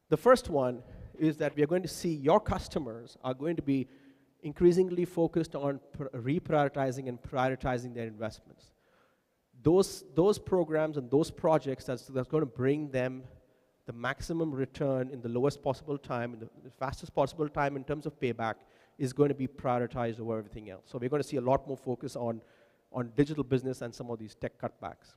The first one is that we are going to see your customers are going to be increasingly focused on reprioritizing and prioritizing their investments. Those programs and those projects that's going to bring them the maximum return in the lowest possible time, in the fastest possible time in terms of payback, is going to be prioritized over everything else. So we're going to see a lot more focus on digital business and some of these tech cutbacks.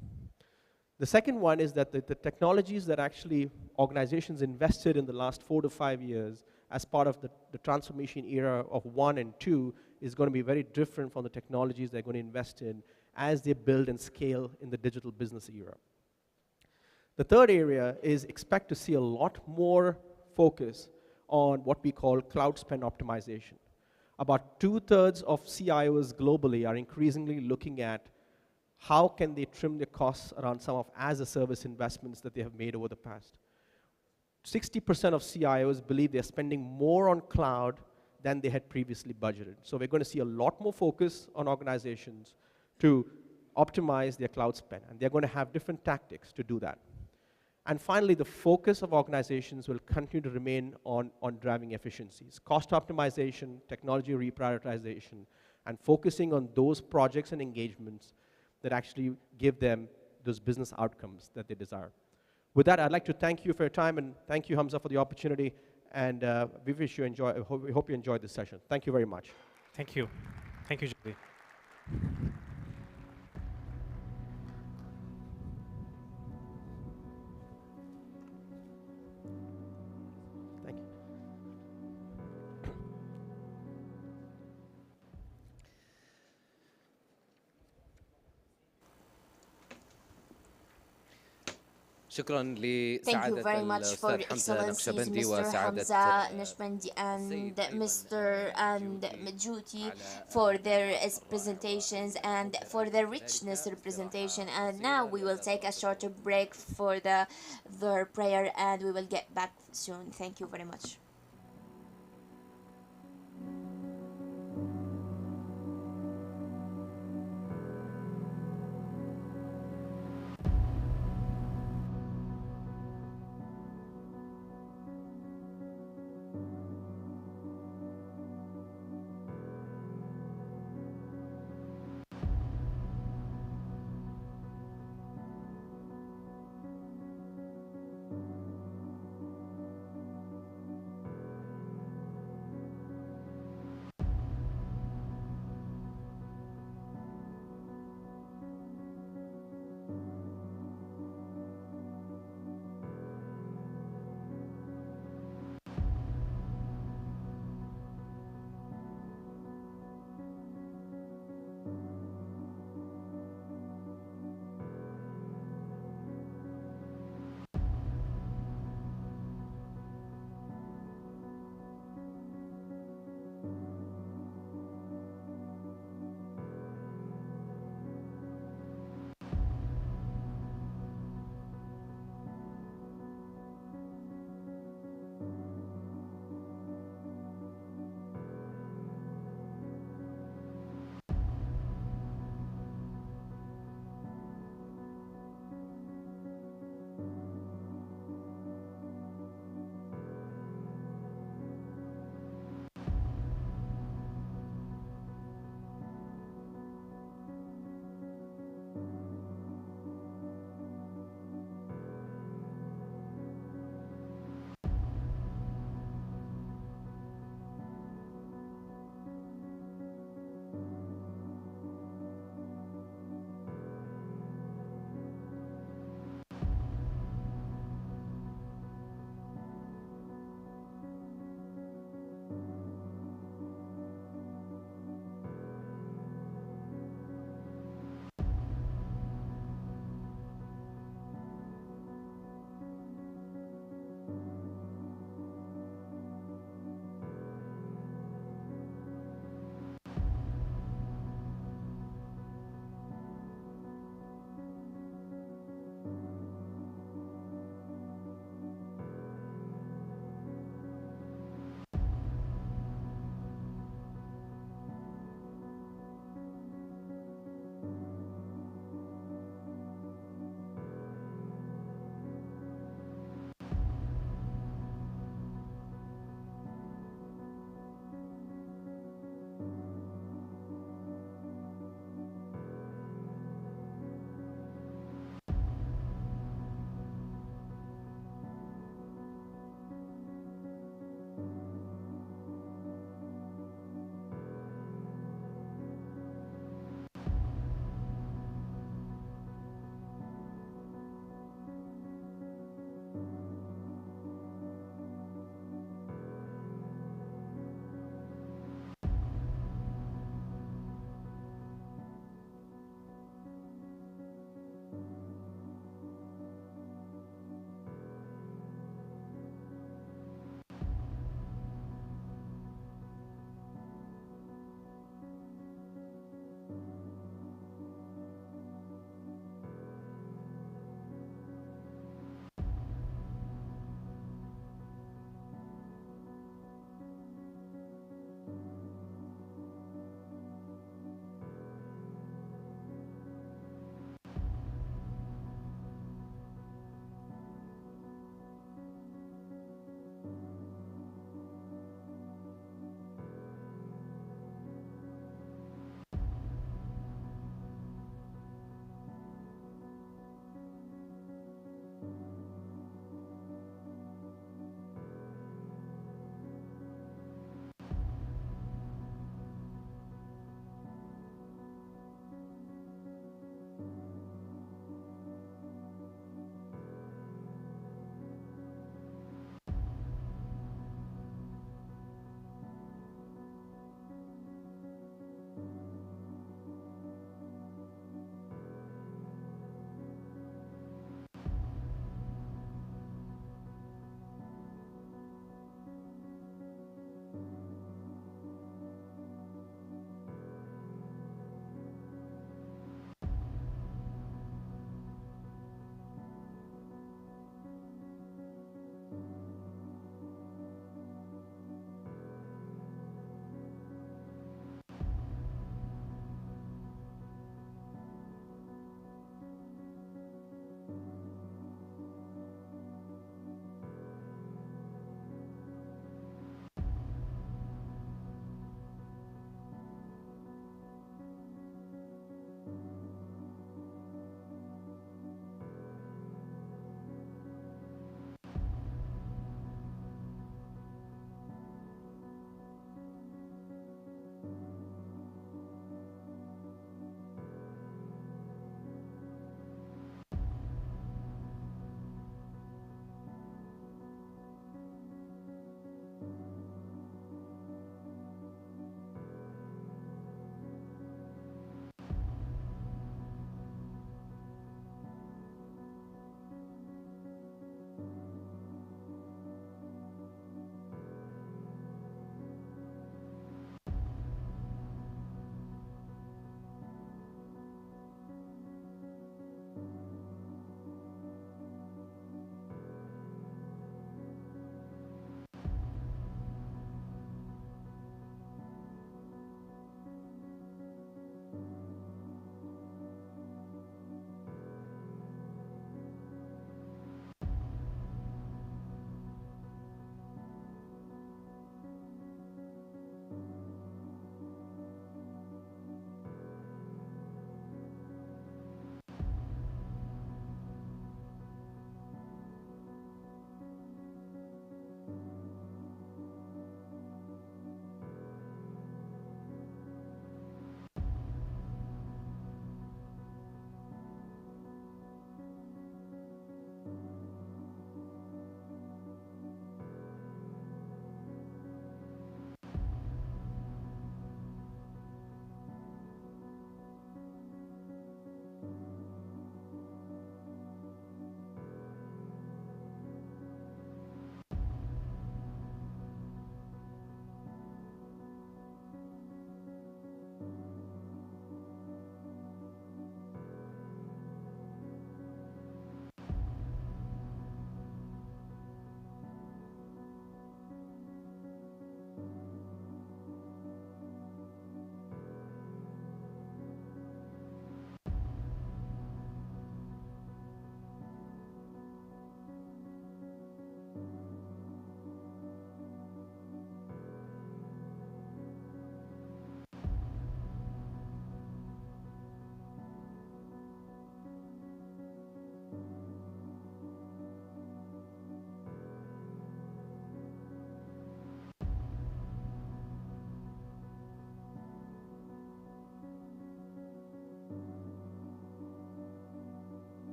The second one is that the technologies that actually organizations invested in the last 4 to 5 years as part of the transformation era of 1 and 2 is going to be very different from the technologies they're going to invest in as they build and scale in the digital business era. The third area is expect to see a lot more focus on what we call cloud spend optimization. About 2/3 of CIOs globally are increasingly looking at how can they trim the costs around some of as-a-service investments that they have made over the past. 60% of CIOs believe they're spending more on cloud than they had previously budgeted. So we're going to see a lot more focus on organizations to optimize their cloud spend, and they're going to have different tactics to do that. And finally, the focus of organizations will continue to remain on driving efficiencies, cost optimization, technology reprioritization, and focusing on those projects and engagements that actually give them those business outcomes that they desire. With that, I'd like to thank you for your time, and thank you, Hamza, for the opportunity, and we hope you enjoyed this session. Thank you very much. Thank you. Thank you, Jyoti. Thank you. شكرا Thank you لسعادة very much for الأستاذ your حمزة excellencies, نقشبندي Mr. وسعادة Hamza Nashbandi and السيد أيضاً Mr. and Juti على for their الرائع presentations and for their richness representation. And now we will take a short break for their prayer and we will get back soon. Thank you very much.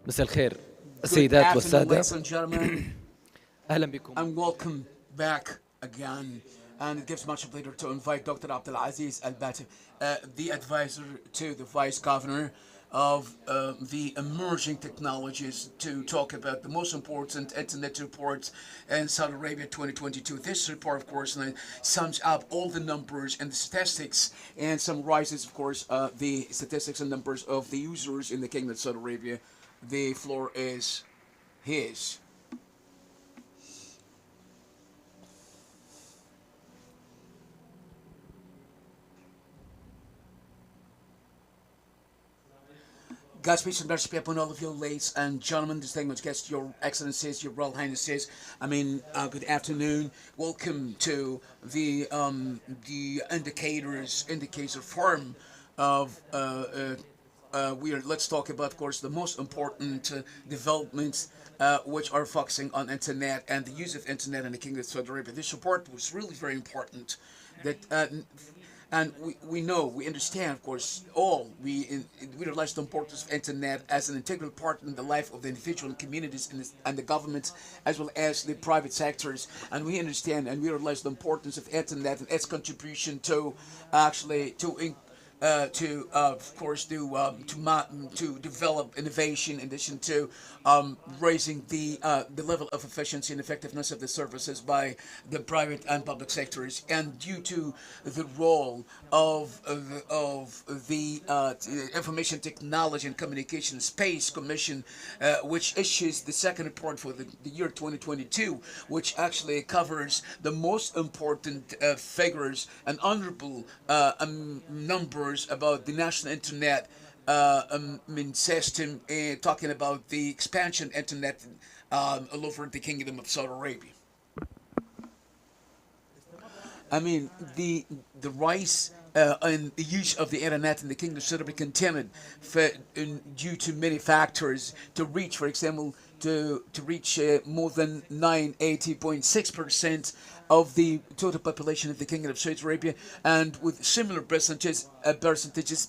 مساء الخير Good السيدات afternoon, والسادة. ladies and gentlemen, أهلا بكم. and welcome back again. And it gives much pleasure to invite Dr. Abdulaziz Al-Bati, the advisor to the Vice Governor of the emerging technologies, to talk about the most important internet reports in Saudi Arabia 2022. This report, of course, sums up all the numbers and the statistics and summarizes, of course, the statistics and numbers of the users in the Kingdom of Saudi Arabia. The floor is his. Godspeed and mercy be upon all of you, ladies and gentlemen, distinguished guests, your excellencies, your royal highnesses. Good afternoon. Welcome to the Indicators Forum of let's talk about, of course, the most important developments which are focusing on internet and the use of internet in the Kingdom of Saudi Arabia. This report was really very important. That and we know, we understand, of course, we realize the importance of internet as an integral part in the life of the individual and communities and the governments, as well as the private sectors. And we understand and we realize the importance of internet and its contribution to actually of course, to develop innovation, in addition to raising the level of efficiency and effectiveness of the services by the private and public sectors, and due to the role of the Information Technology and Communication Space Commission, which issues the second report for the year 2022, which actually covers the most important figures and honorable numbers about the national internet system, talking about the expansion internet all over the Kingdom of Saudi Arabia. I mean, the rise and the use of the internet in the Kingdom of Saudi Arabia continued due to many factors to reach, for example, to reach more than 80.6% of the total population of the Kingdom of Saudi Arabia, and with similar percentages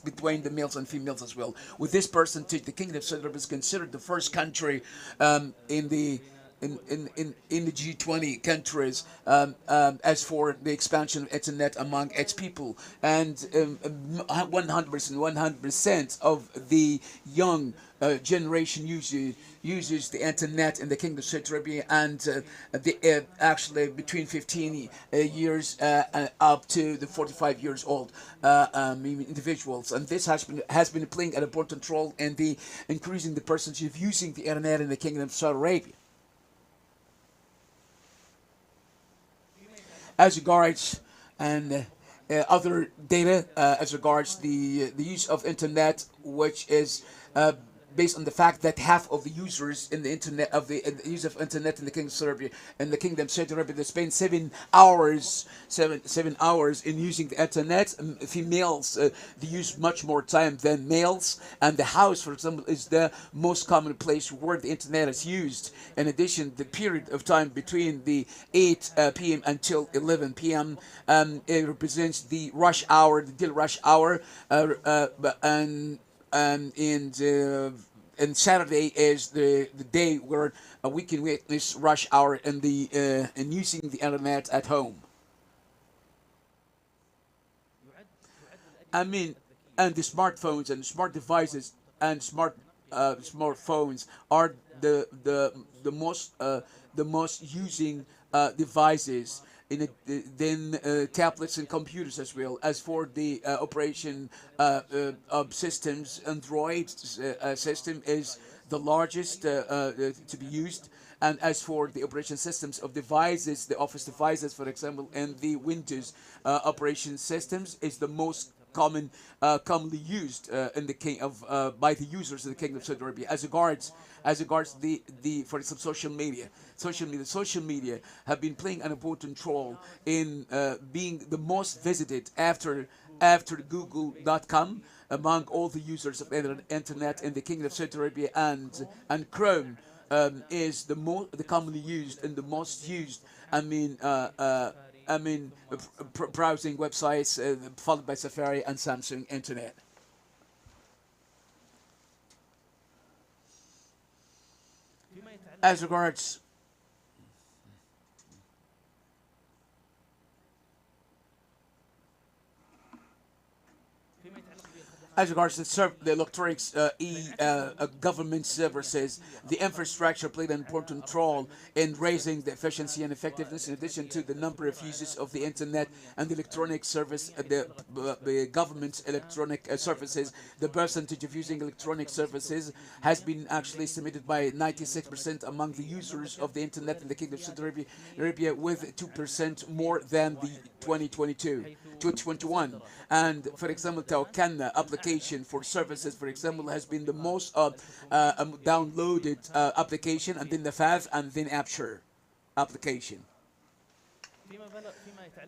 between the males and females as well. With this percentage, the Kingdom of Saudi Arabia is considered the first country in the G20 countries as for the expansion of internet among its people, and 100% of the young generation uses the internet in the Kingdom of Saudi Arabia, and actually between 15 years up to the 45 years old individuals, and this has been playing an important role in the increasing the percentage of using the internet in the Kingdom of Saudi Arabia. As regards and other data as regards the use of internet, which is based on the fact that half of the users in the internet of the use of internet in the Kingdom of Saudi Arabia, they spend 7 hours in using the internet. Females they use much more time than males, and the house, for example, is the most common place where the internet is used. In addition, the period of time between the 8 p.m. until 11 p.m. It represents the rush hour, the daily rush hour, and Saturday is the day where we can witness rush hour in using the internet at home. I mean, and the smartphones and smart devices and smartphones are the most using devices then tablets and computers as well. As for the operation of systems, Android system is the largest to be used. And as for the operation systems of devices, the office devices, for example, and the Windows operation systems is the most commonly used by the users in the Kingdom of Saudi Arabia. As regards the for example social media have been playing an important role in being the most visited after Google.com among all the users of internet in the Kingdom of Saudi Arabia, and Chrome is the commonly used and the most used. Browsing websites, followed by Safari and Samsung Internet. As regards the electronics government services, the infrastructure played an important role in raising the efficiency and effectiveness. In addition to the number of users of the internet and the electronic service, the government electronic services, the percentage of using electronic services has been actually estimated by 96% among the users of the internet in the Kingdom of Saudi Arabia, with 2% more than the 2021. And for example, Tawakkalna application for services, for example, has been the most downloaded application, and then the FAV, and then Apture application.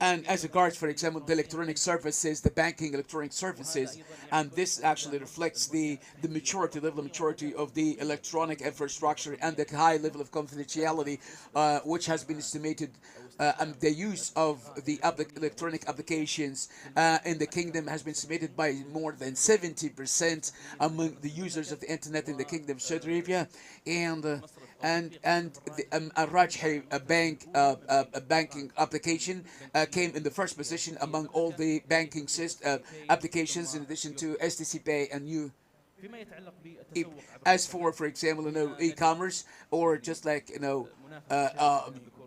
And as regards, for example, the electronic services, the banking electronic services, and this actually reflects the level of maturity of the electronic infrastructure and the high level of confidentiality, which has been estimated, and the use of the electronic applications in the kingdom has been estimated by more than 70% among the users of the internet in the Kingdom of Saudi Arabia. And the Al-Rajhi banking application came in the first position among all the banking applications, in addition to STC Pay and as for example, e-commerce, or just like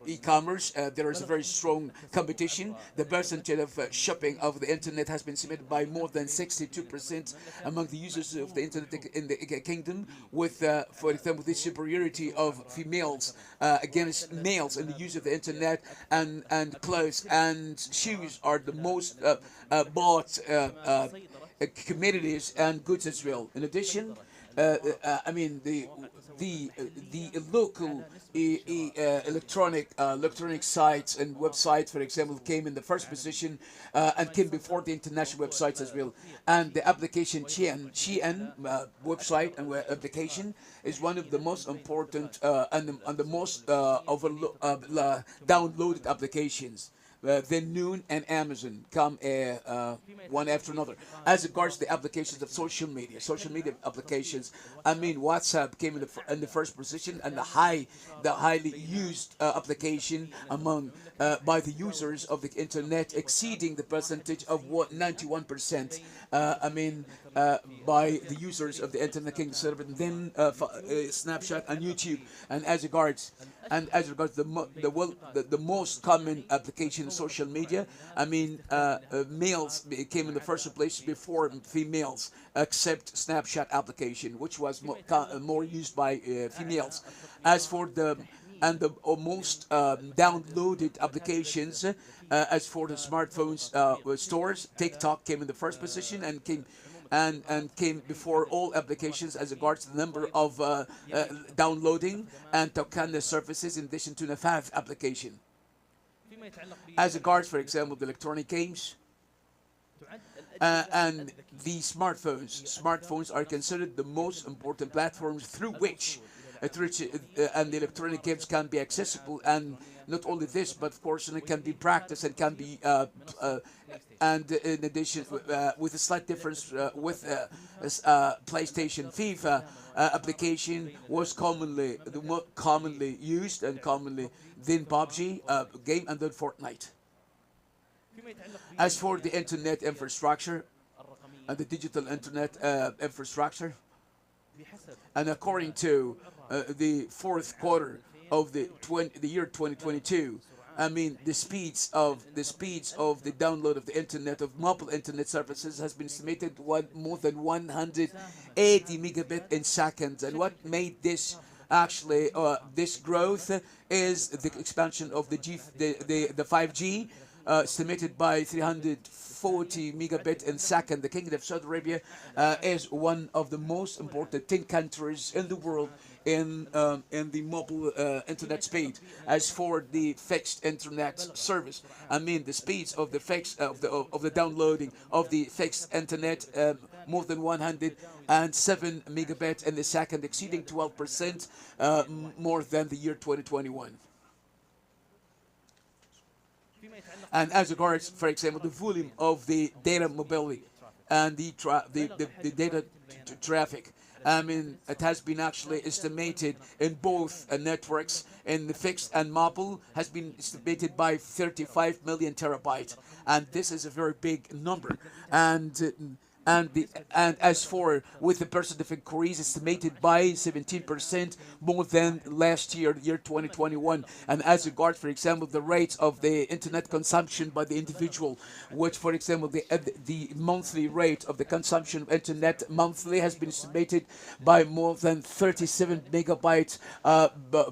e-commerce, there is a very strong competition. The percentage of shopping of the internet has been submitted by more than 62% among the users of the internet in the kingdom, with, for example, the superiority of females against males in the use of the internet, and clothes and shoes are the most bought commodities and goods as well. In addition, I mean the local electronic sites and websites, for example, came in the first position and came before the international websites as well. And the application Shein website and application is one of the most important and the most downloaded applications. Then Noon and Amazon come one after another. As regards the applications of social media applications, I mean WhatsApp came in the first position, and the highly used application among by the users of the internet, exceeding the percentage of 91%. By the users of the internet Kingdom server, and then Snapchat and YouTube. And as regards the most common application of social media, I mean males came in the first place before females, except Snapchat application, which was more used by females. As for the most downloaded applications, as for the smartphones stores, TikTok came in the first position and came before all applications as regards the number of downloading and Tawakkalna services, in addition to the FAV application. As regards, for example, the electronic games and the smartphones are considered the most important platforms through which and the electronic games can be accessible. And not only this, but of course it can be practiced and can be and in addition, with a slight difference, with PlayStation FIFA application was commonly used and commonly, then PUBG game, and then Fortnite. As for the internet infrastructure and the digital internet infrastructure, and according to the fourth quarter of the year 2022, I mean the speeds of the download of the internet, of mobile internet services, has been estimated more than 180 megabit in seconds. And what made this actually this growth is the expansion of the 5G, estimated by 340 megabit in second. The Kingdom of Saudi Arabia is one of the most important 10 countries in the world in the mobile internet speed. As for the fixed internet service, I mean the speeds of the of the downloading of the fixed internet, more than 107 megabit in the second, exceeding 12% more than the year 2021. And as regards, for example, the volume of the data mobility and the data traffic, I mean, it has been actually estimated in both networks, in the fixed and mobile, has been estimated by 35 million terabyte, and this is a very big number. And as for with the percent of increase estimated by 17% more than last year 2021. And as regard, for example, the rates of the internet consumption by the individual, which, for example, the monthly rate of the consumption of internet monthly has been estimated by more than 37 megabytes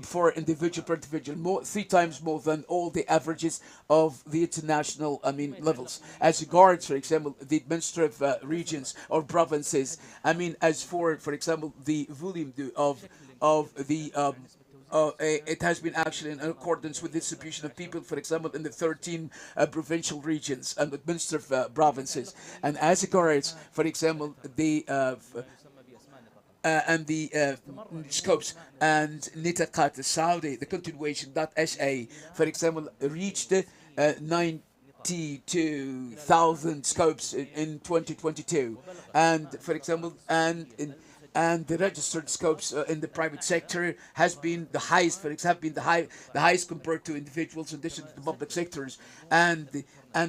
for individual per individual, three times more than all the averages of the international, I mean, levels. As regards, for example, the administrative regions or provinces, I mean, as for example, the volume of the it has been actually in accordance with distribution of people, for example, in the 13 provincial regions and administrative provinces. And as regards, for example, the and the scopes and Nitakat Saudi, the continuation.sa, for example, reached 92,000 scopes in 2022, and for example, and the registered scopes in the private sector has been the highest, for example, the highest compared to individuals in addition to the public sectors, and the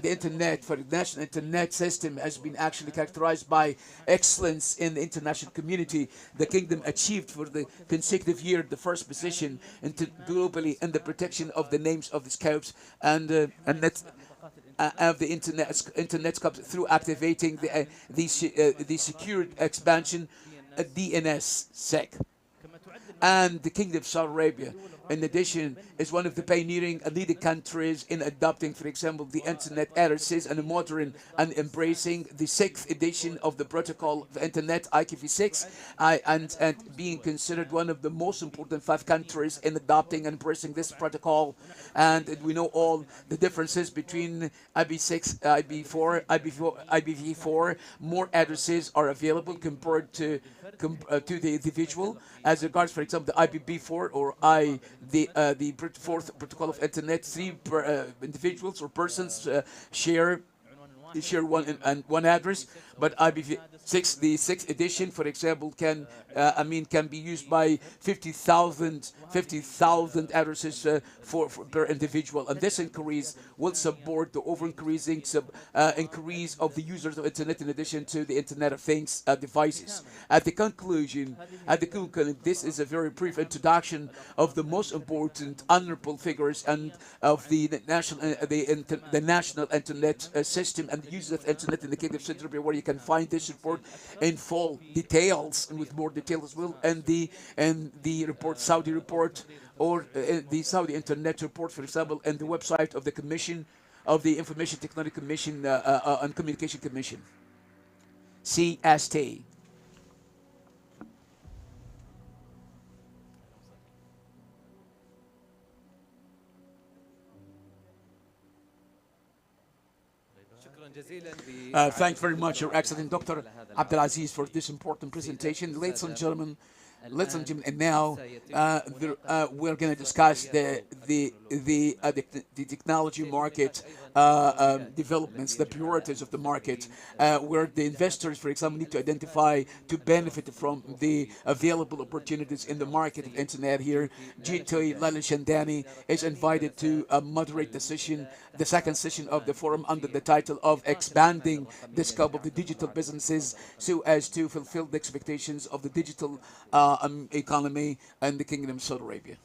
internet, for the national internet system, has been actually characterized by excellence in the international community. The kingdom achieved for the consecutive year the first position globally in the protection of the names of the scopes and of the internet scopes through activating the secured expansion DNS-SEC. And the Kingdom of Saudi Arabia, in addition, is one of the pioneering and leading countries in adopting, for example, the internet addresses and modern and embracing the sixth edition of the protocol of internet IPv6, and being considered one of the most important 5 countries in adopting and embracing this protocol. And we know all the differences between IPv6, IPv4. More addresses are available compared to the individual. As regards, for example, the IPv4 or the fourth protocol of internet, 3 individuals or persons share one address, but IPv6, the 6th edition, for example, can be used by 50,000 addresses per individual, and this increase will support the increase of the users of internet in addition to the Internet of Things devices. At the conclusion, this is a very brief introduction of the most important honorable figures and of the national internet system and the use of internet in the Kingdom of Saudi Arabia, where you can find this report in full details and with more detail as well, and the report, Saudi report, or the Saudi Internet report, for example, and the website of the Commission of the Information Technology Commission and Communication Commission, CST. Thank you very much, Your Excellency Dr. Abdelaziz, for this important presentation. Ladies and gentlemen, and now we're going to discuss the technology market developments, the priorities of the market, where the investors, for example, need to identify to benefit from the available opportunities in the market of internet. Here, GT Lala Shandani is invited to moderate the second session of the forum under the title of Expanding the Scope of the Digital Businesses so as to fulfill the expectations of the digital economy and the Kingdom of Saudi Arabia.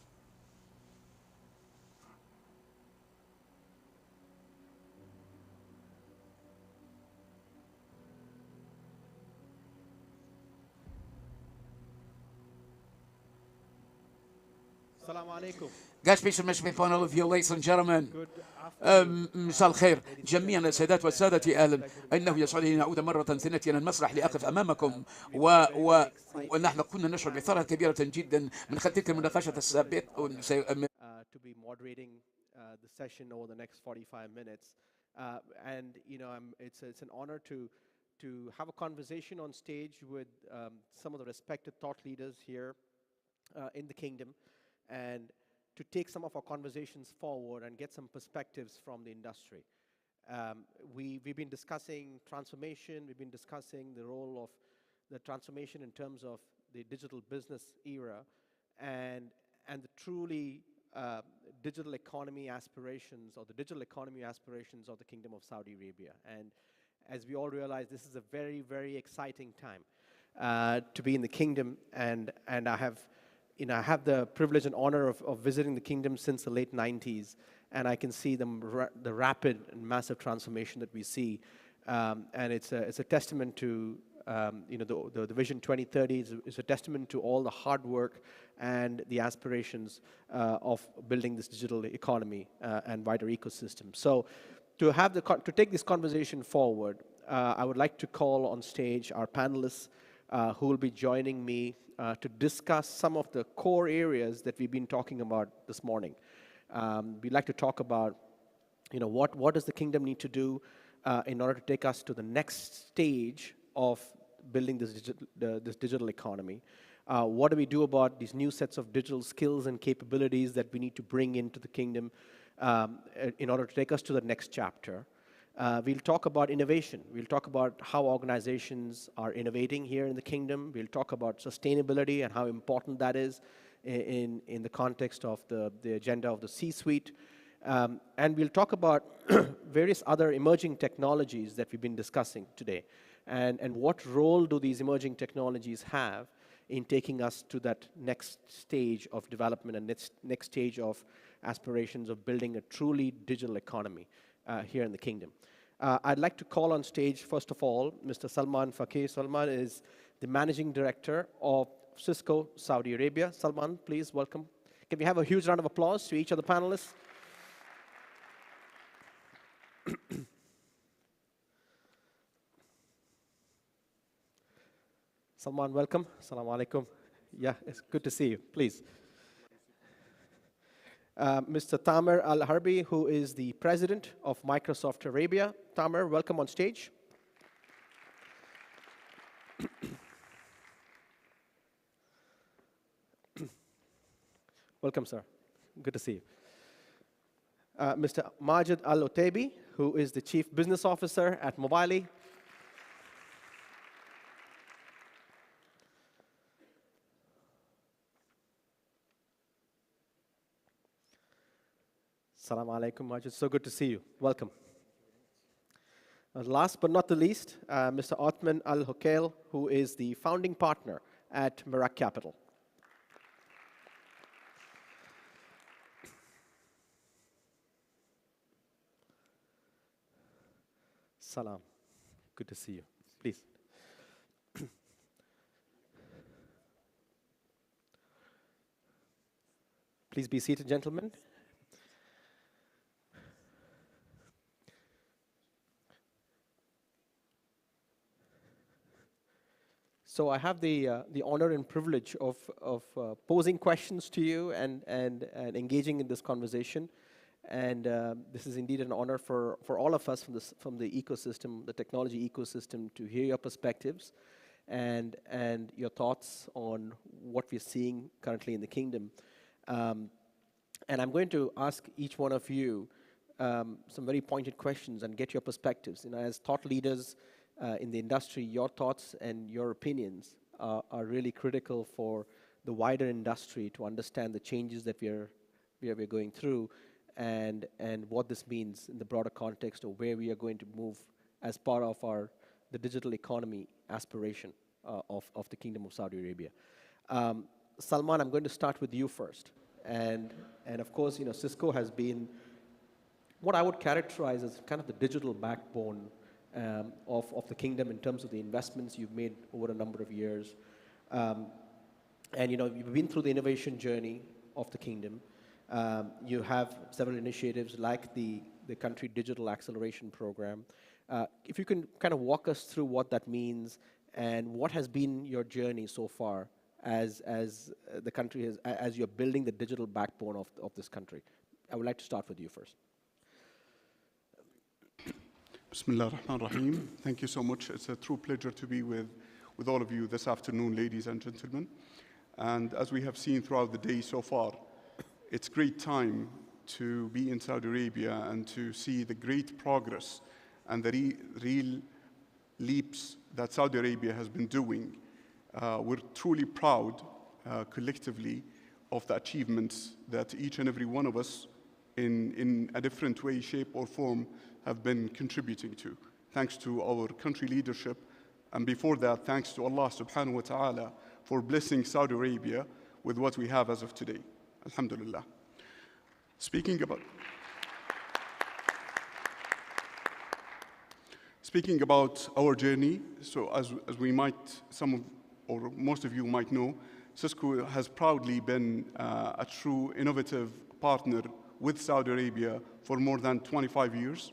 Assalamu alaikum. God speaks from upon all of you, ladies and gentlemen. مساء الخير جميعا السيدات والسادة، أهلا. إنه يسعدني أن أعود مرة ثانية إلى المسرح لأقف أمامكم ونحن كنا نشعر بثارة كبيرة جدا من خلال تلك المناقشة السابقة. To be moderating the session over the next 45 minutes, and it's an honor to have a conversation on stage with some of the respected thought leaders here in the kingdom, and to take some of our conversations forward and get some perspectives from the industry. We've been discussing transformation, we've been discussing the role of the transformation in terms of the digital business era and the truly digital economy aspirations, or the digital economy aspirations of the Kingdom of Saudi Arabia. And as we all realize, this is a very, very exciting time to be in the kingdom. And I have the privilege and honor of visiting the kingdom since the late 90s, and I can see the rapid and massive transformation that we see. And it's a testament to the Vision 2030 is a testament to all the hard work and the aspirations of building this digital economy and wider ecosystem. So to take this conversation forward, I would like to call on stage our panelists who will be joining me to discuss some of the core areas that we've been talking about this morning. We'd like to talk about, what does the kingdom need to do in order to take us to the next stage of building this digital economy. What do we do about these new sets of digital skills and capabilities that we need to bring into the kingdom in order to take us to the next chapter? We'll talk about innovation. We'll talk about how organizations are innovating here in the kingdom. We'll talk about sustainability and how important that is in the context of the agenda of the C-suite. And we'll talk about various other emerging technologies that we've been discussing today. And what role do these emerging technologies have in taking us to that next stage of development and next stage of aspirations of building a truly digital economy here in the kingdom. I'd like to call on stage, first of all, Mr. Salman Fakir. Salman is the Managing Director of Cisco Saudi Arabia. Salman, please welcome. Can we have a huge round of applause to each of the panelists? Salman, welcome. Assalamu alaikum. Yeah, it's good to see you. Please. Mr. Tamer Al-Harbi, who is the President of Microsoft Arabia. Tamer, welcome on stage. Welcome, sir. Good to see you. Mr. Majid Al-Otaibi, who is the Chief Business Officer at Mobile. Assalamu alaikum, Majid. So good to see you. Welcome. Last but not the least, Mr. Othman Al-Hokail, who is the founding partner at Merak Capital. Salam. Good to see you. Please. Please be seated, gentlemen. So I have the honor and privilege of posing questions to you and engaging in this conversation. And this is indeed an honor for all of us from the ecosystem, the technology ecosystem, to hear your perspectives and your thoughts on what we're seeing currently in the kingdom. And I'm going to ask each one of you some very pointed questions and get your perspectives. As thought leaders in the industry, your thoughts and your opinions are really critical for the wider industry to understand the changes that we're going through and what this means in the broader context of where we are going to move as part of the digital economy aspiration of the Kingdom of Saudi Arabia. Salman, I'm going to start with you first. And of course, Cisco has been what I would characterize as kind of the digital backbone of the kingdom in terms of the investments you've made over a number of years. And you've been through the innovation journey of the kingdom. You have several initiatives like the Country Digital Acceleration Program. If you can kind of walk us through what that means and what has been your journey so far as the country as you're building the digital backbone of this country. I would like to start with you first. Bismillah ar-Rahman ar-Rahim. Thank you so much. It's a true pleasure to be with all of you this afternoon, ladies and gentlemen. And as we have seen throughout the day so far, it's great time to be in Saudi Arabia and to see the great progress and the real leaps that Saudi Arabia has been doing we're truly proud collectively of the achievements that each and every one of us in a different way, shape, or form have been contributing to. Thanks to our country leadership, and before that, thanks to Allah subhanahu wa ta'ala for blessing Saudi Arabia with what we have as of today. Alhamdulillah. Speaking about our journey, so as we might, or most of you might know, Cisco has proudly been a true innovative partner with Saudi Arabia for more than 25 years.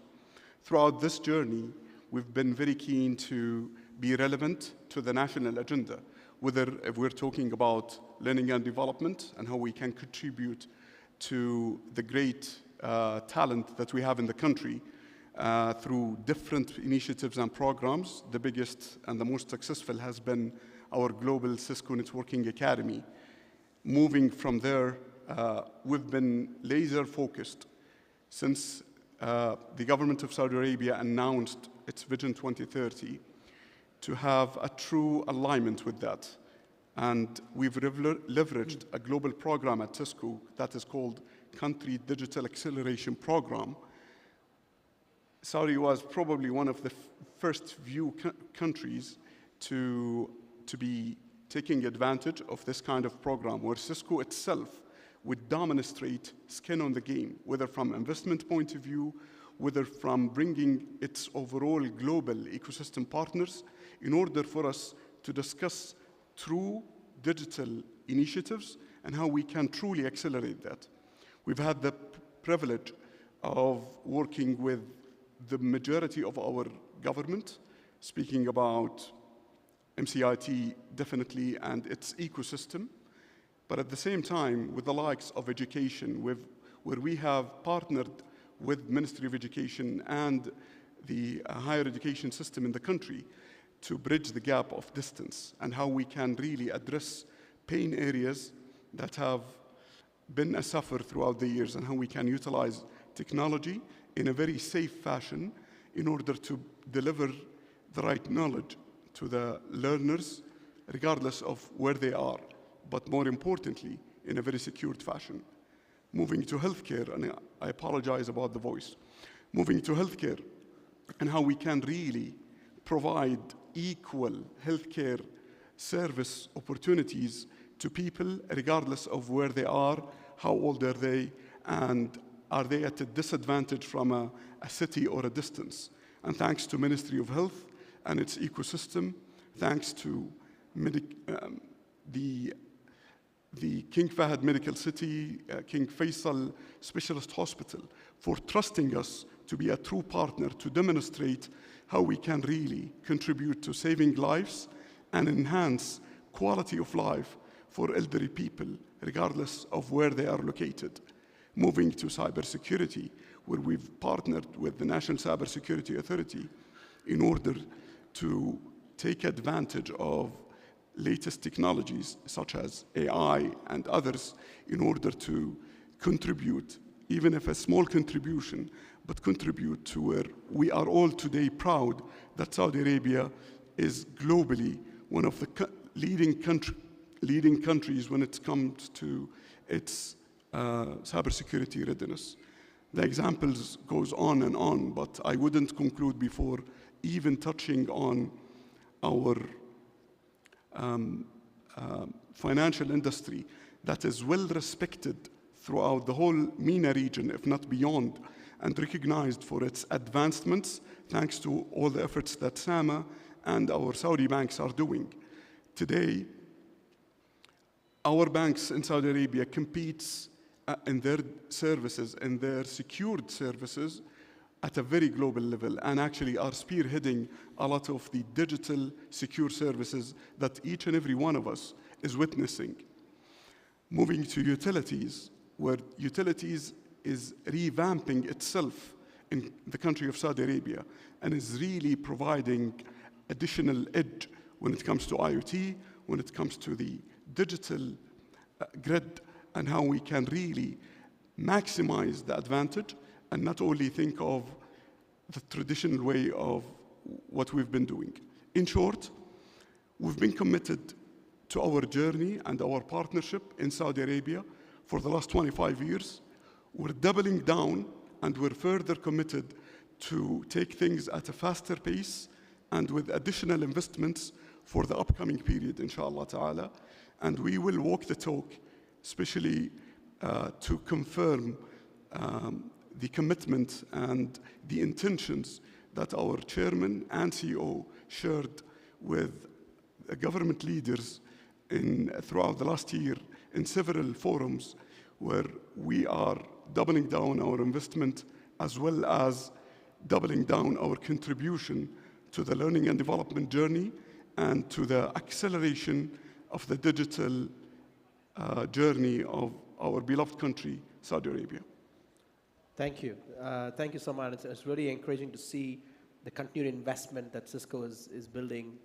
Throughout this journey, we've been very keen to be relevant to the national agenda, whether if we're talking about learning and development and how we can contribute to the great talent that we have in the country through different initiatives and programs. The biggest and the most successful has been our Global Cisco Networking Academy. Moving from there, we've been laser focused since the government of Saudi Arabia announced its Vision 2030 to have a true alignment with that. And we've leveraged a global program at Cisco that is called Country Digital Acceleration Program. Saudi was probably one of the first few countries to be taking advantage of this kind of program, where Cisco itself would demonstrate skin on the game, whether from investment point of view, whether from bringing its overall global ecosystem partners, in order for us to discuss true digital initiatives and how we can truly accelerate that. We've had the privilege of working with the majority of our government, speaking about MCIT definitely and its ecosystem, but at the same time with the likes of education, where we have partnered with Ministry of Education and the higher education system in the country to bridge the gap of distance and how we can really address pain areas that have been a suffer throughout the years, and how we can utilize technology in a very safe fashion in order to deliver the right knowledge to the learners, regardless of where they are, but more importantly, in a very secured fashion. Moving to healthcare, and I apologize about the voice. Moving to healthcare and how we can really provide equal healthcare service opportunities to people, regardless of where they are, how old are they, and are they at a disadvantage from a city or a distance. And thanks to Ministry of Health and its ecosystem, thanks to the King Fahd Medical City, King Faisal Specialist Hospital, for trusting us to be a true partner to demonstrate how we can really contribute to saving lives and enhance quality of life for elderly people, regardless of where they are located. Moving to cybersecurity, where we've partnered with the National Cybersecurity Authority in order to take advantage of latest technologies such as AI and others in order to contribute, even if a small contribution, but contribute to where we are all today proud that Saudi Arabia is globally one of the leading countries when it comes to its cybersecurity readiness. The examples goes on, but I wouldn't conclude before even touching on our financial industry that is well respected throughout the whole MENA region, if not beyond, and recognized for its advancements thanks to all the efforts that SAMA and our Saudi banks are doing. Today, our banks in Saudi Arabia competes in their services, in their secured services, at a very global level, and actually are spearheading a lot of the digital secure services that each and every one of us is witnessing. Moving to utilities, where utilities is revamping itself in the country of Saudi Arabia and is really providing additional edge when it comes to IoT, when it comes to the digital grid, and how we can really maximize the advantage and not only think of the traditional way of what we've been doing. In short, we've been committed to our journey and our partnership in Saudi Arabia for the last 25 years. We're doubling down and we're further committed to take things at a faster pace and with additional investments for the upcoming period, inshallah ta'ala. And we will walk the talk, especially to confirm the commitment and the intentions that our chairman and CEO shared with government leaders throughout the last year in several forums, where we are doubling down our investment as well as doubling down our contribution to the learning and development journey and to the acceleration of the digital journey of our beloved country, Saudi Arabia. Thank you. Thank you so much. It's really encouraging to see the continued investment that Cisco is building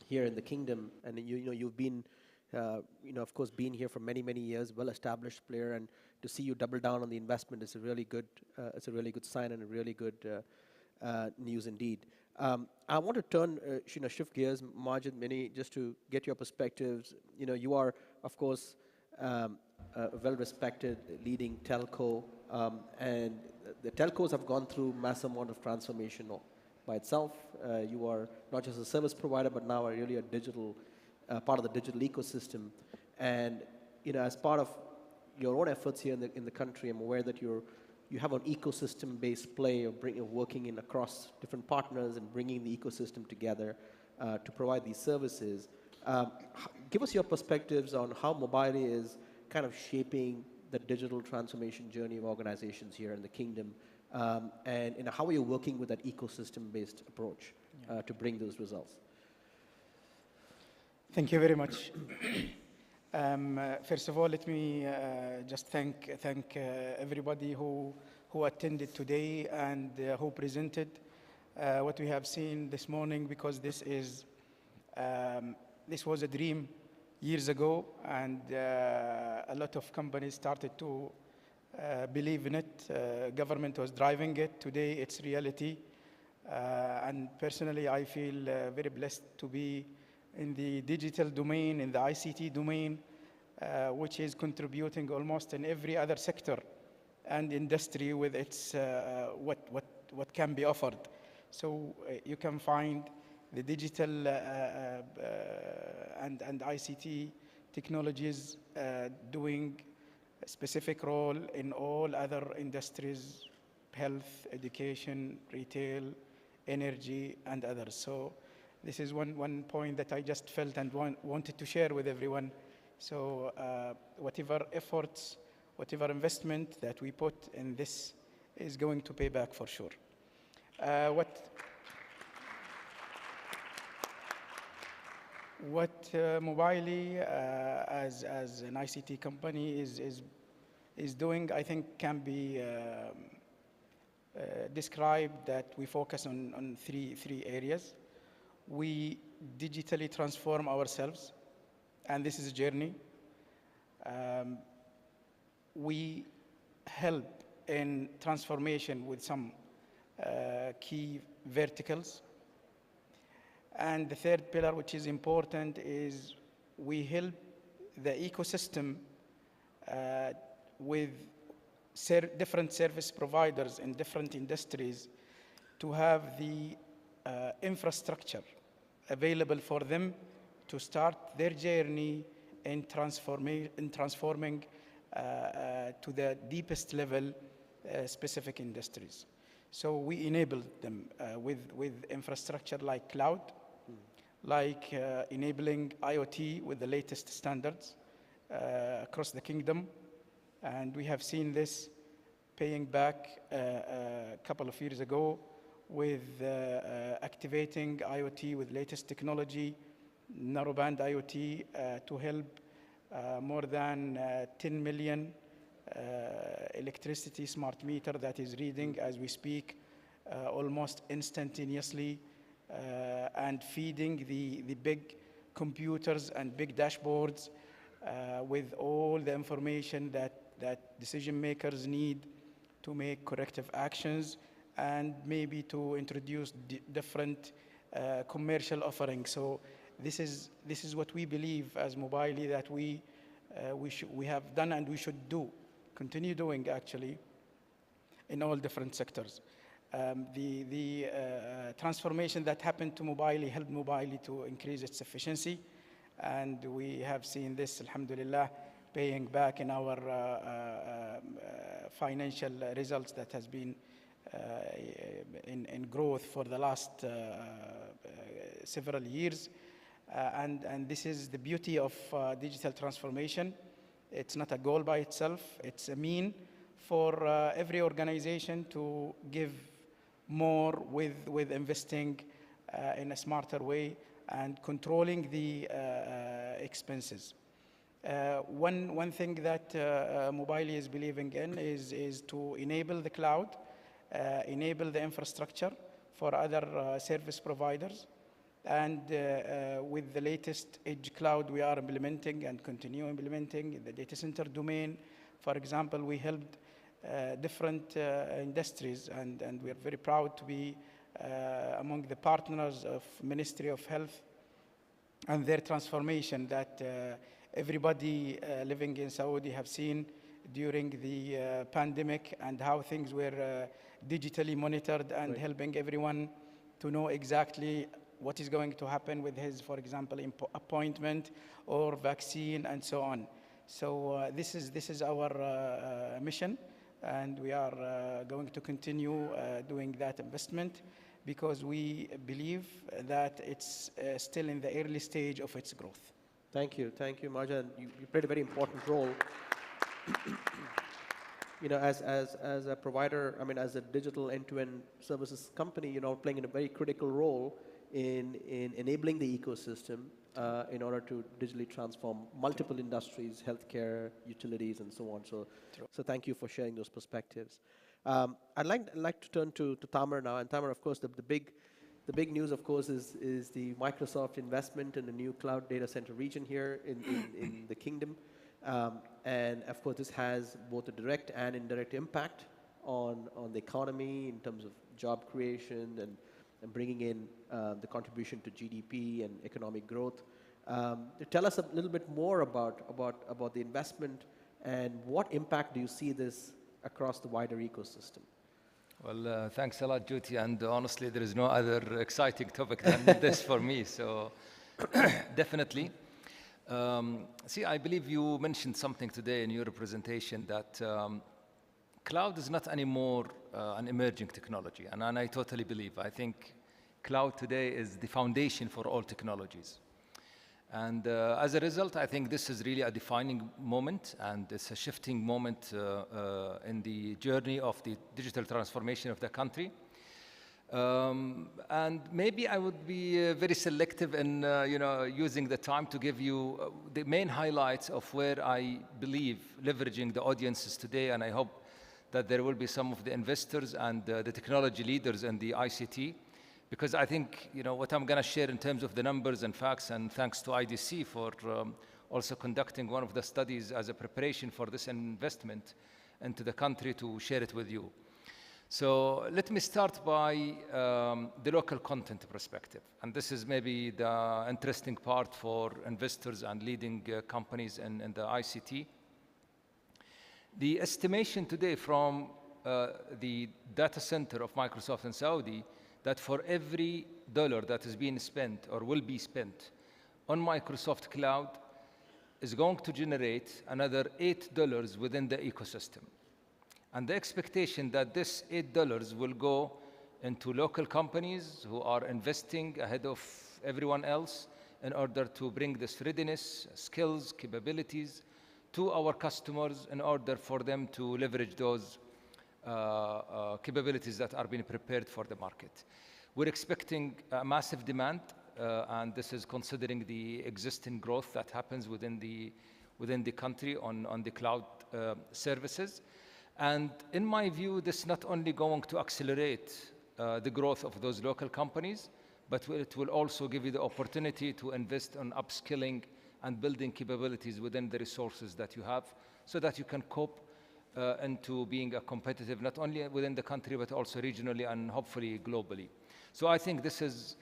here in the kingdom. And you've been, of course, been here for many, many years, well-established player, and to see you double down on the investment is a really good, sign and a really good news indeed. I want to turn, shift gears, Majid, Mini, just to get your perspectives. You are, of course, a well-respected leading telco, and the telcos have gone through massive amount of transformation by itself. You are not just a service provider, but now are really a digital, part of the digital ecosystem. And as part of your own efforts here in the country, I'm aware that you have an ecosystem-based play of working in across different partners and bringing the ecosystem together to provide these services. Give us your perspectives on how Mobily is kind of shaping the digital transformation journey of organizations here in the kingdom, and how are you working with that ecosystem-based approach to bring those results? Thank you very much. First of all, let me just thank everybody who attended today and who presented what we have seen this morning, because this was a dream years ago, and a lot of companies started to believe in it. Government was driving it. Today, it's reality. And personally, I feel very blessed to be in the digital domain, in the ICT domain, which is contributing almost in every other sector and industry with its what can be offered. So you can find the digital and ICT technologies doing a specific role in all other industries: health, education, retail, energy, and others. So this is one point that I just felt and wanted to share with everyone. So whatever efforts, whatever investment that we put in this is going to pay back for sure. What Mobily as an ICT company is doing, I think, can be described that we focus on three areas. We digitally transform ourselves, and this is a journey. We help in transformation with some key verticals. And the third pillar, which is important, is we help the ecosystem with different service providers in different industries to have the infrastructure available for them to start their journey in transforming to the deepest level specific industries. So we enable them with infrastructure like cloud, like enabling IoT with the latest standards across the kingdom. And we have seen this paying back a couple of years ago with activating IoT with latest technology, narrowband IoT, to help more than 10 million electricity smart meter that is reading as we speak almost instantaneously, and feeding the big computers and big dashboards with all the information that decision makers need to make corrective actions and maybe to introduce different commercial offerings. So this is what we believe as Mobily that we have done and we should do, continue doing actually, in all different sectors. The transformation that happened to Mobily helped Mobily to increase its efficiency, and we have seen this, alhamdulillah, paying back in our financial results that has been in growth for the last several years. And this is the beauty of digital transformation. It's not a goal by itself. It's a mean for every organization to give more with investing in a smarter way and controlling the expenses. One thing that Mobily is believing in is to enable the cloud, enable the infrastructure for other service providers. And with the latest Edge Cloud we are implementing and continue implementing in the data center domain. For example, we helped different industries, and we are very proud to be among the partners of Ministry of Health and their transformation that everybody living in Saudi have seen during the pandemic, and how things were digitally monitored and helping everyone to know exactly what is going to happen with his, for example, appointment or vaccine and so on. So this is our mission, and we are going to continue doing that investment because we believe that it's still in the early stage of its growth. Thank you, Marjan. You played a very important role. You know, as a provider, I mean, as a digital end-to-end services company, you know, playing a very critical role in enabling the ecosystem in order to digitally transform multiple industries, healthcare, utilities, and so on. So thank you for sharing those perspectives. I'd like to turn to Tamer now. And Tamer, of course, the big news, of course, is the Microsoft investment in the new cloud data center region here in the kingdom. And of course, this has both a direct and indirect impact on the economy in terms of job creation and bringing in the contribution to GDP and economic growth. Tell us a little bit more about the investment and what impact do you see this across the wider ecosystem? Well, thanks a lot, Jyoti, and honestly, there is no other exciting topic than this for me, so definitely. See, I believe you mentioned something today in your presentation that cloud is not anymore an emerging technology, and I totally believe. I think cloud today is the foundation for all technologies. And as a result, I think this is really a defining moment, and it's a shifting moment in the journey of the digital transformation of the country. And maybe I would be very selective in using the time to give you the main highlights of where I believe leveraging the audiences today, and I hope that there will be some of the investors and the technology leaders in the ICT, because I think what I'm going to share in terms of the numbers and facts, and thanks to IDC for also conducting one of the studies as a preparation for this investment into the country to share it with you. So let me start by the local content perspective. And this is maybe the interesting part for investors and leading companies in the ICT. The estimation today from the data center of Microsoft in Saudi, that for every dollar that is being spent or will be spent on Microsoft Cloud is going to generate another $8 within the ecosystem. And the expectation that this $8 will go into local companies who are investing ahead of everyone else in order to bring this readiness, skills, capabilities to our customers in order for them to leverage those capabilities that are being prepared for the market. We're expecting a massive demand, and this is considering the existing growth that happens within the country on the cloud services. And in my view, this is not only going to accelerate the growth of those local companies, but it will also give you the opportunity to invest on upskilling and building capabilities within the resources that you have so that you can cope into being a competitive, not only within the country, but also regionally and hopefully globally. So I think this is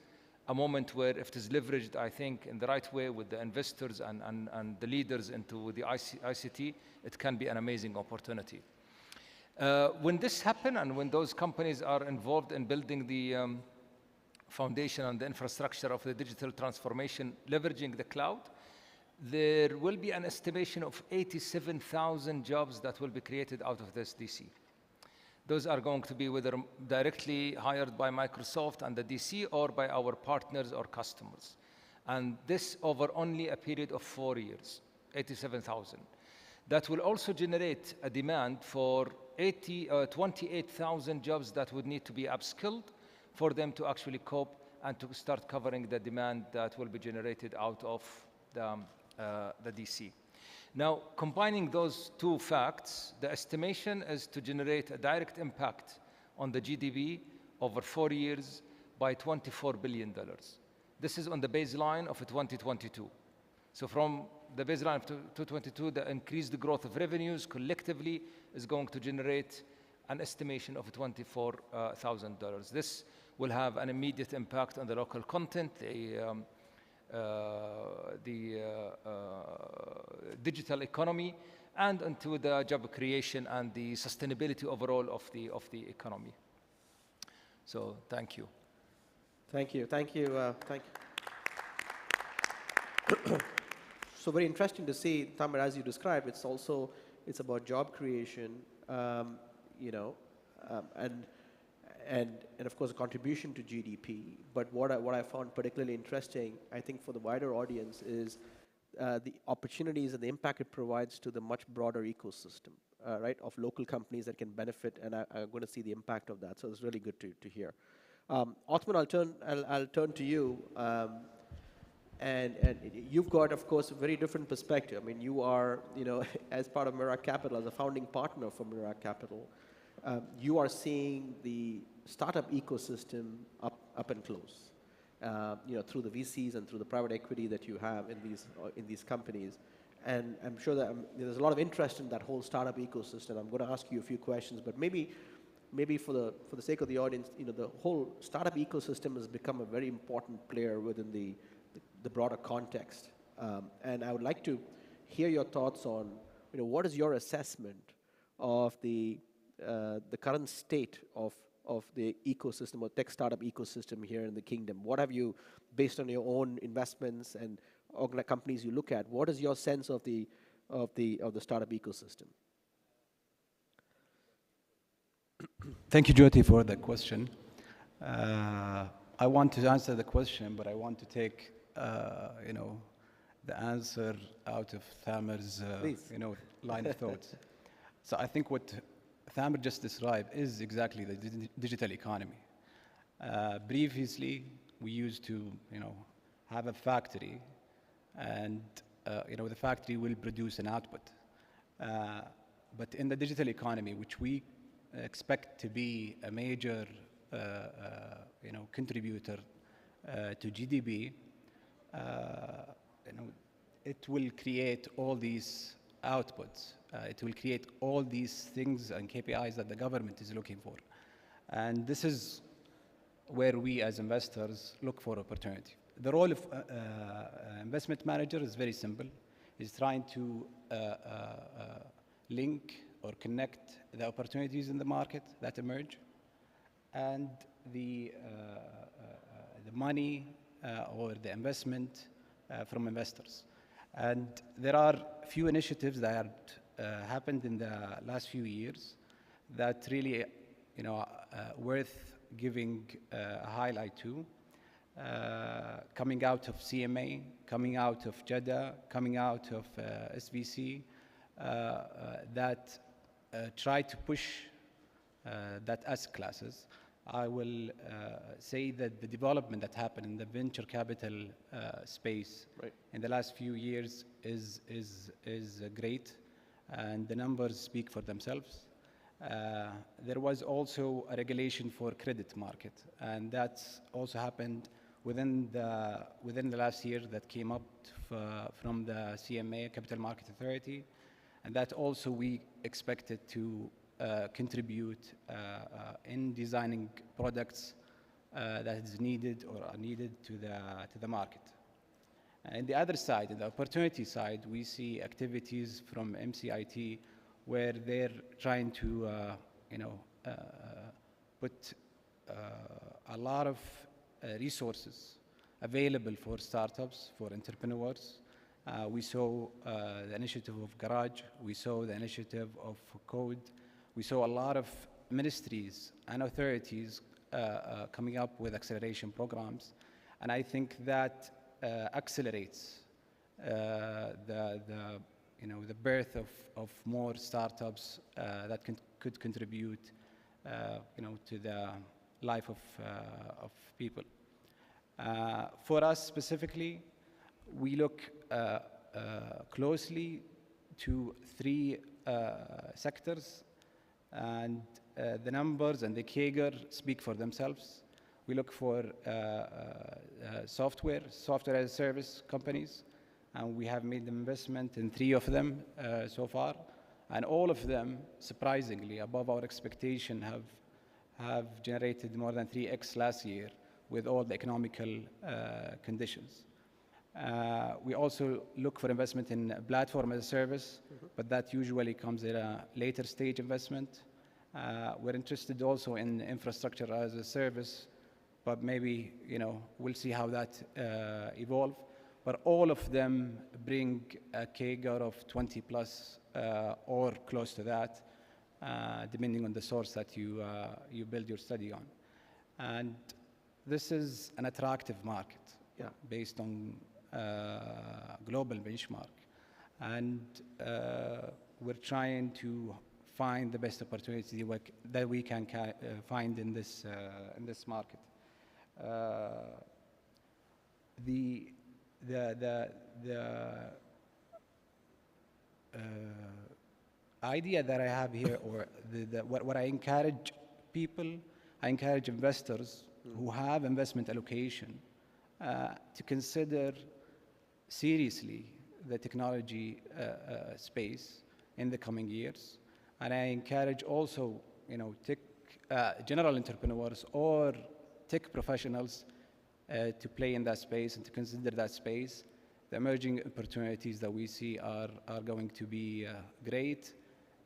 a moment where if it is leveraged, I think, in the right way with the investors and the leaders into the ICT, it can be an amazing opportunity. When this happens and when those companies are involved in building the foundation and the infrastructure of the digital transformation, leveraging the cloud, there will be an estimation of 87,000 jobs that will be created out of this DC. Those are going to be whether directly hired by Microsoft and the DC or by our partners or customers. And this over only a period of 4 years, 87,000. That will also generate a demand for 28,000 jobs that would need to be upskilled for them to actually cope and to start covering the demand that will be generated out of the DC. Now, combining those two facts, the estimation is to generate a direct impact on the GDP over 4 years by $24 billion. This is on the baseline of 2022. So from the baseline of 2022, the increased growth of revenues collectively is going to generate an estimation of $24,000. This will have an immediate impact on the local content, the digital economy, and into the job creation and the sustainability overall of the economy. So thank you. Thank you. Thank you. So very interesting to see, Tamer, as you described, it's about job creation, you know, and of course a contribution to GDP. But what I found particularly interesting, I think for the wider audience, is the opportunities and the impact it provides to the much broader ecosystem, right, of local companies that can benefit, and I'm going to see the impact of that. So it's really good to hear. Othman, I'll turn to you. And you've got, of course, a very different perspective. I mean, you are, you know, as part of Mirak Capital, as a founding partner for Mirak Capital, you are seeing the startup ecosystem up and close, you know, through the VCs and through the private equity that you have in these companies. And I'm sure that there's a lot of interest in that whole startup ecosystem. I'm going to ask you a few questions, but maybe for the sake of the audience, you know, the whole startup ecosystem has become a very important player within the broader context. And I would like to hear your thoughts on, you know, what is your assessment of the current state of the ecosystem or tech startup ecosystem here in the kingdom? What have you, based on your own investments and companies you look at, what is your sense of the startup ecosystem? Thank you, Jyoti, for the question. I want to answer the question, but I want to take you know, the answer out of Thamer's you know, line of thoughts. So I think what Thamer just described is exactly the digital economy. Previously, we used to, you know, have a factory, and you know, the factory will produce an output. But in the digital economy, which we expect to be a major you know, contributor to GDP, you know, it will create all these outputs. It will create all these things and KPIs that the government is looking for. And this is where we as investors look for opportunity. The role of investment manager is very simple. It's trying to link or connect the opportunities in the market that emerge and the money or the investment from investors. And there are a few initiatives that happened in the last few years that really, you know, worth giving a highlight to. Coming out of CMA, coming out of Jeddah, coming out of SVC, that try to push that asset classes. I will say that the development that happened in the venture capital space in the last few years is great, and the numbers speak for themselves. There was also a regulation for credit market, and that's also happened within the last year that came up from the CMA, Capital Market Authority, and that also we expected to contribute in designing products that is needed or are needed to the market. And the other side, the opportunity side, we see activities from MCIT where they're trying to, put a lot of resources available for startups, for entrepreneurs. We saw the initiative of Garage. We saw the initiative of Code. We saw a lot of ministries and authorities coming up with acceleration programs. And I think that accelerates the birth of more startups that could contribute to the life of people. For us specifically, we look closely to three sectors, and the numbers and the CAGR speak for themselves. We look for software as a service companies, and we have made investment in 3 of them so far, and all of them, surprisingly, above our expectation, have generated more than 3x last year with all the economical conditions. We also look for investment in platform as a service, but that usually comes at a later stage investment. We're interested also in infrastructure as a service, but maybe, we'll see how that evolve. But all of them bring a CAGR of 20 plus or close to that, depending on the source that you build your study on. And this is an attractive market based on global benchmark. And we're trying to find the best opportunity that we can find in this market. The idea that I have here, or what I encourage people, I encourage investors who have investment allocation to consider seriously the technology space in the coming years. And I encourage also, tech, general entrepreneurs or tech professionals to play in that space and to consider that space. The emerging opportunities that we see are going to be great.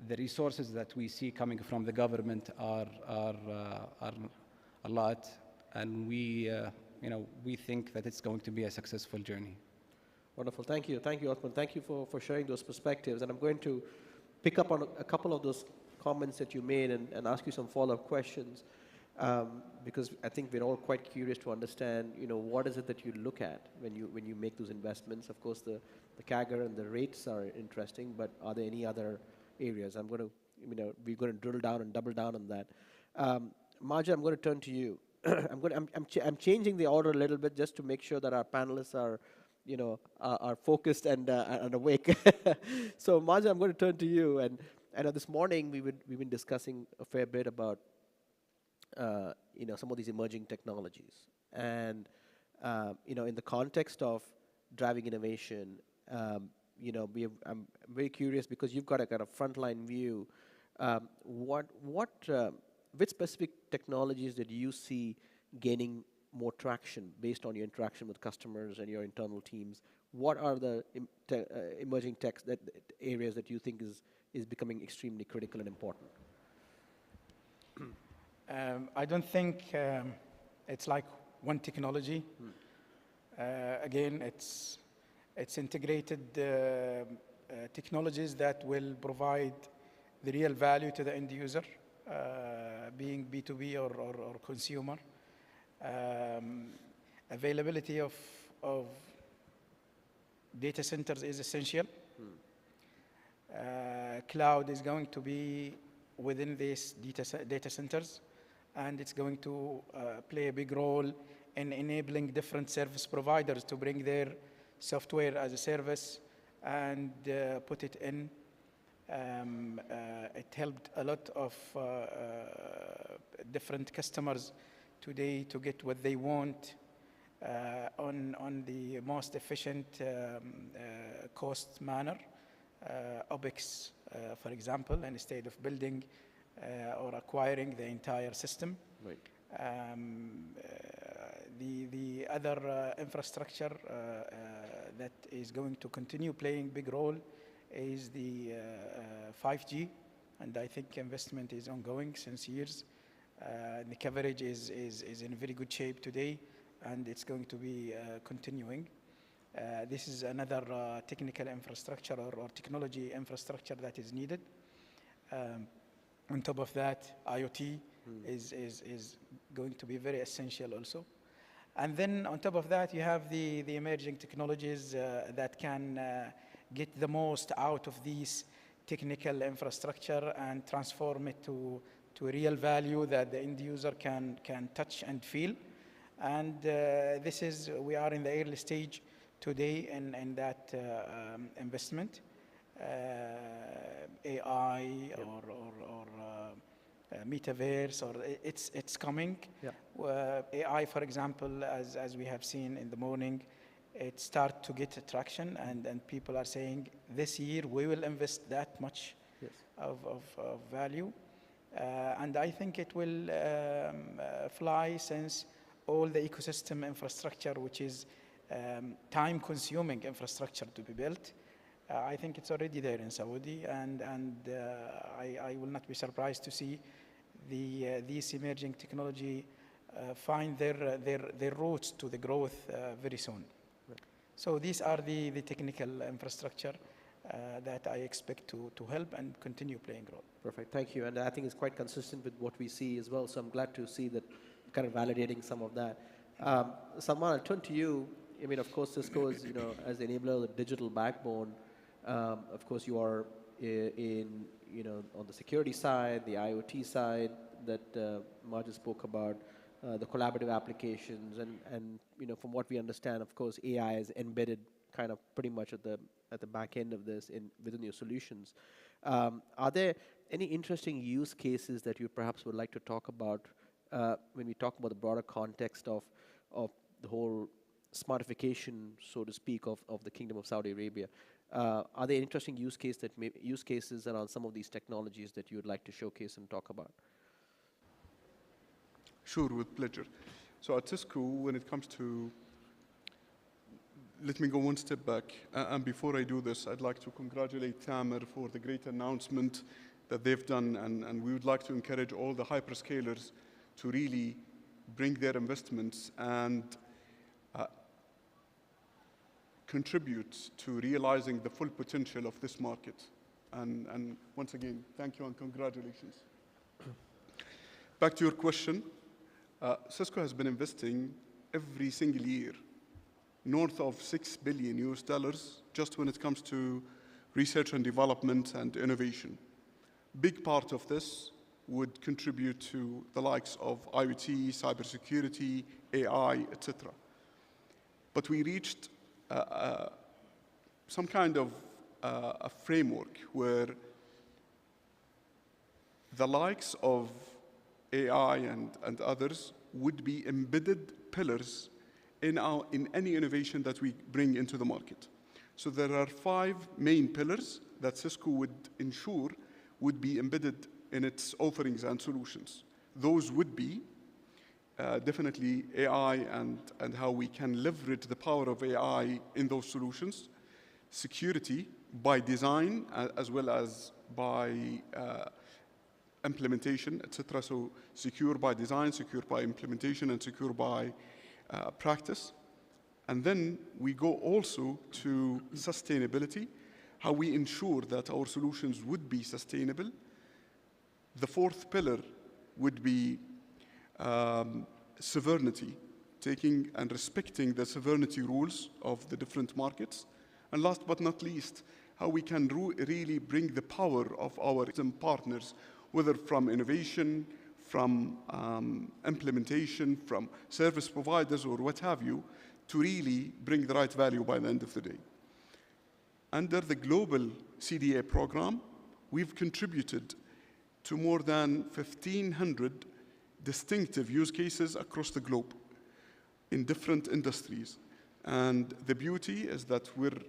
The resources that we see coming from the government are a lot, and we think that it's going to be a successful journey. Wonderful. Thank you, Othman. Thank you for sharing those perspectives. And I'm going to pick up on a couple of those comments that you made and ask you some follow-up questions, because I think we're all quite curious to understand, what is it that you look at when you make those investments. Of course, the CAGR and the rates are interesting, but are there any other areas? We're going to drill down and double down on that. Marja, I'm going to turn to you. I'm changing the order a little bit just to make sure that our panelists are focused and awake. So Marja, I'm going to turn to you. And I know this morning we've been discussing a fair bit about some of these emerging technologies, and in the context of driving innovation, I'm very curious because you've got a kind of frontline view. Which specific technologies did you see gaining more traction based on your interaction with customers and your internal teams? What are the emerging areas that you think is becoming extremely critical and important? I don't think it's like one technology. Again, it's integrated technologies that will provide the real value to the end user, being B2B or consumer. Availability of data centers is essential. Cloud is going to be within these data centers, and it's going to play a big role in enabling different service providers to bring their software as a service and put it in. It helped a lot of different customers today to get what they want on the most efficient cost manner, OpEx, for example, instead of building or acquiring the entire system. Right. The other infrastructure that is going to continue playing big role is the 5G, and I think investment is ongoing since years. The coverage is in very good shape today, and it's going to be continuing. This is another technical infrastructure or technology infrastructure that is needed. On top of that, IoT is going to be very essential also. And then on top of that, you have the emerging technologies that can get the most out of these technical infrastructure and transform it to real value that the end user can touch and feel. And we are in the early stage today in that investment. AI or metaverse, or it's coming. Yeah. AI, for example, as we have seen in the morning, it start to get traction, and people are saying this year we will invest that much of value. And I think it will fly, since all the ecosystem infrastructure, which is time-consuming infrastructure to be built, I think it's already there in Saudi, and I will not be surprised to see these emerging technology find their routes to the growth very soon. Right. So these are the technical infrastructure that I expect to help and continue playing role. Perfect, thank you. And I think it's quite consistent with what we see as well, so I'm glad to see that kind of validating some of that. Salman, I'll turn to you. I mean, of course, Cisco is, as the enabler of the digital backbone. Of course, you are in, on the security side, the IoT side that Marja spoke about, the collaborative applications, and from what we understand, of course, AI is embedded kind of pretty much at the back end of this within your solutions. Are there any interesting use cases that you perhaps would like to talk about when we talk about the broader context of the whole smartification, so to speak, of the Kingdom of Saudi Arabia? Are there interesting use cases around some of these technologies that you would like to showcase and talk about? Sure, with pleasure. So at Cisco, when it comes to, let me go one step back. And before I do this, I'd like to congratulate Tamer for the great announcement that they've done. And we would like to encourage all the hyperscalers to really bring their investments and contribute to realizing the full potential of this market. And once again, thank you and congratulations. Back to your question, Cisco has been investing every single year north of $6 billion just when it comes to research and development and innovation. Big part of this would contribute to the likes of IoT, cybersecurity, AI, etc. But we reached some kind of a framework where the likes of AI and others would be embedded pillars in any innovation that we bring into the market. So there are 5 main pillars that Cisco would ensure would be embedded in its offerings and solutions. Those would be definitely AI and how we can leverage the power of AI in those solutions. Security by design as well as by implementation, etc. So secure by design, secure by implementation, and secure by practice. And then we go also to sustainability, how we ensure that our solutions would be sustainable. The 4th pillar would be sovereignty, taking and respecting the sovereignty rules of the different markets. And last but not least, how we can really bring the power of our partners, whether from innovation, from implementation, from service providers, or what have you, to really bring the right value by the end of the day. Under the global CDA program, we've contributed to more than 1,500 distinctive use cases across the globe in different industries. And the beauty is that we're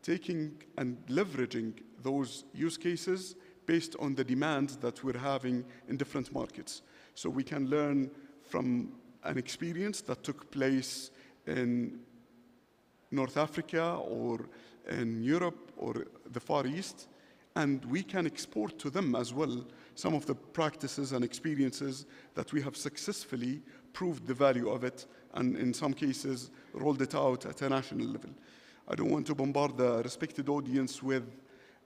taking and leveraging those use cases based on the demands that we're having in different markets. So we can learn from an experience that took place in North Africa or in Europe or the Far East, and we can export to them as well some of the practices and experiences that we have successfully proved the value of it, and in some cases rolled it out at a national level. I don't want to bombard the respected audience with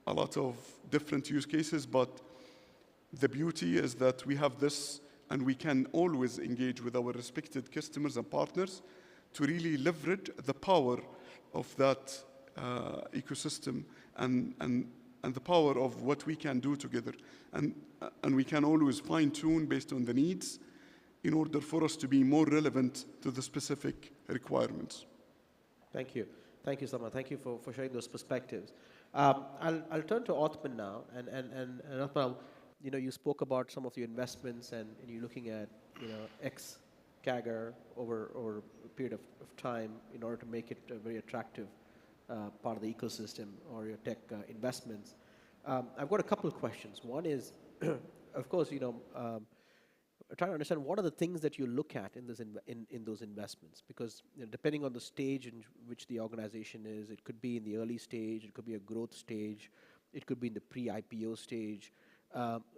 a lot of different use cases, but the beauty is that we have this, and we can always engage with our respected customers and partners to really leverage the power of that ecosystem and the power of what we can do together. And we can always fine-tune based on the needs in order for us to be more relevant to the specific requirements. Thank you. Thank you, Salman. Thank you for sharing those perspectives. I'll turn to Othman now. And Othman, you spoke about some of your investments and you're looking at, X CAGR over a period of time in order to make it a very attractive part of the ecosystem or your tech investments. I've got a couple of questions. One is, of course, trying to understand what are the things that you look at in those investments, because depending on the stage in which the organization is, it could be in the early stage, it could be a growth stage, it could be in the pre-IPO stage.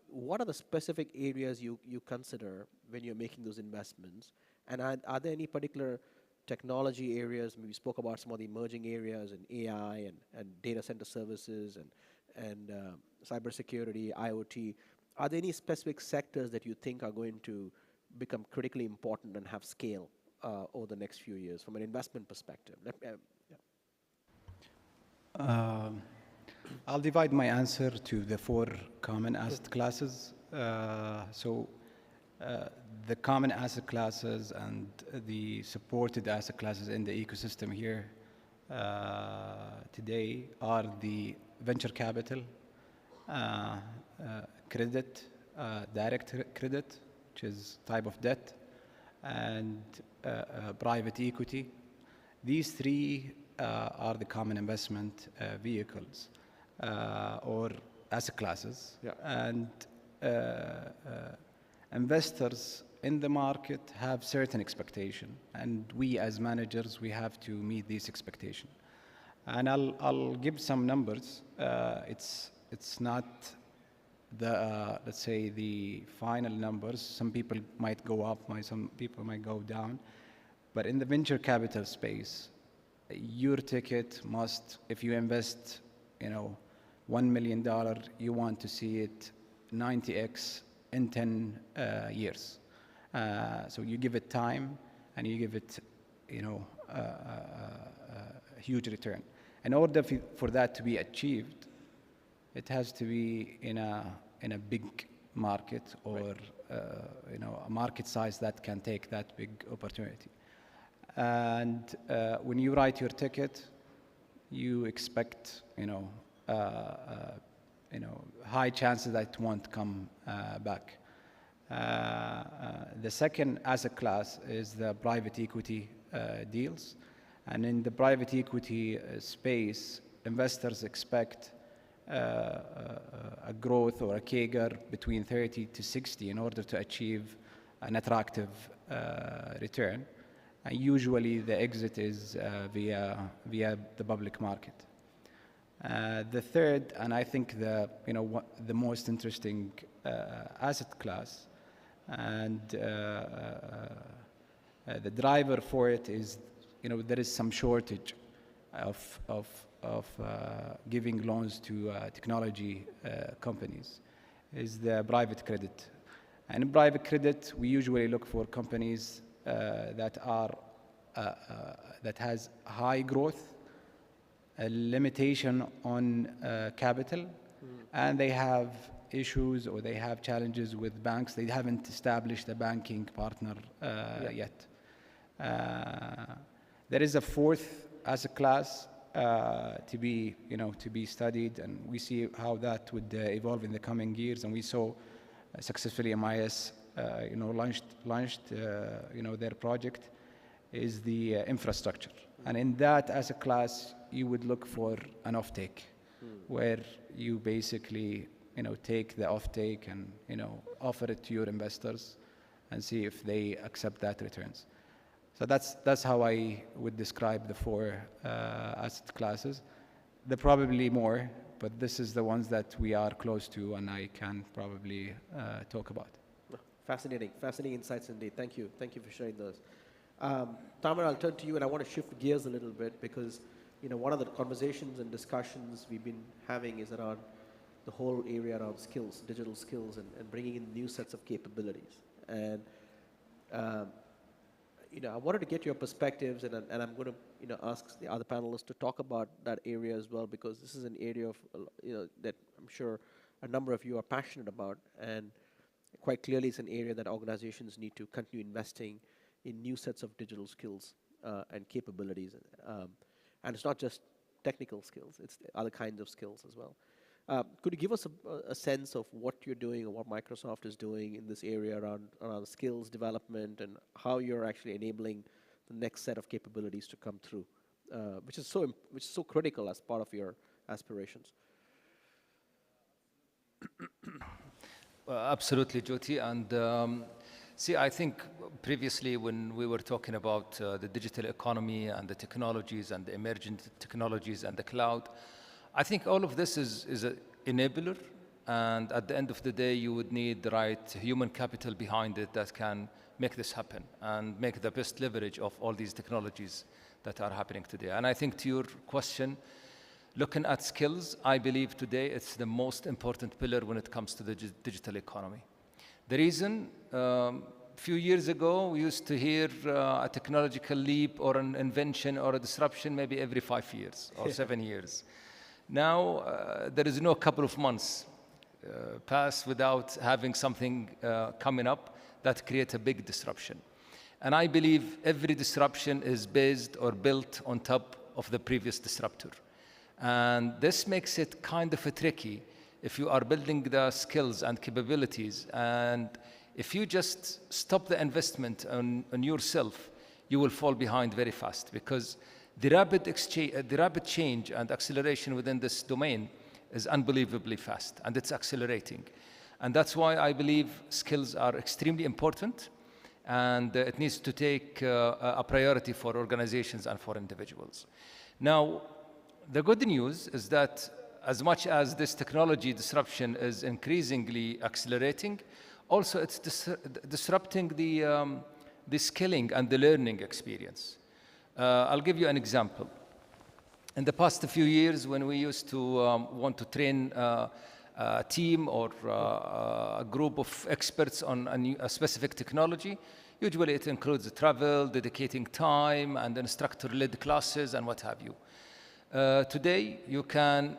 What are the specific areas you consider when you're making those investments? And are there any particular technology areas? We spoke about some of the emerging areas in AI and data center services and cybersecurity, IoT. Are there any specific sectors that you think are going to become critically important and have scale over the next few years from an investment perspective? I'll divide my answer to the 4 common asset classes. The common asset classes and the supported asset classes in the ecosystem here today are the venture capital, credit, direct credit, which is type of debt, and private equity. These 3 are the common investment vehicles or asset classes. Yeah. And investors in the market have certain expectation, and we as managers, we have to meet these expectations. And I'll give some numbers. It's not the let's say the final numbers. Some people might go up, some people might go down. But in the venture capital space, your ticket must, if you invest, $1 million, you want to see it 90x in 10 years. So you give it time, and you give it, a huge return. In order for that to be achieved, it has to be in a big market or a market size that can take that big opportunity. And when you write your ticket, you expect high chances that it won't come back. The second asset class is the private equity deals. And in the private equity space, investors expect a growth or a CAGR between 30 to 60 in order to achieve an attractive return. And usually the exit is via the public market. The third, and I think the most interesting asset class, and the driver for it is, there is some shortage of giving loans to technology companies, is the private credit. And in private credit, we usually look for companies that has high growth, a limitation on capital, and they have issues or they have challenges with banks. They haven't established a banking partner yet. There is a fourth asset class to be studied, and we see how that would evolve in the coming years. And we saw successfully MIS launched their project, is the infrastructure. And in that asset class, you would look for an offtake, where you basically take the offtake and offer it to your investors and see if they accept that returns. So that's how I would describe the four asset classes. There are probably more, but this is the ones that we are close to and I can probably talk about. Fascinating, fascinating insights indeed. Thank you for sharing those. Tamer, I'll turn to you, and I want to shift gears a little bit because, you know, one of the conversations and discussions we've been having is around the whole area around skills, digital skills, and bringing in new sets of capabilities. And you know, I wanted to get your perspectives, and I'm going to, you know, ask the other panelists to talk about that area as well, because this is an area of, you know, that I'm sure a number of you are passionate about, and quite clearly it's an area that organizations need to continue investing in new sets of digital skills and capabilities. And it's not just technical skills, it's other kinds of skills as well. Could you give us a sense of what you're doing or what Microsoft is doing in this area around skills development and how you're actually enabling the next set of capabilities to come through, which is so critical as part of your aspirations? Absolutely, Jyoti. And see, I think previously when we were talking about the digital economy and the technologies and the emerging technologies and the cloud, I think all of this is an enabler, and at the end of the day, you would need the right human capital behind it that can make this happen and make the best leverage of all these technologies that are happening today. And I think to your question, looking at skills, I believe today it's the most important pillar when it comes to the digital economy. The reason, a few years ago, we used to hear a technological leap or an invention or a disruption maybe every 5 years or 7 years. Now, there is no couple of months pass without having something coming up that creates a big disruption. And I believe every disruption is based or built on top of the previous disruptor. And this makes it kind of tricky if you are building the skills and capabilities. And if you just stop the investment on yourself, you will fall behind very fast, because the rapid change and acceleration within this domain is unbelievably fast, and it's accelerating. And that's why I believe skills are extremely important, and it needs to take a priority for organizations and for individuals. Now, the good news is that as much as this technology disruption is increasingly accelerating, also it's disrupting the skilling and the learning experience. I'll give you an example. In the past few years, when we used to want to train a team or a group of experts on a specific technology, usually it includes travel, dedicating time, and instructor-led classes, and what have you. Today, you can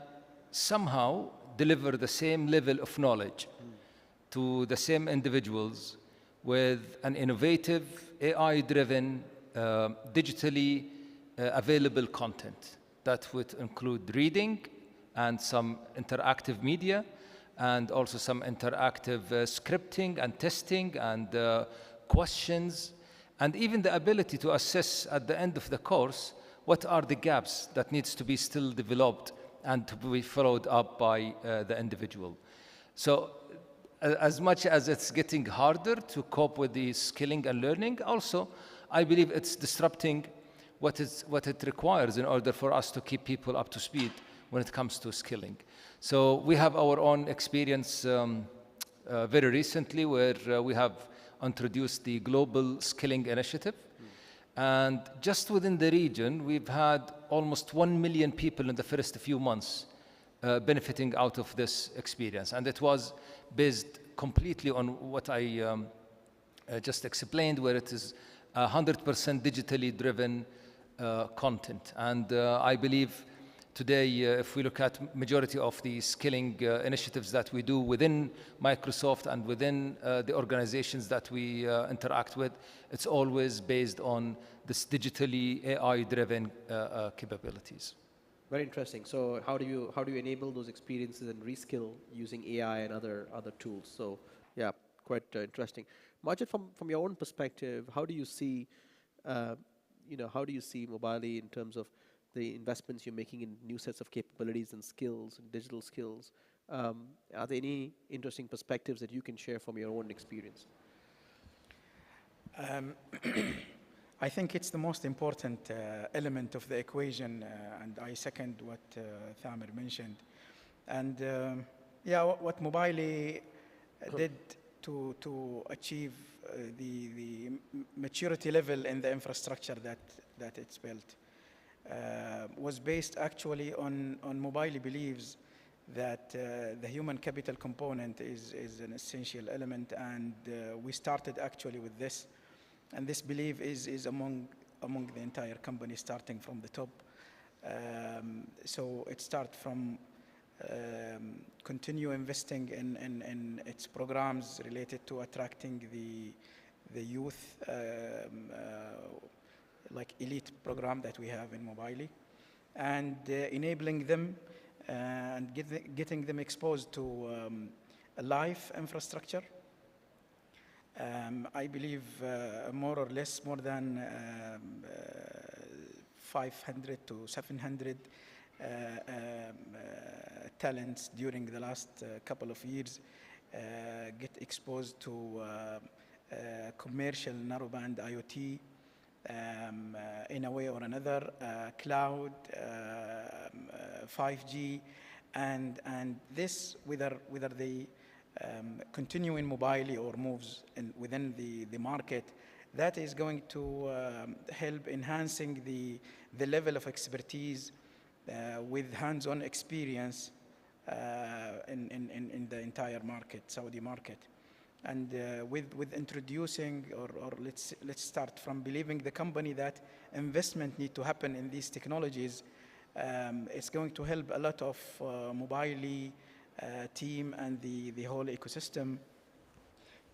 somehow deliver the same level of knowledge to the same individuals with an innovative, AI-driven, digitally available content that would include reading and some interactive media, and also some interactive scripting and testing and questions, and even the ability to assess at the end of the course what are the gaps that needs to be still developed and to be followed up by the individual. So as much as it's getting harder to cope with the skilling and learning, also I believe it's disrupting what it requires in order for us to keep people up to speed when it comes to skilling. So we have our own experience very recently, where we have introduced the Global Skilling Initiative. And just within the region, we've had almost 1 million people in the first few months benefiting out of this experience. And it was based completely on what I just explained, where it is 100% digitally driven content. And I believe today, if we look at majority of the skilling initiatives that we do within Microsoft and within the organizations that we interact with, it's always based on this digitally AI-driven capabilities. Very interesting. So how do you enable those experiences and reskill using AI and other tools? So yeah, quite interesting. Majid, from your own perspective, how do you see Mobali in terms of the investments you're making in new sets of capabilities and skills and digital skills? Are there any interesting perspectives that you can share from your own experience? Um, I think it's the most important element of the equation, and I second what Thamer mentioned. And yeah, what Mobile did to achieve the maturity level in the infrastructure that it's built was based actually on Mobile believes that the human capital component is an essential element, and we started actually with this. And this belief is among the entire company, starting from the top. So it starts from continue investing in its programs related to attracting the youth, like elite program that we have in Mobile, and enabling them and getting them exposed to a live infrastructure. I believe more or less more than 500 to 700 talents during the last couple of years get exposed to commercial narrowband IoT in a way or another, cloud, 5G, and this whether they continue in Mobile or moves within the market, that is going to help enhancing the level of expertise with hands-on experience in the entire market, Saudi market. And with introducing, or let's start from believing the company that investment need to happen in these technologies, it's going to help a lot of Mobile team and the whole ecosystem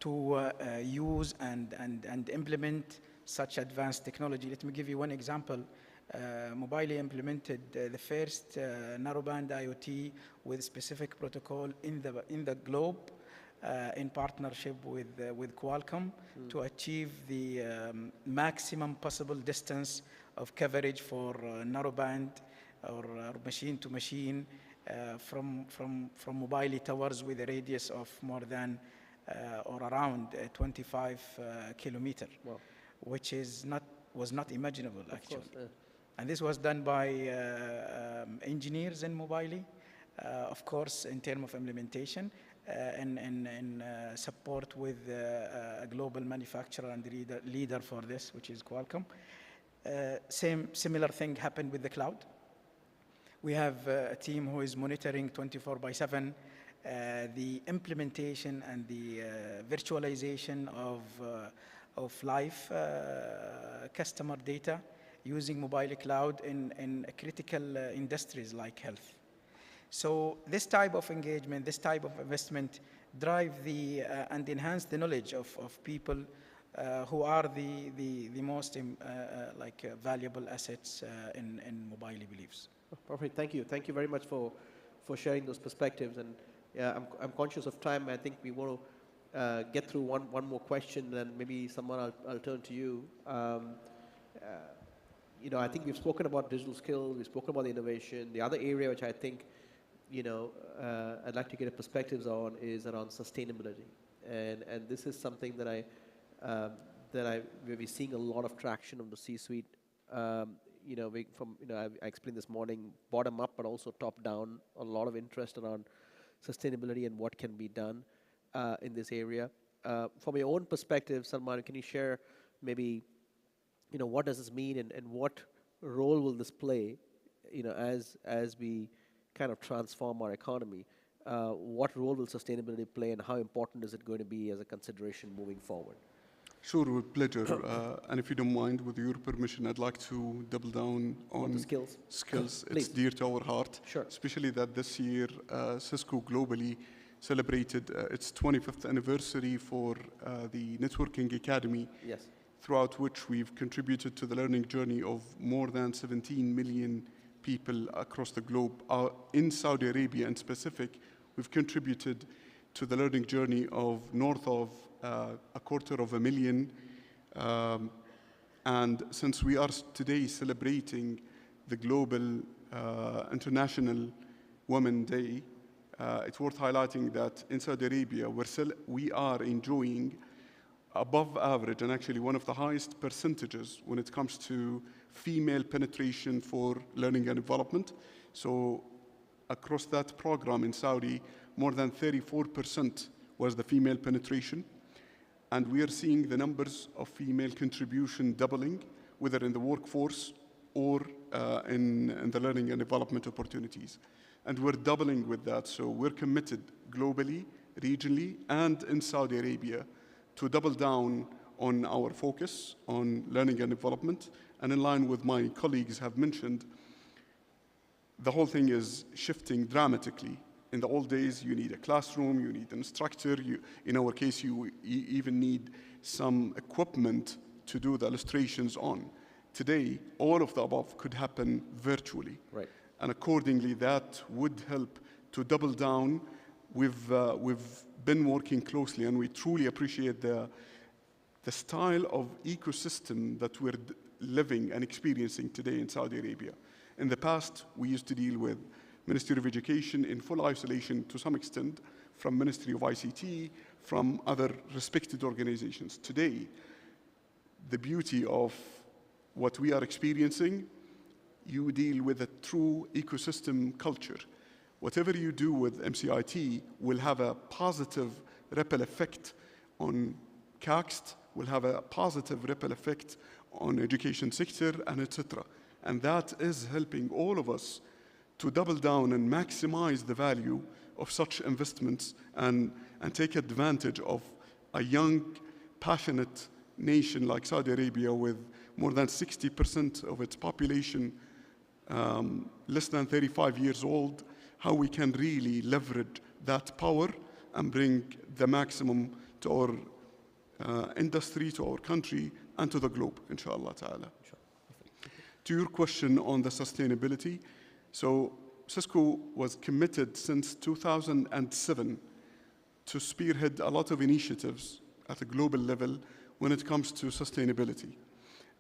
to use and implement such advanced technology. Let me give you one example. Mobile implemented the first narrowband IoT with specific protocol in the globe in partnership with Qualcomm to achieve the maximum possible distance of coverage for narrowband or machine to machine from Mobile towers with a radius of more than or around 25 kilometers, wow, which was not imaginable actually. Of course, and this was done by engineers in Mobile, of course, in terms of implementation and support with a global manufacturer and leader for this, which is Qualcomm. Similar thing happened with the cloud. We have a team who is monitoring 24/7 the implementation and the virtualization of live customer data using Mobile cloud in critical industries like health. So this type of engagement, this type of investment drive and enhance the knowledge of people who are the most valuable assets in Mobile beliefs. Perfect. Thank you. Thank you very much for sharing those perspectives. And yeah, I'm conscious of time. I think we want to get through one more question, and maybe someone I'll turn to you. I think we've spoken about digital skills. We've spoken about the innovation. The other area which I think, I'd like to get a perspectives on is around sustainability. And this is something that we'll be seeing a lot of traction on the C-suite. I explained this morning, bottom up, but also top down, a lot of interest around sustainability and what can be done in this area. From your own perspective, Salman, can you share maybe, what does this mean and what role will this play, as we kind of transform our economy? What role will sustainability play, and how important is it going to be as a consideration moving forward? Sure, with pleasure. And if you don't mind, with your permission, I'd like to double down on skills. It's dear to our heart, sure, especially that this year Cisco globally celebrated its 25th anniversary for the Networking Academy, yes, throughout which we've contributed to the learning journey of more than 17 million people across the globe. In Saudi Arabia in specific, we've contributed to the learning journey of north of 250,000. And since we are today celebrating the Global International Women's Day, it's worth highlighting that in Saudi Arabia, we are enjoying above average and actually one of the highest percentages when it comes to female penetration for learning and development. So across that program in Saudi, more than 34% was the female penetration. And we are seeing the numbers of female contribution doubling, whether in the workforce or in the learning and development opportunities. And we're doubling with that. So we're committed globally, regionally, and in Saudi Arabia to double down on our focus on learning and development. And in line with my colleagues have mentioned, the whole thing is shifting dramatically. In the old days, you need a classroom, you need an instructor. In our case, you even need some equipment to do the illustrations on. Today, all of the above could happen virtually. Right. And accordingly, that would help to double down. We've been working closely, and we truly appreciate the style of ecosystem that we're living and experiencing today in Saudi Arabia. In the past, we used to deal with Ministry of Education in full isolation to some extent from Ministry of ICT, from other respected organizations. Today, the beauty of what we are experiencing, you deal with a true ecosystem culture. Whatever you do with MCIT will have a positive ripple effect on CAXT, will have a positive ripple effect on education sector, and etc. And that is helping all of us to double down and maximize the value of such investments and take advantage of a young, passionate nation like Saudi Arabia with more than 60% of its population less than 35 years old, how we can really leverage that power and bring the maximum to our industry, to our country, and to the globe, inshallah ta'ala. To your question on the sustainability, so Cisco was committed since 2007 to spearhead a lot of initiatives at a global level when it comes to sustainability.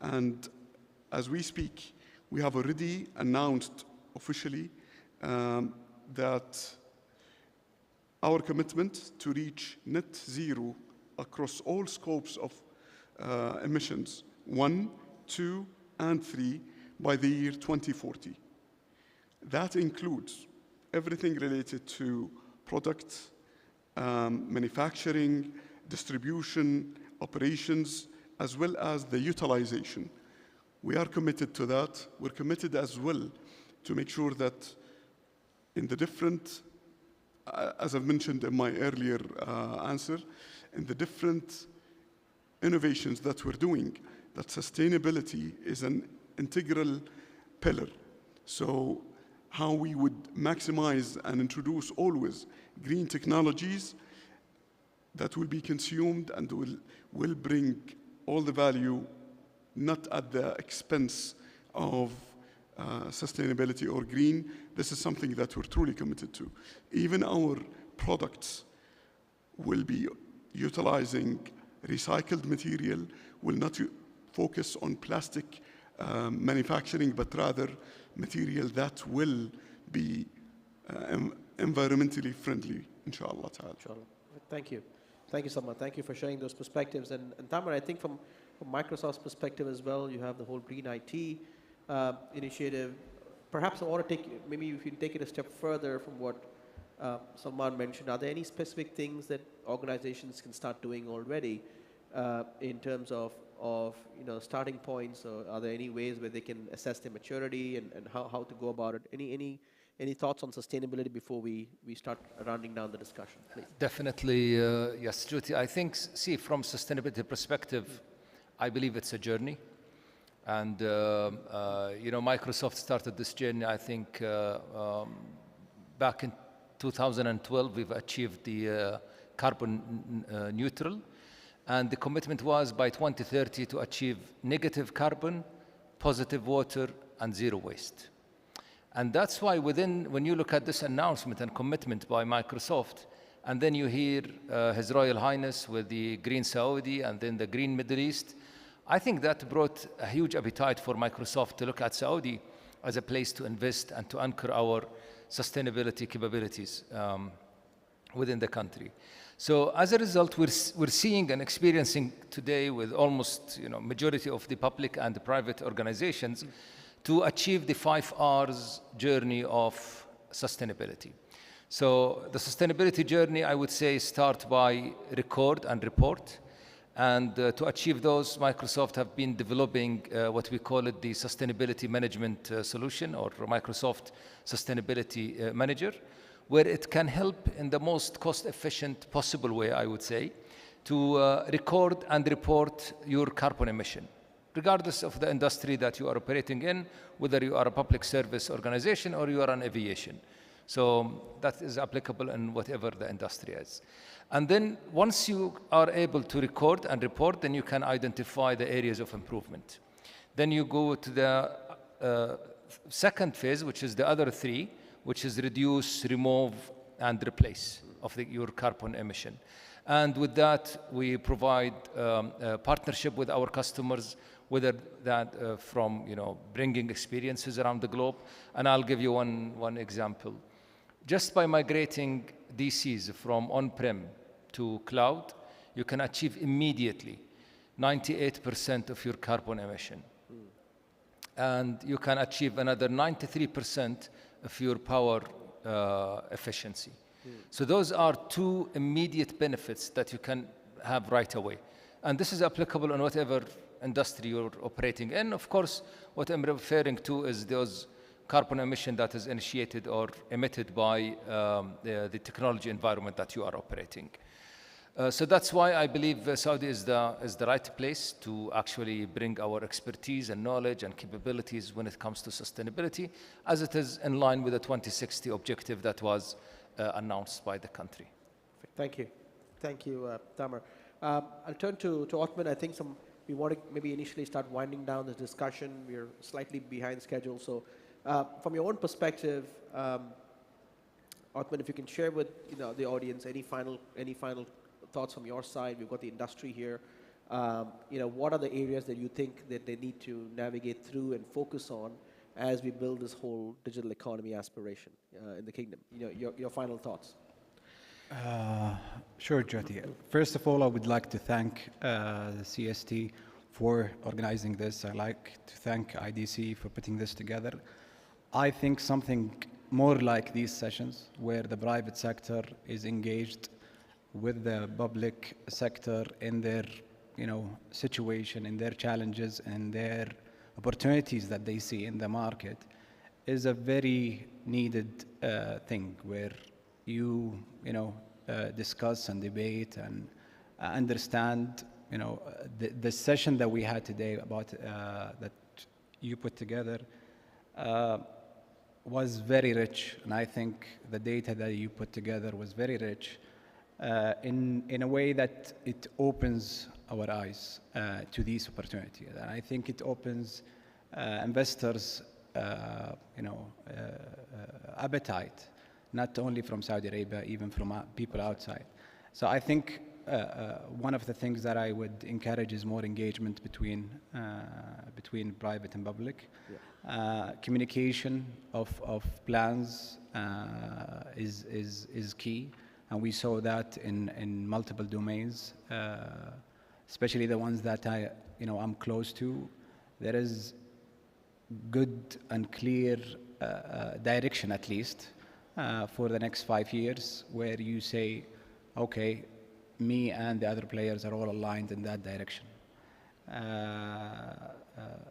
And as we speak, we have already announced officially that our commitment to reach net zero across all scopes of emissions, 1, 2, and 3, by the year 2040. That includes everything related to product, manufacturing, distribution, operations, as well as the utilization. We are committed to that. We're committed as well to make sure that in the different, as I've mentioned in my earlier answer, in the different innovations that we're doing, that sustainability is an integral pillar. So how we would maximize and introduce always green technologies that will be consumed and will bring all the value, not at the expense of sustainability or green. This is something that we're truly committed to. Even our products will be utilizing recycled material, will not focus on plastic manufacturing, but rather material that will be environmentally friendly, inshallah ta'ala. Inshallah. Thank you. Thank you so much. Thank you for sharing those perspectives. And Tamer, I think from Microsoft's perspective as well, you have the whole Green IT initiative. Perhaps I want to take, maybe if you can take it a step further from what Salman mentioned, are there any specific things that organizations can start doing already in terms of starting points, or are there any ways where they can assess their maturity and how to go about it? Any thoughts on sustainability before we start rounding down the discussion, please? Definitely, yes, Jyoti. I think, see, from sustainability perspective, I believe it's a journey. And, Microsoft started this journey, I think, back in 2012, we've achieved the carbon neutral. And the commitment was by 2030 to achieve negative carbon, positive water, and zero waste. And that's why when you look at this announcement and commitment by Microsoft, and then you hear His Royal Highness with the Green Saudi and then the Green Middle East, I think that brought a huge appetite for Microsoft to look at Saudi as a place to invest and to anchor our sustainability capabilities within the country. So as a result, we're seeing and experiencing today with almost majority of the public and the private organizations to achieve the 5 R's journey of sustainability. So the sustainability journey, I would say, start by record and report. And to achieve those, Microsoft have been developing what we call it the Sustainability Management Solution, or Microsoft Sustainability Manager, where it can help in the most cost-efficient possible way, I would say, to record and report your carbon emission, regardless of the industry that you are operating in, whether you are a public service organization or you are an aviation. So that is applicable in whatever the industry is. And then once you are able to record and report, then you can identify the areas of improvement. Then you go to the second phase, which is the other 3, which is reduce, remove, and replace of your carbon emission. And with that, we provide a partnership with our customers, whether that from bringing experiences around the globe. And I'll give you one example. Just by migrating DCs from on-prem to cloud, you can achieve immediately 98% of your carbon emission. And you can achieve another 93% of your power efficiency. So those are 2 immediate benefits that you can have right away. And this is applicable in whatever industry you're operating in. Of course, what I'm referring to is those carbon emission that is initiated or emitted by the technology environment that you are operating. So that's why I believe Saudi is the right place to actually bring our expertise and knowledge and capabilities when it comes to sustainability, as it is in line with the 2060 objective that was announced by the country. Thank you. Thank you, Tamer. I'll turn to Othman. I think we want to maybe initially start winding down the discussion. We're slightly behind schedule. So from your own perspective, Othman, if you can share with the audience any final thoughts from your side. We've got the industry here. What are the areas that you think that they need to navigate through and focus on as we build this whole digital economy aspiration in the kingdom? Your final thoughts. Sure, Jyoti. First of all, I would like to thank the CST for organizing this. I'd like to thank IDC for putting this together. I think something more like these sessions, where the private sector is engaged with the public sector in their situation, in their challenges, and their opportunities that they see in the market, is a very needed thing, where you discuss and debate and understand. The session that we had today about that you put together was very rich, and I think the data that you put together was very rich in a way that it opens our eyes to these opportunities. And I think it opens investors' appetite, not only from Saudi Arabia, even from people outside. So I think one of the things that I would encourage is more engagement between private and public. Yeah. Communication of plans is key, and we saw that in multiple domains, especially the ones that I'm close to. There is good and clear direction, at least, for the next 5 years, where you say, okay, me and the other players are all aligned in that direction.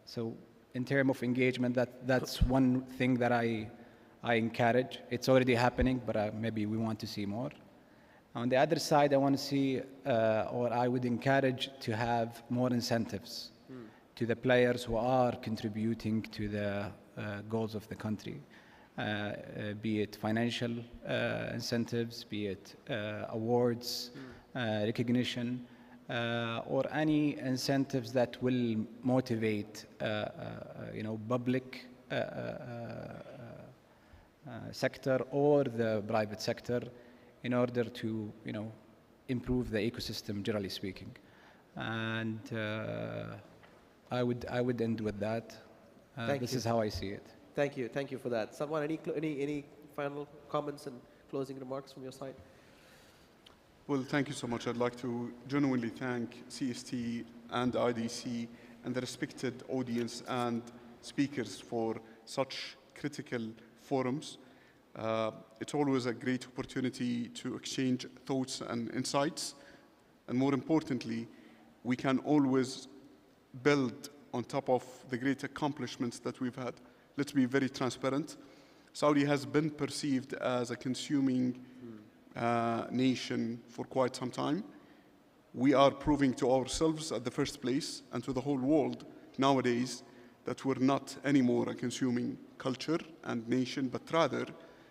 So in terms of engagement, that's one thing that I encourage. It's already happening, but maybe we want to see more. On the other side, I want to see, or I would encourage to have more incentives to the players who are contributing to the goals of the country, be it financial incentives, be it awards, recognition, or any incentives that will motivate, public sector or the private sector in order to, improve the ecosystem, generally speaking. And I would end with that. This is how I see it. Thank you for that. Someone, any final comments and closing remarks from your side? Well, thank you so much. I'd like to genuinely thank CST and IDC and the respected audience and speakers for such critical forums. It's always a great opportunity to exchange thoughts and insights. And more importantly, we can always build on top of the great accomplishments that we've had. Let's be very transparent. Saudi has been perceived as a consuming nation for quite some time. We are proving to ourselves at the first place and to the whole world nowadays that we're not anymore a consuming culture and nation, but rather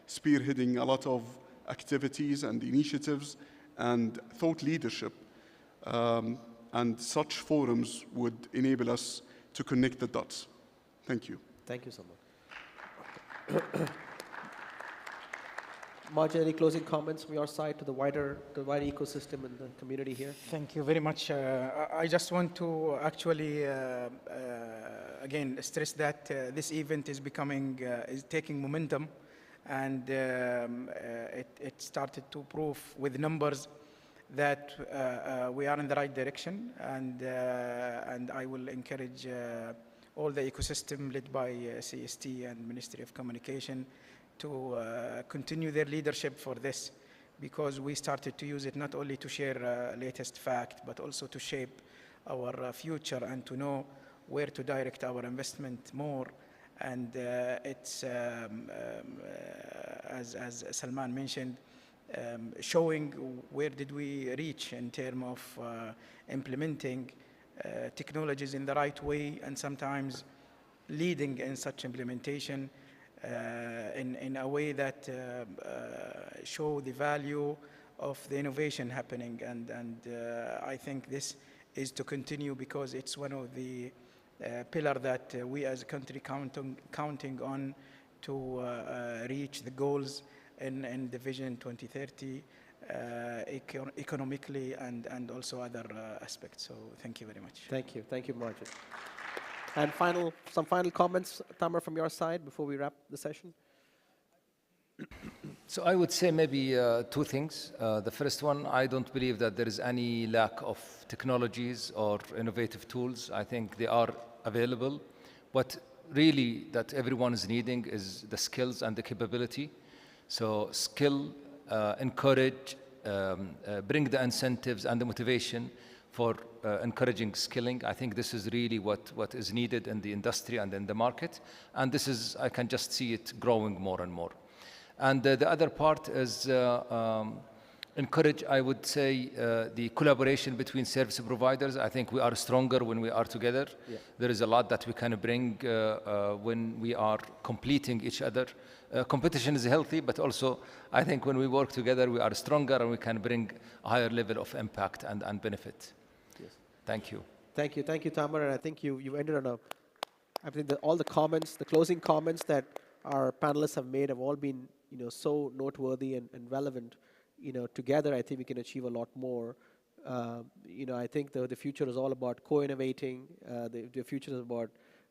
spearheading a lot of activities and initiatives and thought leadership. And such forums would enable us to connect the dots. Thank you. Thank you so much. Majid, any closing comments from your side to the wider ecosystem and the community here? Thank you very much. I just want to actually, again, stress that this event is taking momentum, and it started to prove with numbers that we are in the right direction, and I will encourage all the ecosystem led by CST and Ministry of Communication to continue their leadership for this, because we started to use it not only to share latest fact, but also to shape our future and to know where to direct our investment more. And it's, as Salman mentioned, showing where did we reach in terms of implementing technologies in the right way, and sometimes leading in such implementation in a way that show the value of the innovation happening. And I think this is to continue, because it's one of the pillar that we as a country counting on to reach the goals in the Vision 2030 economically and also other aspects. So thank you very much. Thank you, Majid. And some final comments, Tamer, from your side before we wrap the session? So I would say maybe two things. The first one, I don't believe that there is any lack of technologies or innovative tools. I think they are available. What really that everyone is needing is the skills and the capability. So skill, encourage, bring the incentives and the motivation for encouraging skilling. I think this is really what is needed in the industry and in the market. And this is, I can just see it growing more and more. And the other part is encourage, I would say, the collaboration between service providers. I think we are stronger when we are together. Yeah. There is a lot that we can bring when we are completing each other. Competition is healthy, but also I think when we work together, we are stronger and we can bring a higher level of impact and benefit. Yes. Thank you. Thank you, Tamer. And I think you ended on I think that all the comments, the closing comments that our panelists have made have all been, so noteworthy and relevant. Together, I think we can achieve a lot more. I think the future is all about co-innovating. The future is about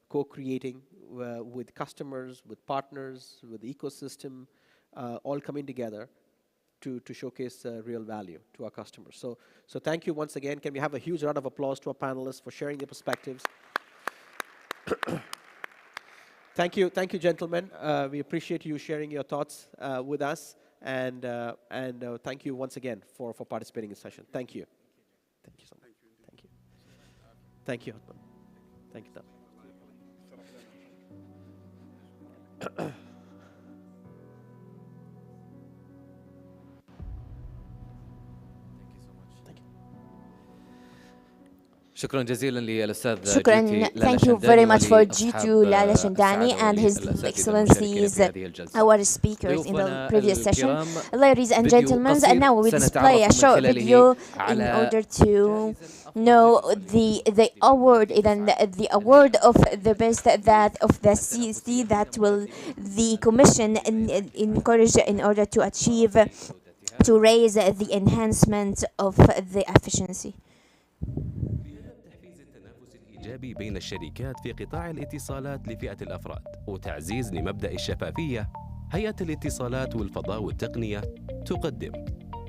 co-creating with customers, with partners, with the ecosystem, all coming together to showcase real value to our customers. So thank you once again. Can we have a huge round of applause to our panelists for sharing their perspectives? Thank you, gentlemen. We appreciate you sharing your thoughts with us, and thank you once again for participating in the session. Thank you. Thank you so much. Thank you. Thank you, Hotman. Thank you, Tam. شكرا جزيلا للأستاذ شكرا. Thank you very much for G2 Lala Shandani and His Excellencies, our speakers in the previous session. Ladies and gentlemen, and now we will display a short video in order to know the award of the best that of the CST that will the Commission encourage in order to achieve to raise the enhancement of the efficiency. الإيجابي بين الشركات في قطاع الاتصالات لفئة الأفراد وتعزيز لمبدأ الشفافية، هيئة الاتصالات والفضاء والتقنية تقدم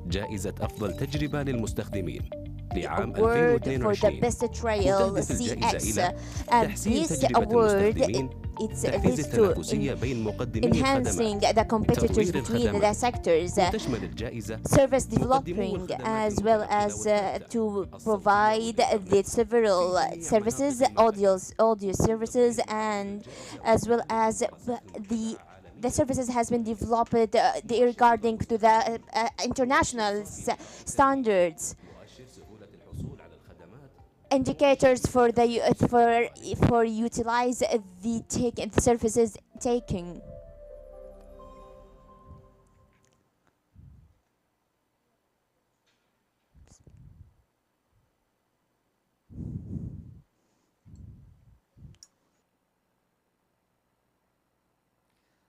جائزة أفضل تجربة للمستخدمين لعام award for the 2022. best trail وتهدف الجائزة CX إلى and تحسين this تجربة award المستخدمين، it's تحفيز this to التنافسية بين مقدمي enhancing الخدمات، the competitors تطوير between the الخدمات، sectors, وتشمل الجائزة service مقدمو developing الخدمات as well المتنقلة as والثابتة، to الصوتية provide the والإنترنت several في جميع services, مناطق المملكة. audio services, and as well as the services has been developed regarding to the international standards. Indicators for the for utilize the services taking.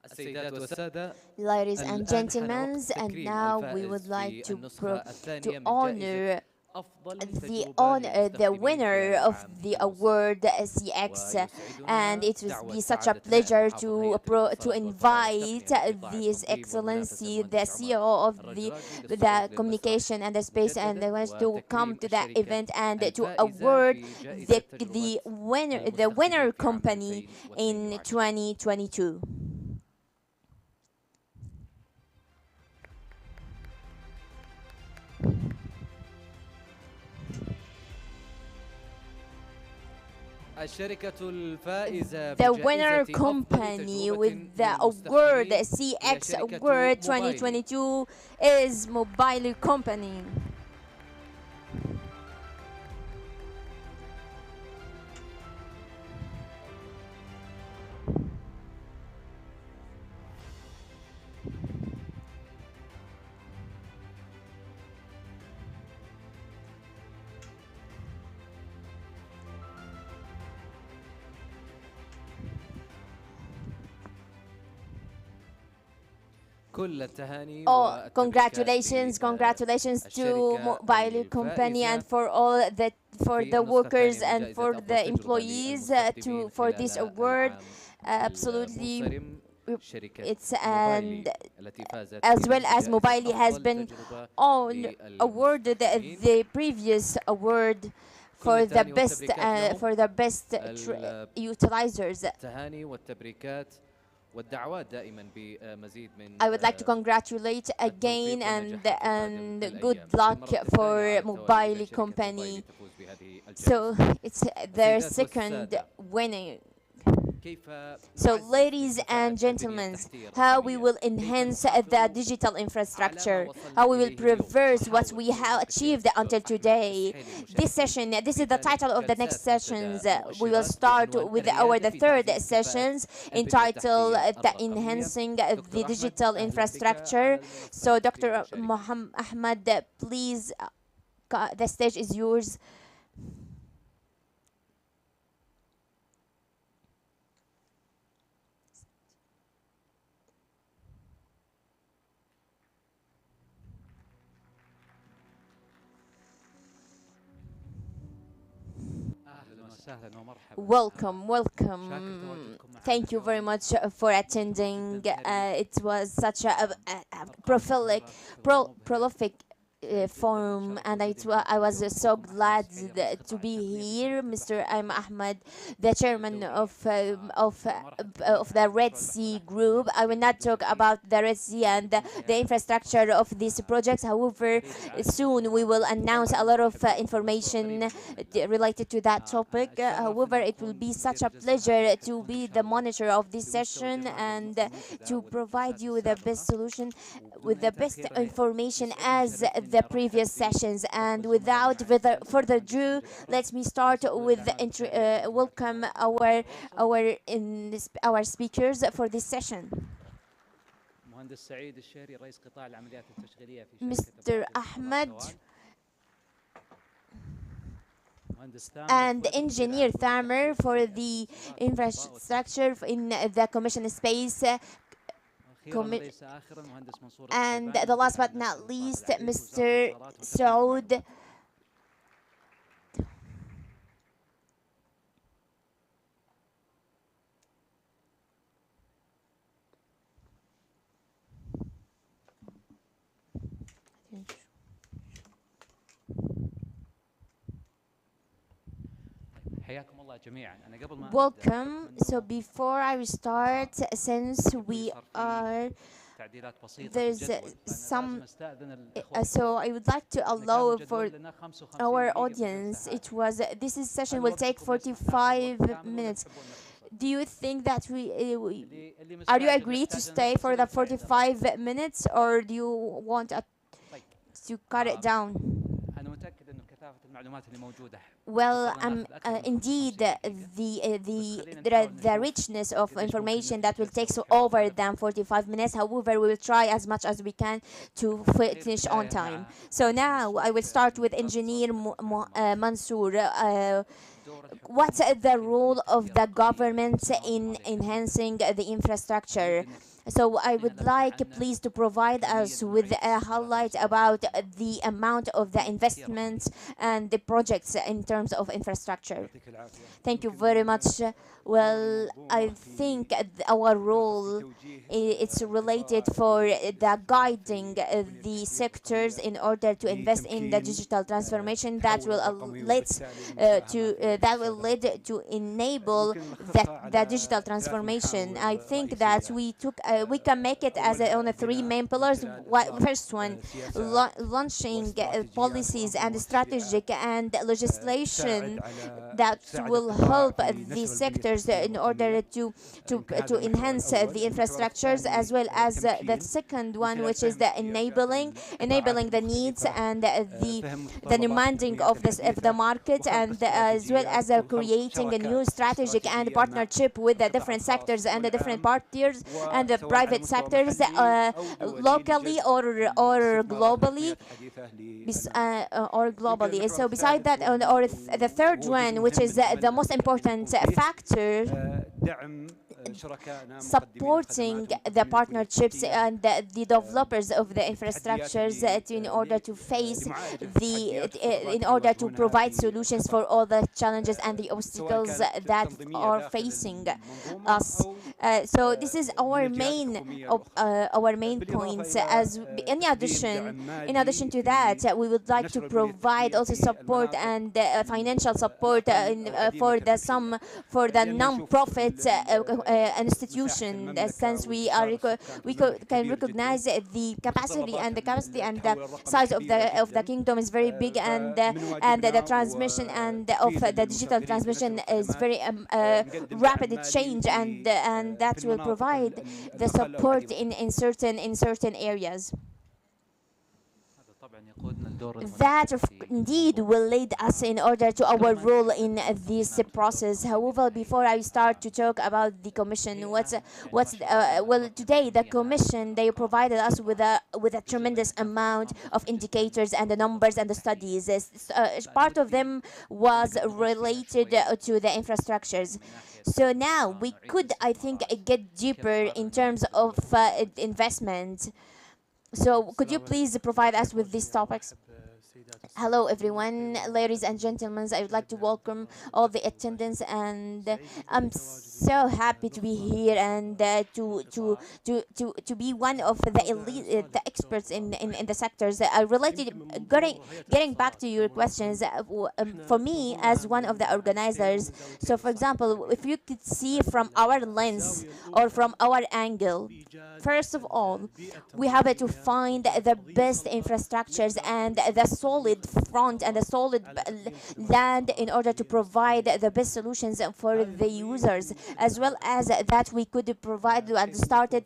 السيدات والسادة، Ladies and الآن gentlemen, حان وقت and تكريم now we الفائز would like في to النسخة الثانية to من honor جائزة أفضل the تجربة the للمستخدمين winner خلال of العام the المنصرم. award CX, and it will دعوة be such a سعادة pleasure نائب to محافظ هيئة to الاتصالات والفضاء invite والتقنية بقطاع His التنظيم Excellency, والمنافسة the المهندس عمر CEO of الرجراجي the للصعود للمسرح communication and the space, and مجددا، wants to come وتكريم to that الشركة event and to الفائزة award في جائزة تجربة the winner المستخدمين في عام company in 2022. 2022. الشركة الفائزة The بجائزة winner أفضل company تجربة with the award للمستخدمين هي CX شركة award موبايلي. 2022 is Mobile Company. كل التهاني Oh, والتبريكات congratulations to للشركة Mobile Company and الفائزة for all the for في the النسخة workers الثانية and من for جائزة أفضل the تجربة employees للمستخدمين for this خلال award. العام Absolutely, المنصرم. شركة it's موبايلي and التي فازت as well as بجائزة Mobile has أفضل been تجربة awarded للمستخدمين. the previous award for the التهاني best والتبريكات لهم. for the best utilizers. التهاني والتبريكات والدعوات دائما بمزيد من I would like to congratulate again and good luck for Mobile Company. So it's their second winning. So, ladies and gentlemen, how we will enhance the digital infrastructure, how we will reverse what we have achieved until today. This session, this is the title of the next sessions. We will start with the third sessions entitled the Enhancing the Digital Infrastructure. So, Dr. Mohammed Ahmad, please, the stage is yours. Welcome. Thank you very much for attending. It was such a prolific forum, and I was so glad to be here. Mr. Aim Ahmed, the chairman of the Red Sea Group. I will not talk about the Red Sea and the infrastructure of these projects. However, soon we will announce a lot of information related to that topic. However, it will be such a pleasure to be the monitor of this session and to provide you with the best solution, with the best information as the previous sessions. And without further ado, let me start with welcome our speakers for this session. Mr. Ahmed and Engineer Thamer for the infrastructure in the Commission space. And the last but not least, Mr. Saud. Welcome. So before I start, since we are there's some so I would like to allow for our audience, this session will take 45 minutes. Do you think that are you agree to stay for the 45 minutes, or do you want to cut it down? Well, indeed, the richness of information that will take over than 45 minutes. However, we will try as much as we can to finish on time. So now I will start with Engineer Mansour. What's the role of the government in enhancing the infrastructure? So I would like please to provide us with a highlight about the amount of the investments and the projects in terms of infrastructure. Thank you very much. Well, I think our role it's related for the guiding the sectors in order to invest in the digital transformation that will lead to enable the digital transformation. I think that we can make it as on the three main pillars. First one, launching policies and strategic and legislation that will help the sectors in order to enhance the infrastructures, as well as the second one, which is the enabling the needs and the demanding of the market, and as well as creating a new strategic and partnership with the different sectors and the different partners and the private sectors, locally or globally. So beside that, or the third one, which is the most important factor, supporting the partnerships and the developers of the infrastructures in order to face in order to provide solutions for all the challenges and the obstacles that are facing us. So this is our main points. As in addition to that, we would like to provide also support and financial support for the non-profit institution, since we can recognize the capacity and the size of the kingdom is very big, and the transmission and of the digital transmission is very rapid change, and that will provide the support in certain areas. That indeed will lead us in order to our role in this process. However, before I start to talk about the Commission, well, today the Commission, they provided us with a tremendous amount of indicators and the numbers and the studies. Part of them was related to the infrastructures. So now we could, I think, get deeper in terms of investment. So could you please provide us with these topics? Hello everyone, ladies and gentlemen. I would like to welcome all the attendants, and I'm so happy to be here and to be one of the elite, the experts in the sectors. Getting back to your questions, for me as one of the organizers. So for example, if you could see from our lens or from our angle, first of all, we have to find the best infrastructures and the solid front and the solid land in order to provide the best solutions for the users, as well as that we could provide and started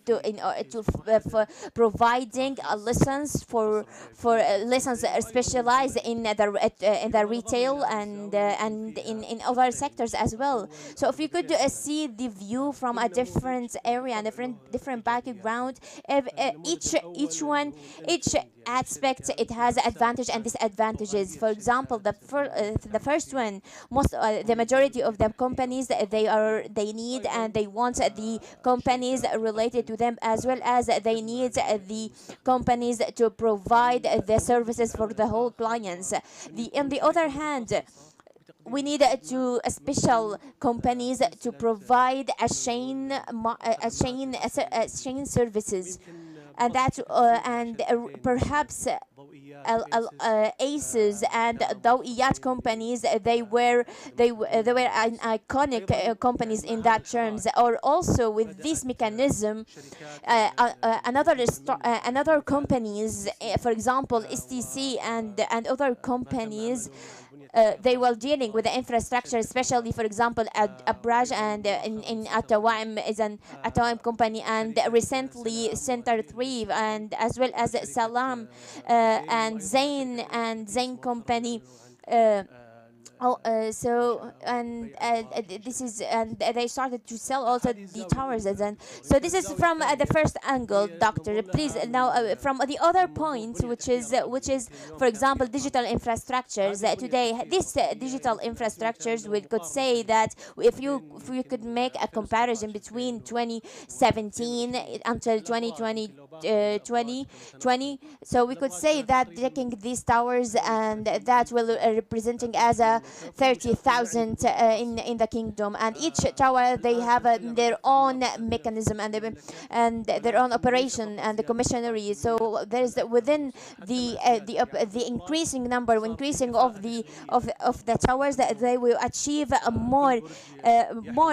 for providing lessons for lessons specialized in the retail and in other sectors as well. So if you could see the view from a different area and different background, each aspect, it has advantage and disadvantages. For example, the first one, the majority of the companies, they need and they want the companies related to them, as well as they need the companies to provide the services for the whole clients. On the other hand, we need special companies to provide chain services. and that perhaps ACES and Dawiyat companies, they were an iconic companies in that terms. Or also with this mechanism, another companies, for example STC and other companies, they were dealing with the infrastructure, especially, for example, Abraj and in Atawaim is an Atawaim company, and recently Center 3, and as well as Salam and Zain company. This is, and they started to sell also the towers. And so this is from the first angle, doctor. Please now from the other point, which is for example digital infrastructures. Today, these digital infrastructures, we could say that if we could make a comparison between 2017 until 2020, so we could say that taking these towers, and that will representing as a 30,000 in the kingdom, and each tower they have their own mechanism and their own operation and the commissionery. So there is within the increasing of the towers, that they will achieve a more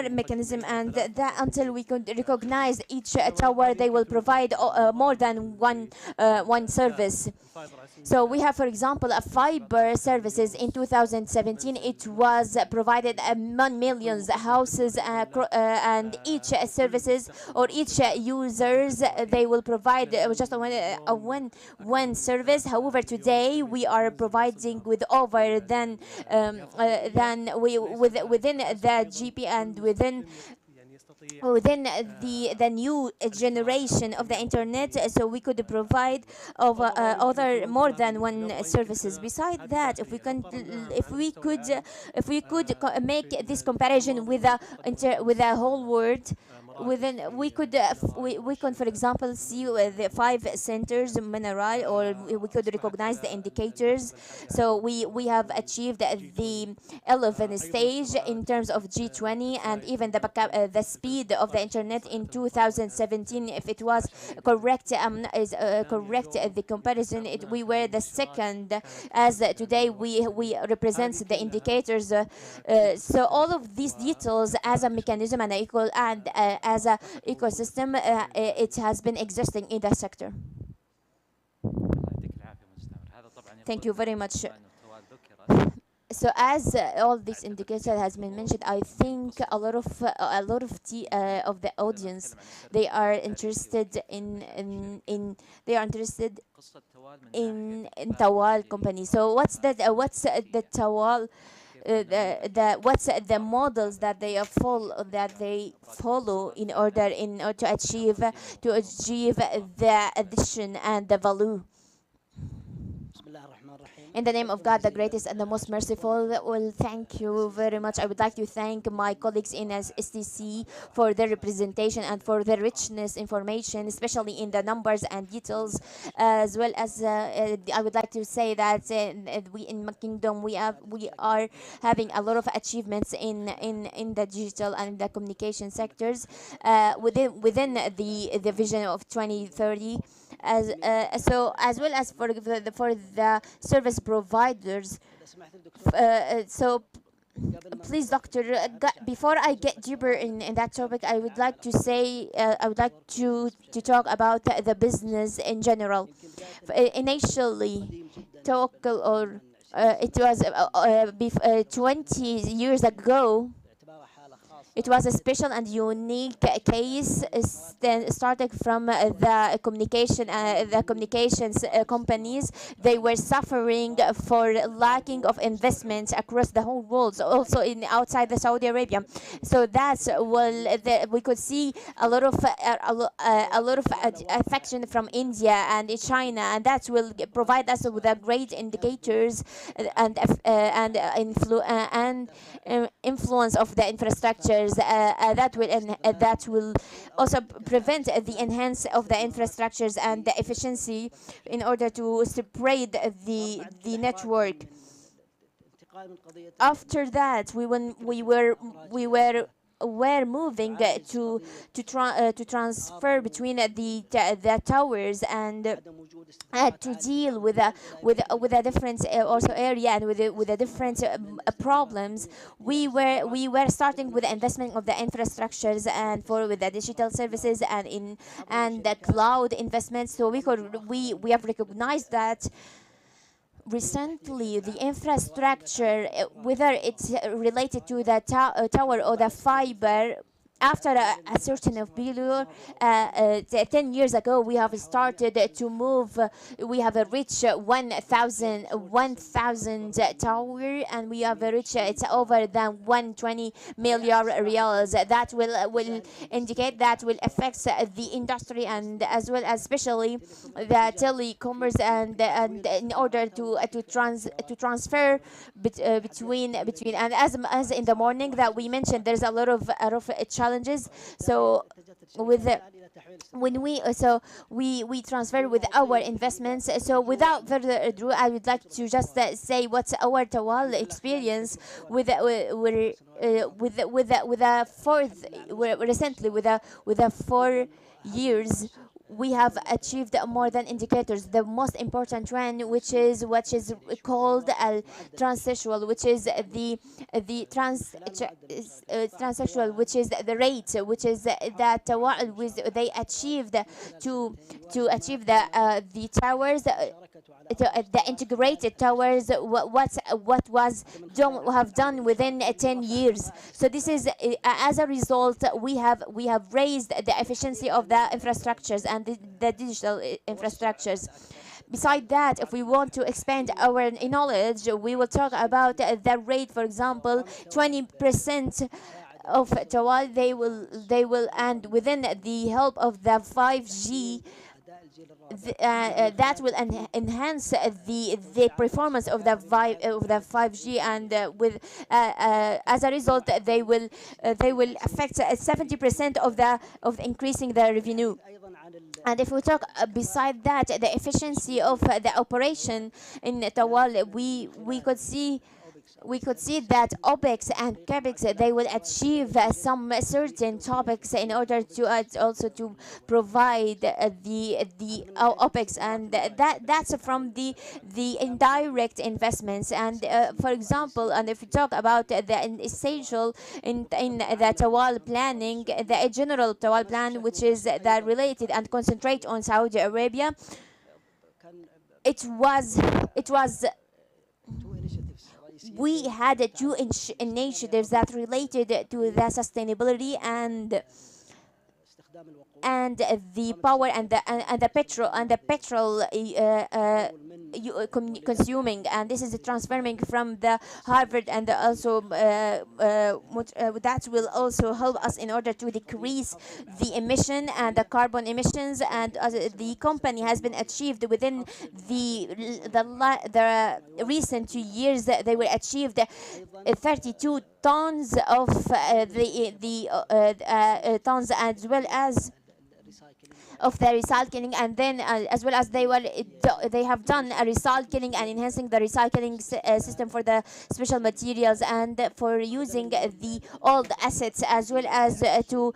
mechanism, and that until we could recognize each tower, they will provide more than one service. So we have, for example, a fiber services in 2017. It was provided 1 million houses, and each services or each users, they will provide just one service. However, today we are providing with over than within the GP and within the new generation of the internet, so we could provide of other more than one services. Besides that, if we could make this comparison with the whole world, we can, for example, see the 5 centers mineral, or we could recognize the indicators. So we have achieved the 11th stage in terms of G20, and even the speed of the internet in 2017, if it was correct, the comparison, we were the second, as today we represent the indicators. So all of these details as a mechanism and as an ecosystem, it has been existing in the sector. Thank you very much. So as all these indicators has been mentioned, I think a lot of the audience, they are interested in Tawal company. So what's the Tawal? What's the models that they follow in order to achieve the addition and the value. In the name of God, the greatest and the most merciful, well, thank you very much. I would like to thank my colleagues in STC for their representation and for their richness information, especially in the numbers and details, as well as I would like to say that we in my kingdom we are having a lot of achievements in the digital and the communication sectors within the vision of 2030. So as well as for the service providers. So please, doctor, before I get deeper in that topic, I would like to say to talk about the business in general. Initially, it was 20 years ago. It was a special and unique case, starting from the communications companies. They were suffering for lacking of investments across the whole world, also outside the Saudi Arabia. So that's we could see a lot of affection from India and China, and that will provide us with a great indicators and influence of the infrastructures that will also prevent the enhance of the infrastructures and the efficiency in order to spread the network. After that, we were were moving to transfer between the towers and to deal with a different also area and with a different problems. We were starting with the investment of the infrastructures and for with the digital services and the cloud investments. So we have recognized that recently the infrastructure, whether it's related to the tower or the fiber, after a certain of period, 10 years ago, we have started to move. We have reached 1,000 tower, and we have reached it's over than 120 million reals. That will indicate that will affect the industry and as well as especially the telecommerce and in order to transfer between and as in the morning that we mentioned, there's a lot of challenges. So when we transfer with our investments. So without further ado, I would like to just say what's our Tawal experience with a 4 years. We have achieved more than indicators. The most important one, which is what is called transsexual, which is the transsexual, which is the rate, which is that they achieved to achieve the towers. The integrated towers, what was done within 10 years. So this is as a result we have raised the efficiency of the infrastructures and the digital infrastructures. Beside that, if we want to expand our knowledge, we will talk about the rate. For example, 20% of Tawal they will and within the help of the 5G. That will enhance the performance of the 5G, and with as a result they will affect 70% of increasing the revenue. And if we talk beside that, the efficiency of the operation in Tawal, we could see that OPEX and CAPEX, they will achieve some certain topics in order to also to provide the OPEX, and that's from the indirect investments. And for example, and if we talk about the essential in the Tawal planning, the general Tawal plan, which is that related and concentrate on Saudi Arabia, it was we had two initiatives that related to the sustainability and the power and the petrol consuming, and this is transferring from the Harvard, and also that will also help us in order to decrease the emission and the carbon emissions. And the company has been achieved within the recent 2 years. They will achieve 32 tons of tons, as well as of the recycling, and then as well as they have done a recycling and enhancing the recycling system for the special materials, and for using the old assets as well as to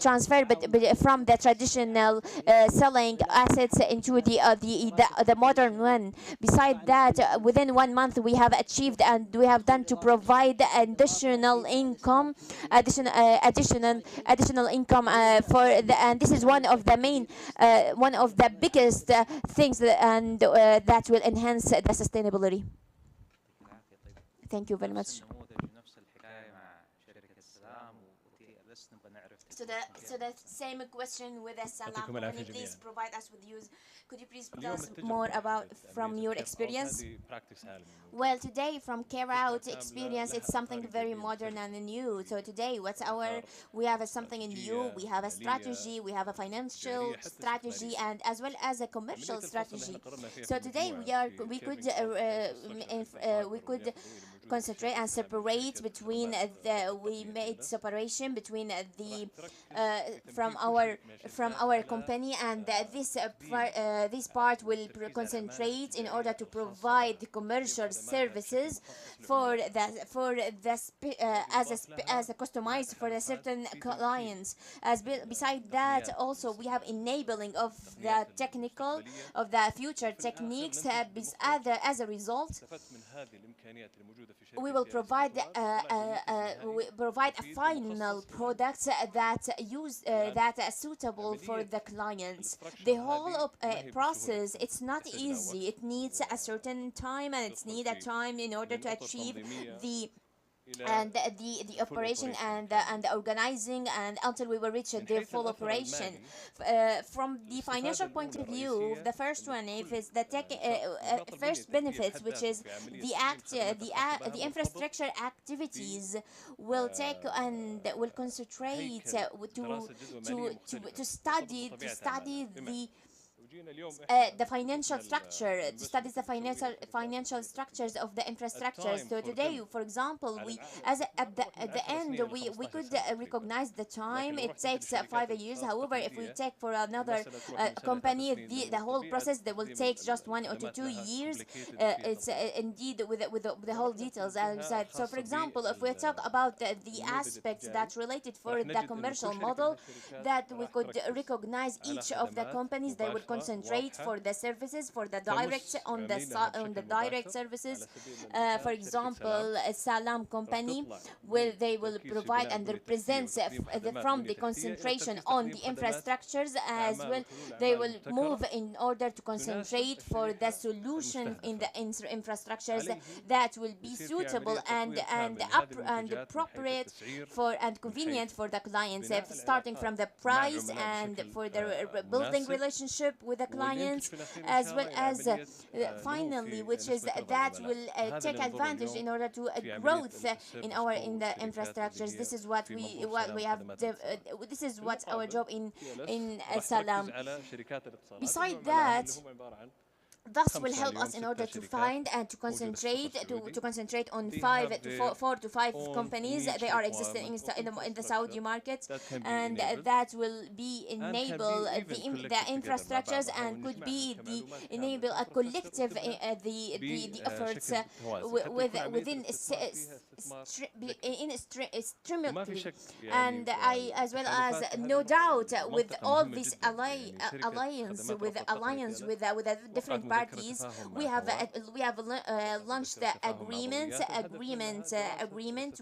transfer but from the traditional selling assets into the modern one. Beside that, within 1 month we have achieved and we have done to provide additional income for the, and this is one of the main one of the biggest things that will enhance the sustainability. Thank you very much. So the same question with Salam. Can you please provide us with use? Could you please tell us more about from your experience? Well, today from Care Out experience, it's something very modern and new. So today, we have something new. We have a strategy, we have a financial strategy, and as well as a commercial strategy. So today we could concentrate and separate between we made separation between the from our company, and this part will concentrate in order to provide the commercial services as a customized for a certain clients. Beside that, also we have enabling of the technical of the future techniques. As a result, we will provide a final product that are suitable for the clients. The whole process, it's not easy. It needs a certain time, and it needs a time in order to achieve the operation and the organizing, and until we will reach the full operation. From the financial point of view, the first one is the first benefits, which is the infrastructure activities will take and will concentrate to study the financial structure, to study the financial structures of the infrastructures. So today, for example, at the end we could recognize the time. It takes 5 years. However, if we take for another company, the whole process that will take just 1 or 2 years. It's indeed with the whole details outside. So, for example, if we talk about the aspects that related for the commercial model, that we could recognize each of the companies, they will concentrate for the services, for the direct on the direct services. For example, a Salam company they will provide and represent from the concentration on the infrastructures as well. They will move in order to concentrate for the solution in the infrastructures that will be suitable and appropriate for and convenient for the clients, starting from the price and for the building relationship with the clients, as well as finally, which is that will take advantage in order to growth in the infrastructures. This is what we have. This is what our job in Salam. Besides that, thus will help us in order to find and to concentrate on 4 to 5 companies. They are existing in the Saudi market, and that will be enable the infrastructures and could be enable a collective the efforts within extremely. And I, as well as no doubt, with all this alliance with the different parties, we have launched the agreement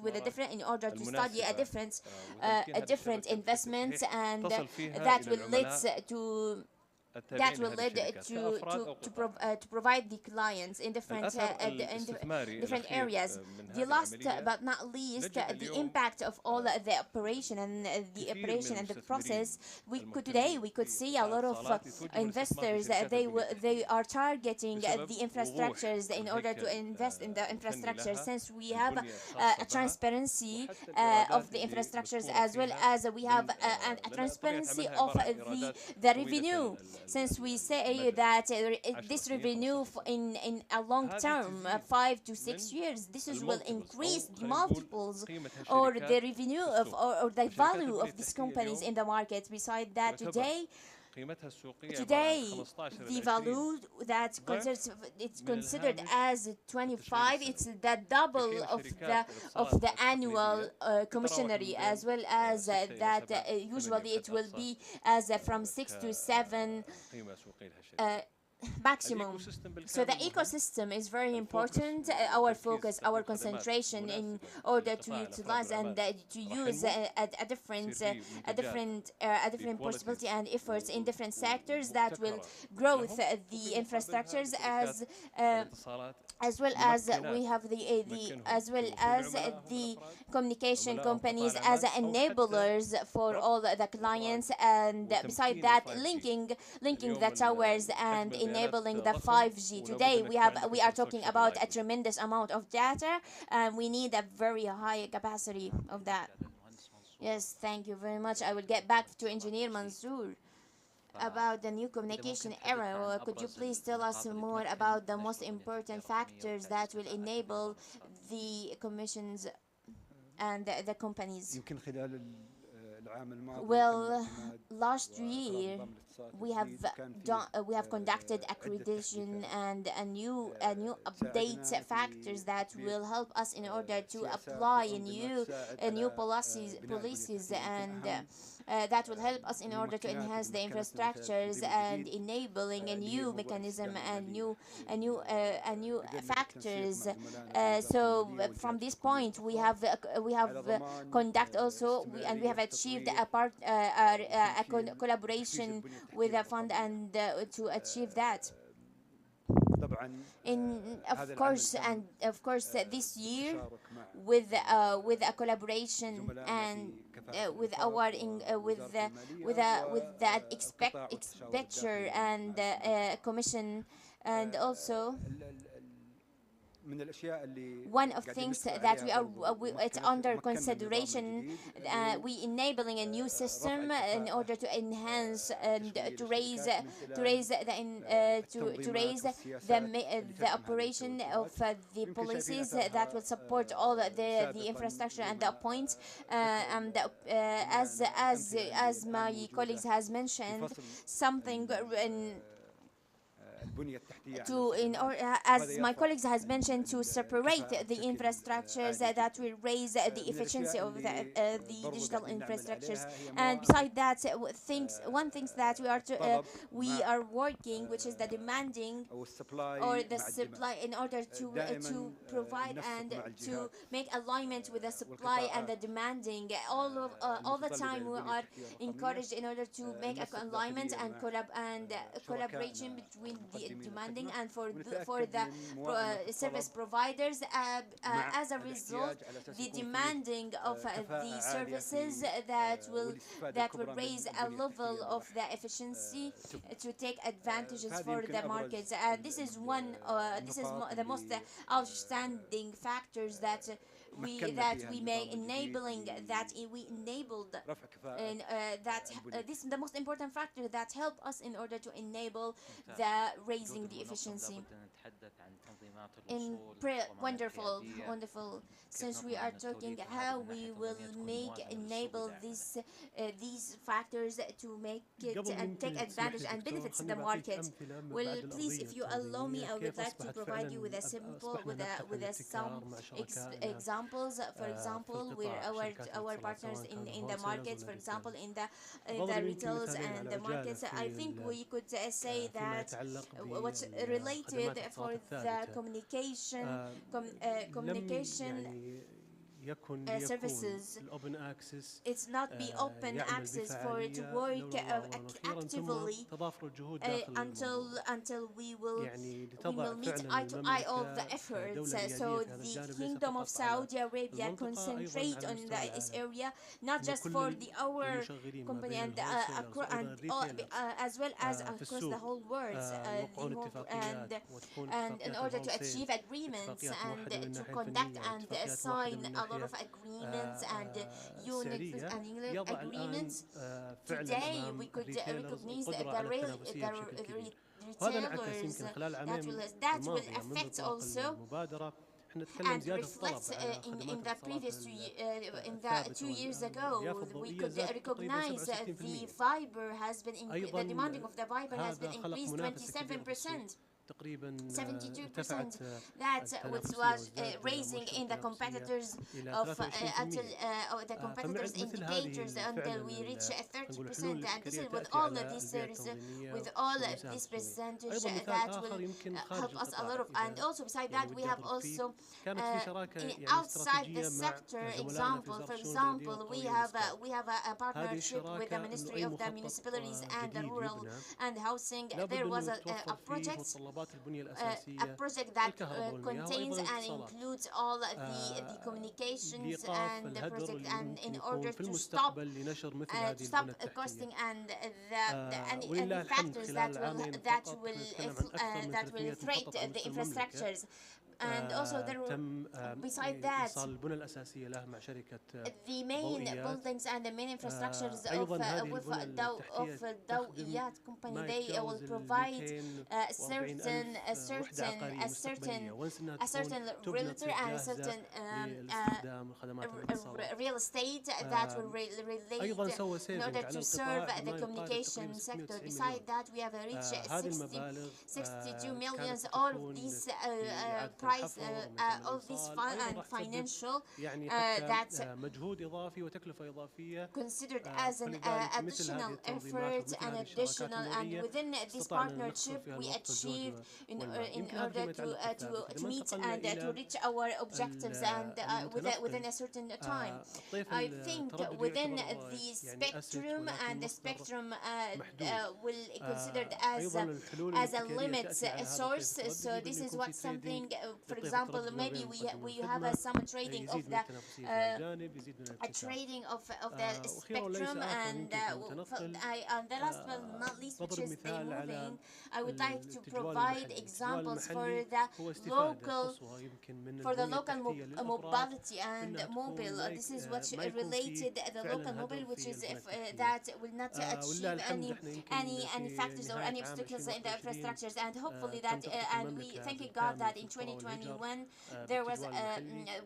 with a different, in order to study a different investments, and that will lead to provide the clients in different areas. The last but not least, the impact of all the operation and the process. Today we could see a lot of investors. They are targeting the infrastructures in order to invest in the infrastructure, since we have a transparency of the infrastructures, as well as we have a transparency of the revenue. Since we say that this revenue in a long term, 5 to 6 years, this will increase the multiples or the revenue of or the value of these companies in the market. Besides that, today the value that it's considered as 25, it's the double of the annual commissionary, as well as that usually it will be as from 6 to 7 maximum. So the ecosystem is very important. Our focus, our concentration, in order to utilize and to use a different possibility and efforts in different sectors that will grow the infrastructures, as well as we have the communication companies as enablers for all the clients, and beside that, linking the towers and enabling the 5G. Today we are talking about a tremendous amount of data, and we need a very high capacity of that. Yes, thank you very much. I will get back to Engineer Mansour about the new communication era. Could you please tell us more about the most important factors that will enable the commissions and the companies. يمكن خلال Well, last year we have conducted accreditation and a new update factors that will help us in order to apply new policies and that will help us in order to enhance the infrastructures and enabling a new mechanism and new factors. So from this point we have conduct also and we have achieved a collaboration with a fund and to achieve that. Of course, this year with a collaboration and with that expenditure and commission, and also one of things that it's under consideration, we enabling a new system in order to enhance and to raise the operation of the policies that will support all the infrastructure and the points. As my colleagues has mentioned, something as my colleagues has mentioned, to separate the infrastructures that will raise the efficiency of the digital infrastructures. And besides that, one thing that we are working, which is the demanding or the supply, in order to provide and to make alignment with the supply and the demanding. All the time we are encouraged in order to make alignment and collaboration between the demanding and for the service providers. As a result, the demanding of the services that will raise a level of the efficiency to take advantages for the markets. This is the most outstanding factors that we may enabling that we enabled and this is the most important factor that help us in order to enable the raising the efficiency. Wonderful. Since we are talking how we will enable these factors to make it and take advantage and benefits the market. Well, please, if you allow me, I would like to provide you with some examples. For example, where our partners in the markets, for example, in the retails and the markets, I think we could say that what's related for the communication services, it's not be open access for it to work actively until we will meet eye to eye all the efforts. So the Kingdom of Saudi Arabia concentrate on this area, not just for our company and as well as across the whole world, and in order to achieve agreements and to conduct and sign a lot of agreements and unit and agreements. Today we could recognize the retailers that will affect also and reflects in the previous 2 years ago. We could recognize the fiber has been the demanding of the fiber has been increased 27%. 72%. That was raising in the competitors of the competitors indicators until we reach 30%. And this is with all of these services, with all of this percentage that will help us a lot of. And also beside that, we have also outside the sector example. For example, we have a partnership with the Ministry of the Municipalities and the Rural and Housing. There was a project that contains and includes all the communications and the project, and in order to stop costing and the factors that will threat the infrastructures. And also beside that, إيصال البنى الأساسية له مع شركة the main buildings and the main infrastructures of Dawiyat company, they will provide a certain realtor and a certain real estate that will relate in order to serve the communication sector. Beside that, we have reached 62 millions. All of these price, all these fund and financial that's considered as an additional effort and additional, and within this partnership we achieve in order to meet and to reach our objectives and within a certain time. I think within the spectrum, and the spectrum will considered as a limit source. So this is what something, for example, maybe we have some trading of the spectrum, and the last but not least, which is the moving, I would like to provide examples for the local mobility and mobile. This is what related the local mobile, which is that will not achieve any factors or any obstacles in the infrastructures, and hopefully that and we thank God that in 2021 there was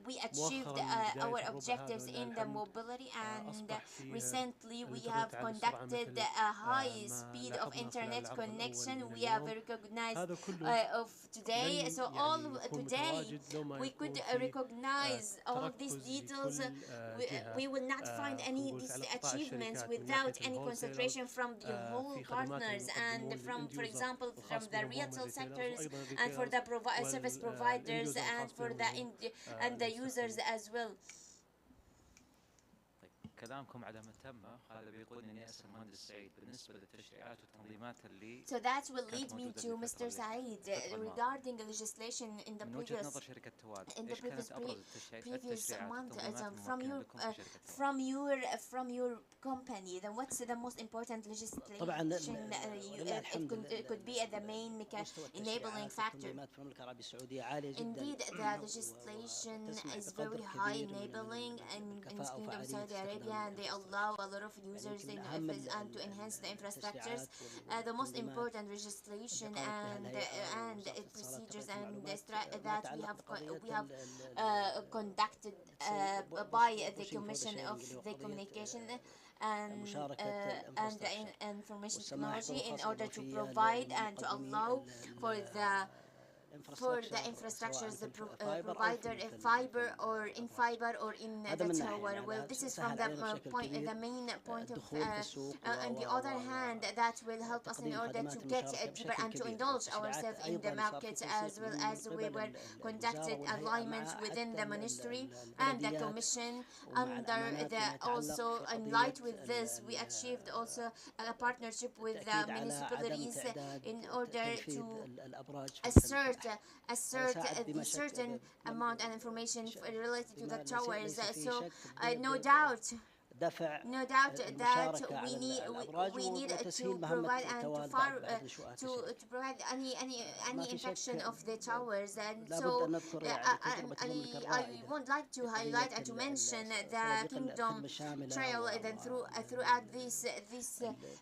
we achieved our objectives in the mobility, and recently we have conducted a high speed of internet connection. We have recognized of today, so all today we could recognize all of these details. We will not find any of these achievements without any concentration from the whole partners, and from, for example, from the retail sectors, and for the service providers, and for the users as well. كلامكم عدم التامة هذا بيقودني اني اسال المهندس سعيد بالنسبه للتشريعات والتنظيمات اللي So that will lead me to Mr. Saeed regarding the legislation in the previous month. From your company, then what's the most important legislation it could be the main enabling factor? Indeed, the legislation is very high enabling in the Kingdom of Saudi Arabia, and they allow a lot of users and to enhance the infrastructures. The most important legislation and procedures and that we have conducted by the Commission of the Communication and the Information Technology, in order to provide and to allow for the infrastructures, the provider fiber or in the tower. Well, this is from the main point of on the other hand, that will help us in order to get deeper and to indulge ourselves in the market, as well as we were conducted alignments within the ministry and the commission. Also in light with this, we achieved also a partnership with the municipalities in order to assert a certain amount of information related to the towers. So no doubt that we need to provide and to provide any infection of the towers. And so I would like to highlight and to mention the Kingdom Trail. Then throughout this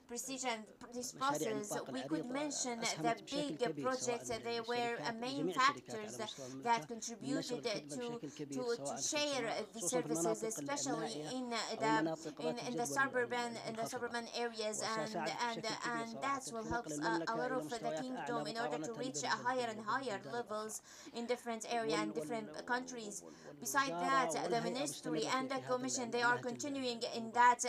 precision, this process, we could mention the big projects. They were main factors that contributed to share the services, especially in the suburban areas, and that will help a lot of the kingdom in order to reach higher and higher levels in different areas and different countries. Besides that, the ministry and the commission, they are continuing in that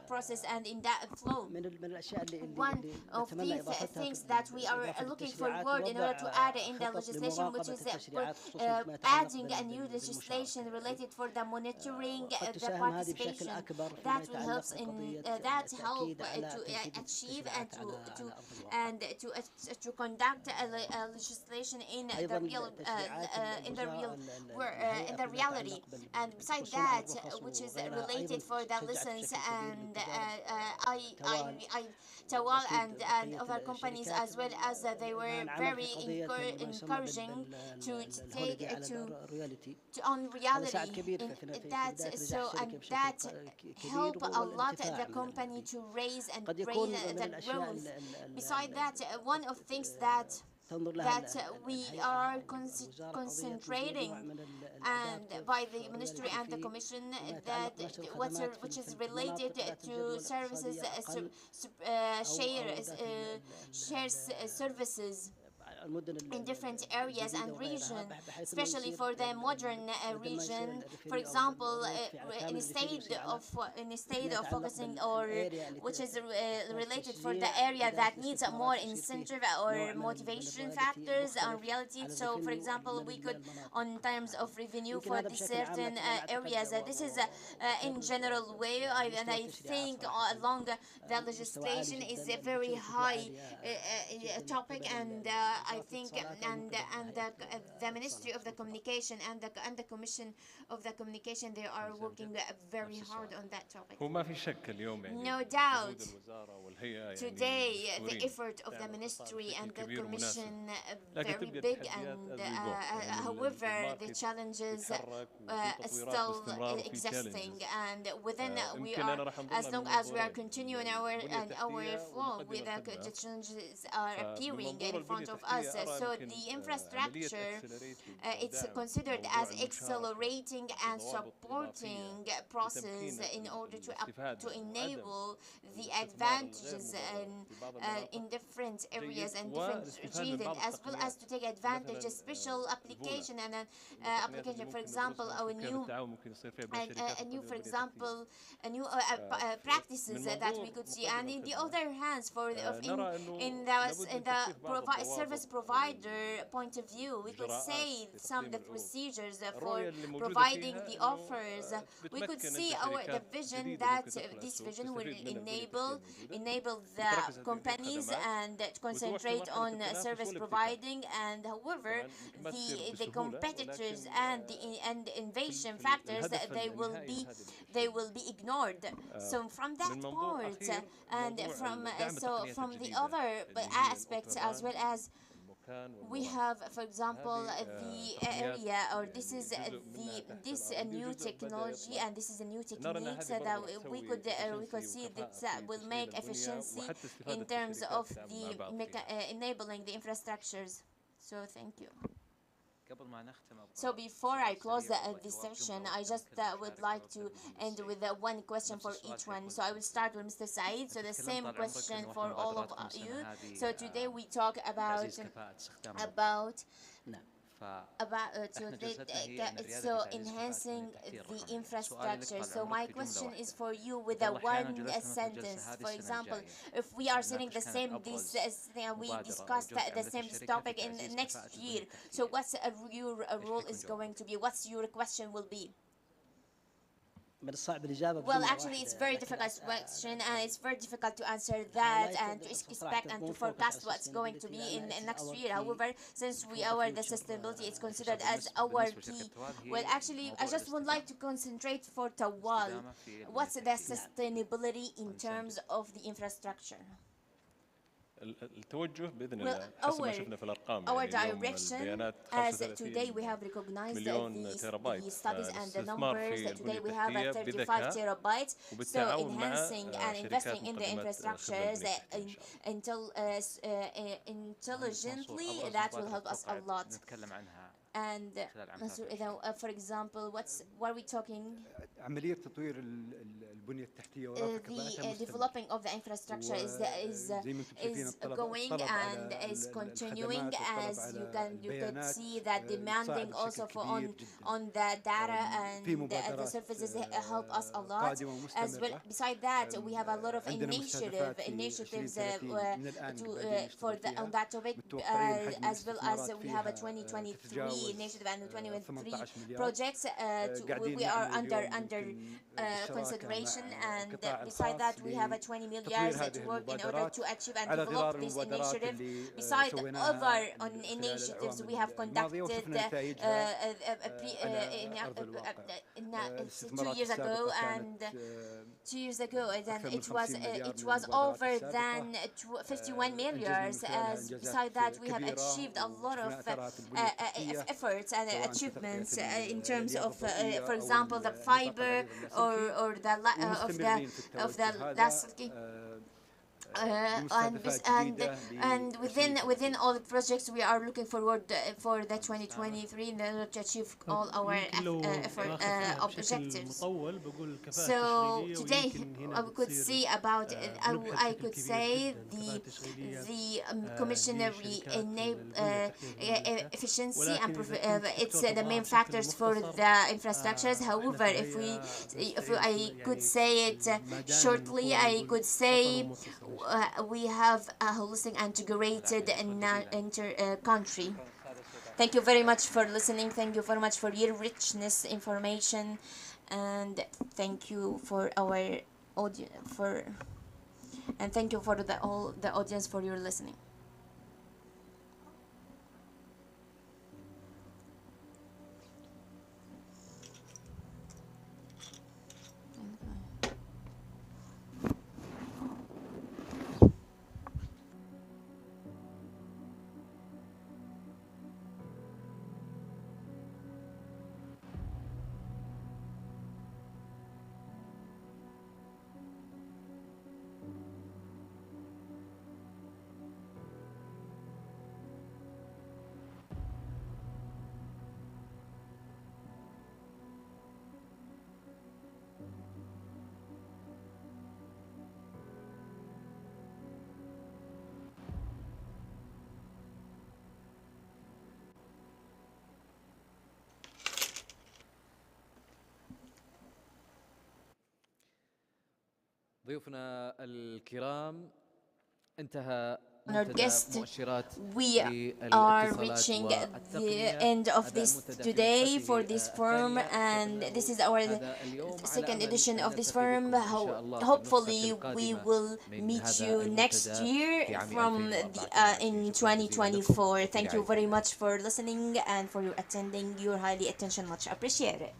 process and in that flow. One of these things that we are looking forward in order to add in the legislation, which is adding a new legislation related for the monitoring the participation that will help to achieve and to conduct a legislation in the real in the reality. And besides that, which is related for the lessons, and Tawal and other companies as well, as they were very encouraging to take to on reality in that, so and that help a lot the company to raise the growth. Besides that, one of things that we are concentrating and by the ministry and the commission, that which is related to services shares services in different areas and region, especially for the modern region. For example, instead of focusing or which is related for the area that needs more incentive or motivation factors on reality. So, for example, we could, on terms of revenue for the certain areas, this is in general way, and I think along the legislation is a very high topic, and I think the Ministry of the Communication and the Commission of the Communication, they are working very hard on that topic. No doubt, today the effort of the Ministry and the Commission very big, and however the challenges still existing, and within we are, as long as we are continuing our flow with the challenges are appearing in front of us. So the infrastructure, it's considered as accelerating and supporting process in order to enable the advantages in different areas and different regions, as well as to take advantage of special application and application, for example, new practices that we could see. And in the other hands, in the service provider point of view, we could say some of the procedures for providing the offers. We could see the vision, that this vision will enable the companies and concentrate on service providing, and however the competitors and the innovation factors, they will be ignored. So from that part, and from the other aspects, as well as we have, for example, the area, or this is a new technology, and this is a new techniques that we could see that will make efficiency in terms of the enabling the infrastructures. So thank you. So before I close this session, I just would like to end with one question for each one. So I will start with Mr. Said. So the same question for all of you. So today we talk about enhancing the infrastructure. So my question is for you with a one sentence. For example, if we are sitting the same we discussed the same topic in next year, so what's your role is going to be? What's your question will be? Well, actually, it's very difficult question, and it's very difficult to answer that and to expect and to forecast what's going to be in next year. However, since the sustainability is considered as our key, well, actually, I just would like to concentrate for Tawal. What's the sustainability in terms of the infrastructure? التوجه باذن الله حسب ما شفنا في الارقام our direction, as today we have recognized the studies and the numbers, that today we have 35 terabytes. So enhancing and investing in the infrastructures intelligently, that will help us a lot. And for example, what are we talking? عملية تطوير البنية التحتية the developing of the infrastructure is going and is continuing, as you can see that demanding also for on the data and the services help us a lot. As well, beside that, we have a lot of initiatives on that topic, as well as we have a 2023 initiative and 23 projects. We are under consideration, and beside that we have a 20 million to work in order to achieve and develop this initiative. Besides other initiatives we have conducted 2 years ago, and it was over than 51 million. As beside that, we have achieved a lot of efforts and achievements in terms of, for example, the fiber or the last. And within all the projects we are looking forward for the 2023 in order to achieve all our objectives. So today I could say about I could say the commissionary efficiency and it's the main factors for the infrastructures. However, if I could say it shortly, I could say we have a holistic integrated country. Thank you very much for listening. Thank you very much for your richness information, and thank you for our audience and thank you for all the audience for your listening. ضيوفنا الكرام انتهى Honored guests, we are reaching the end of this today for this forum, and this is our second edition of this forum. Hopefully we will meet you next year in 2024. Thank you very much for listening and for your attending. Your highly attention, much appreciated.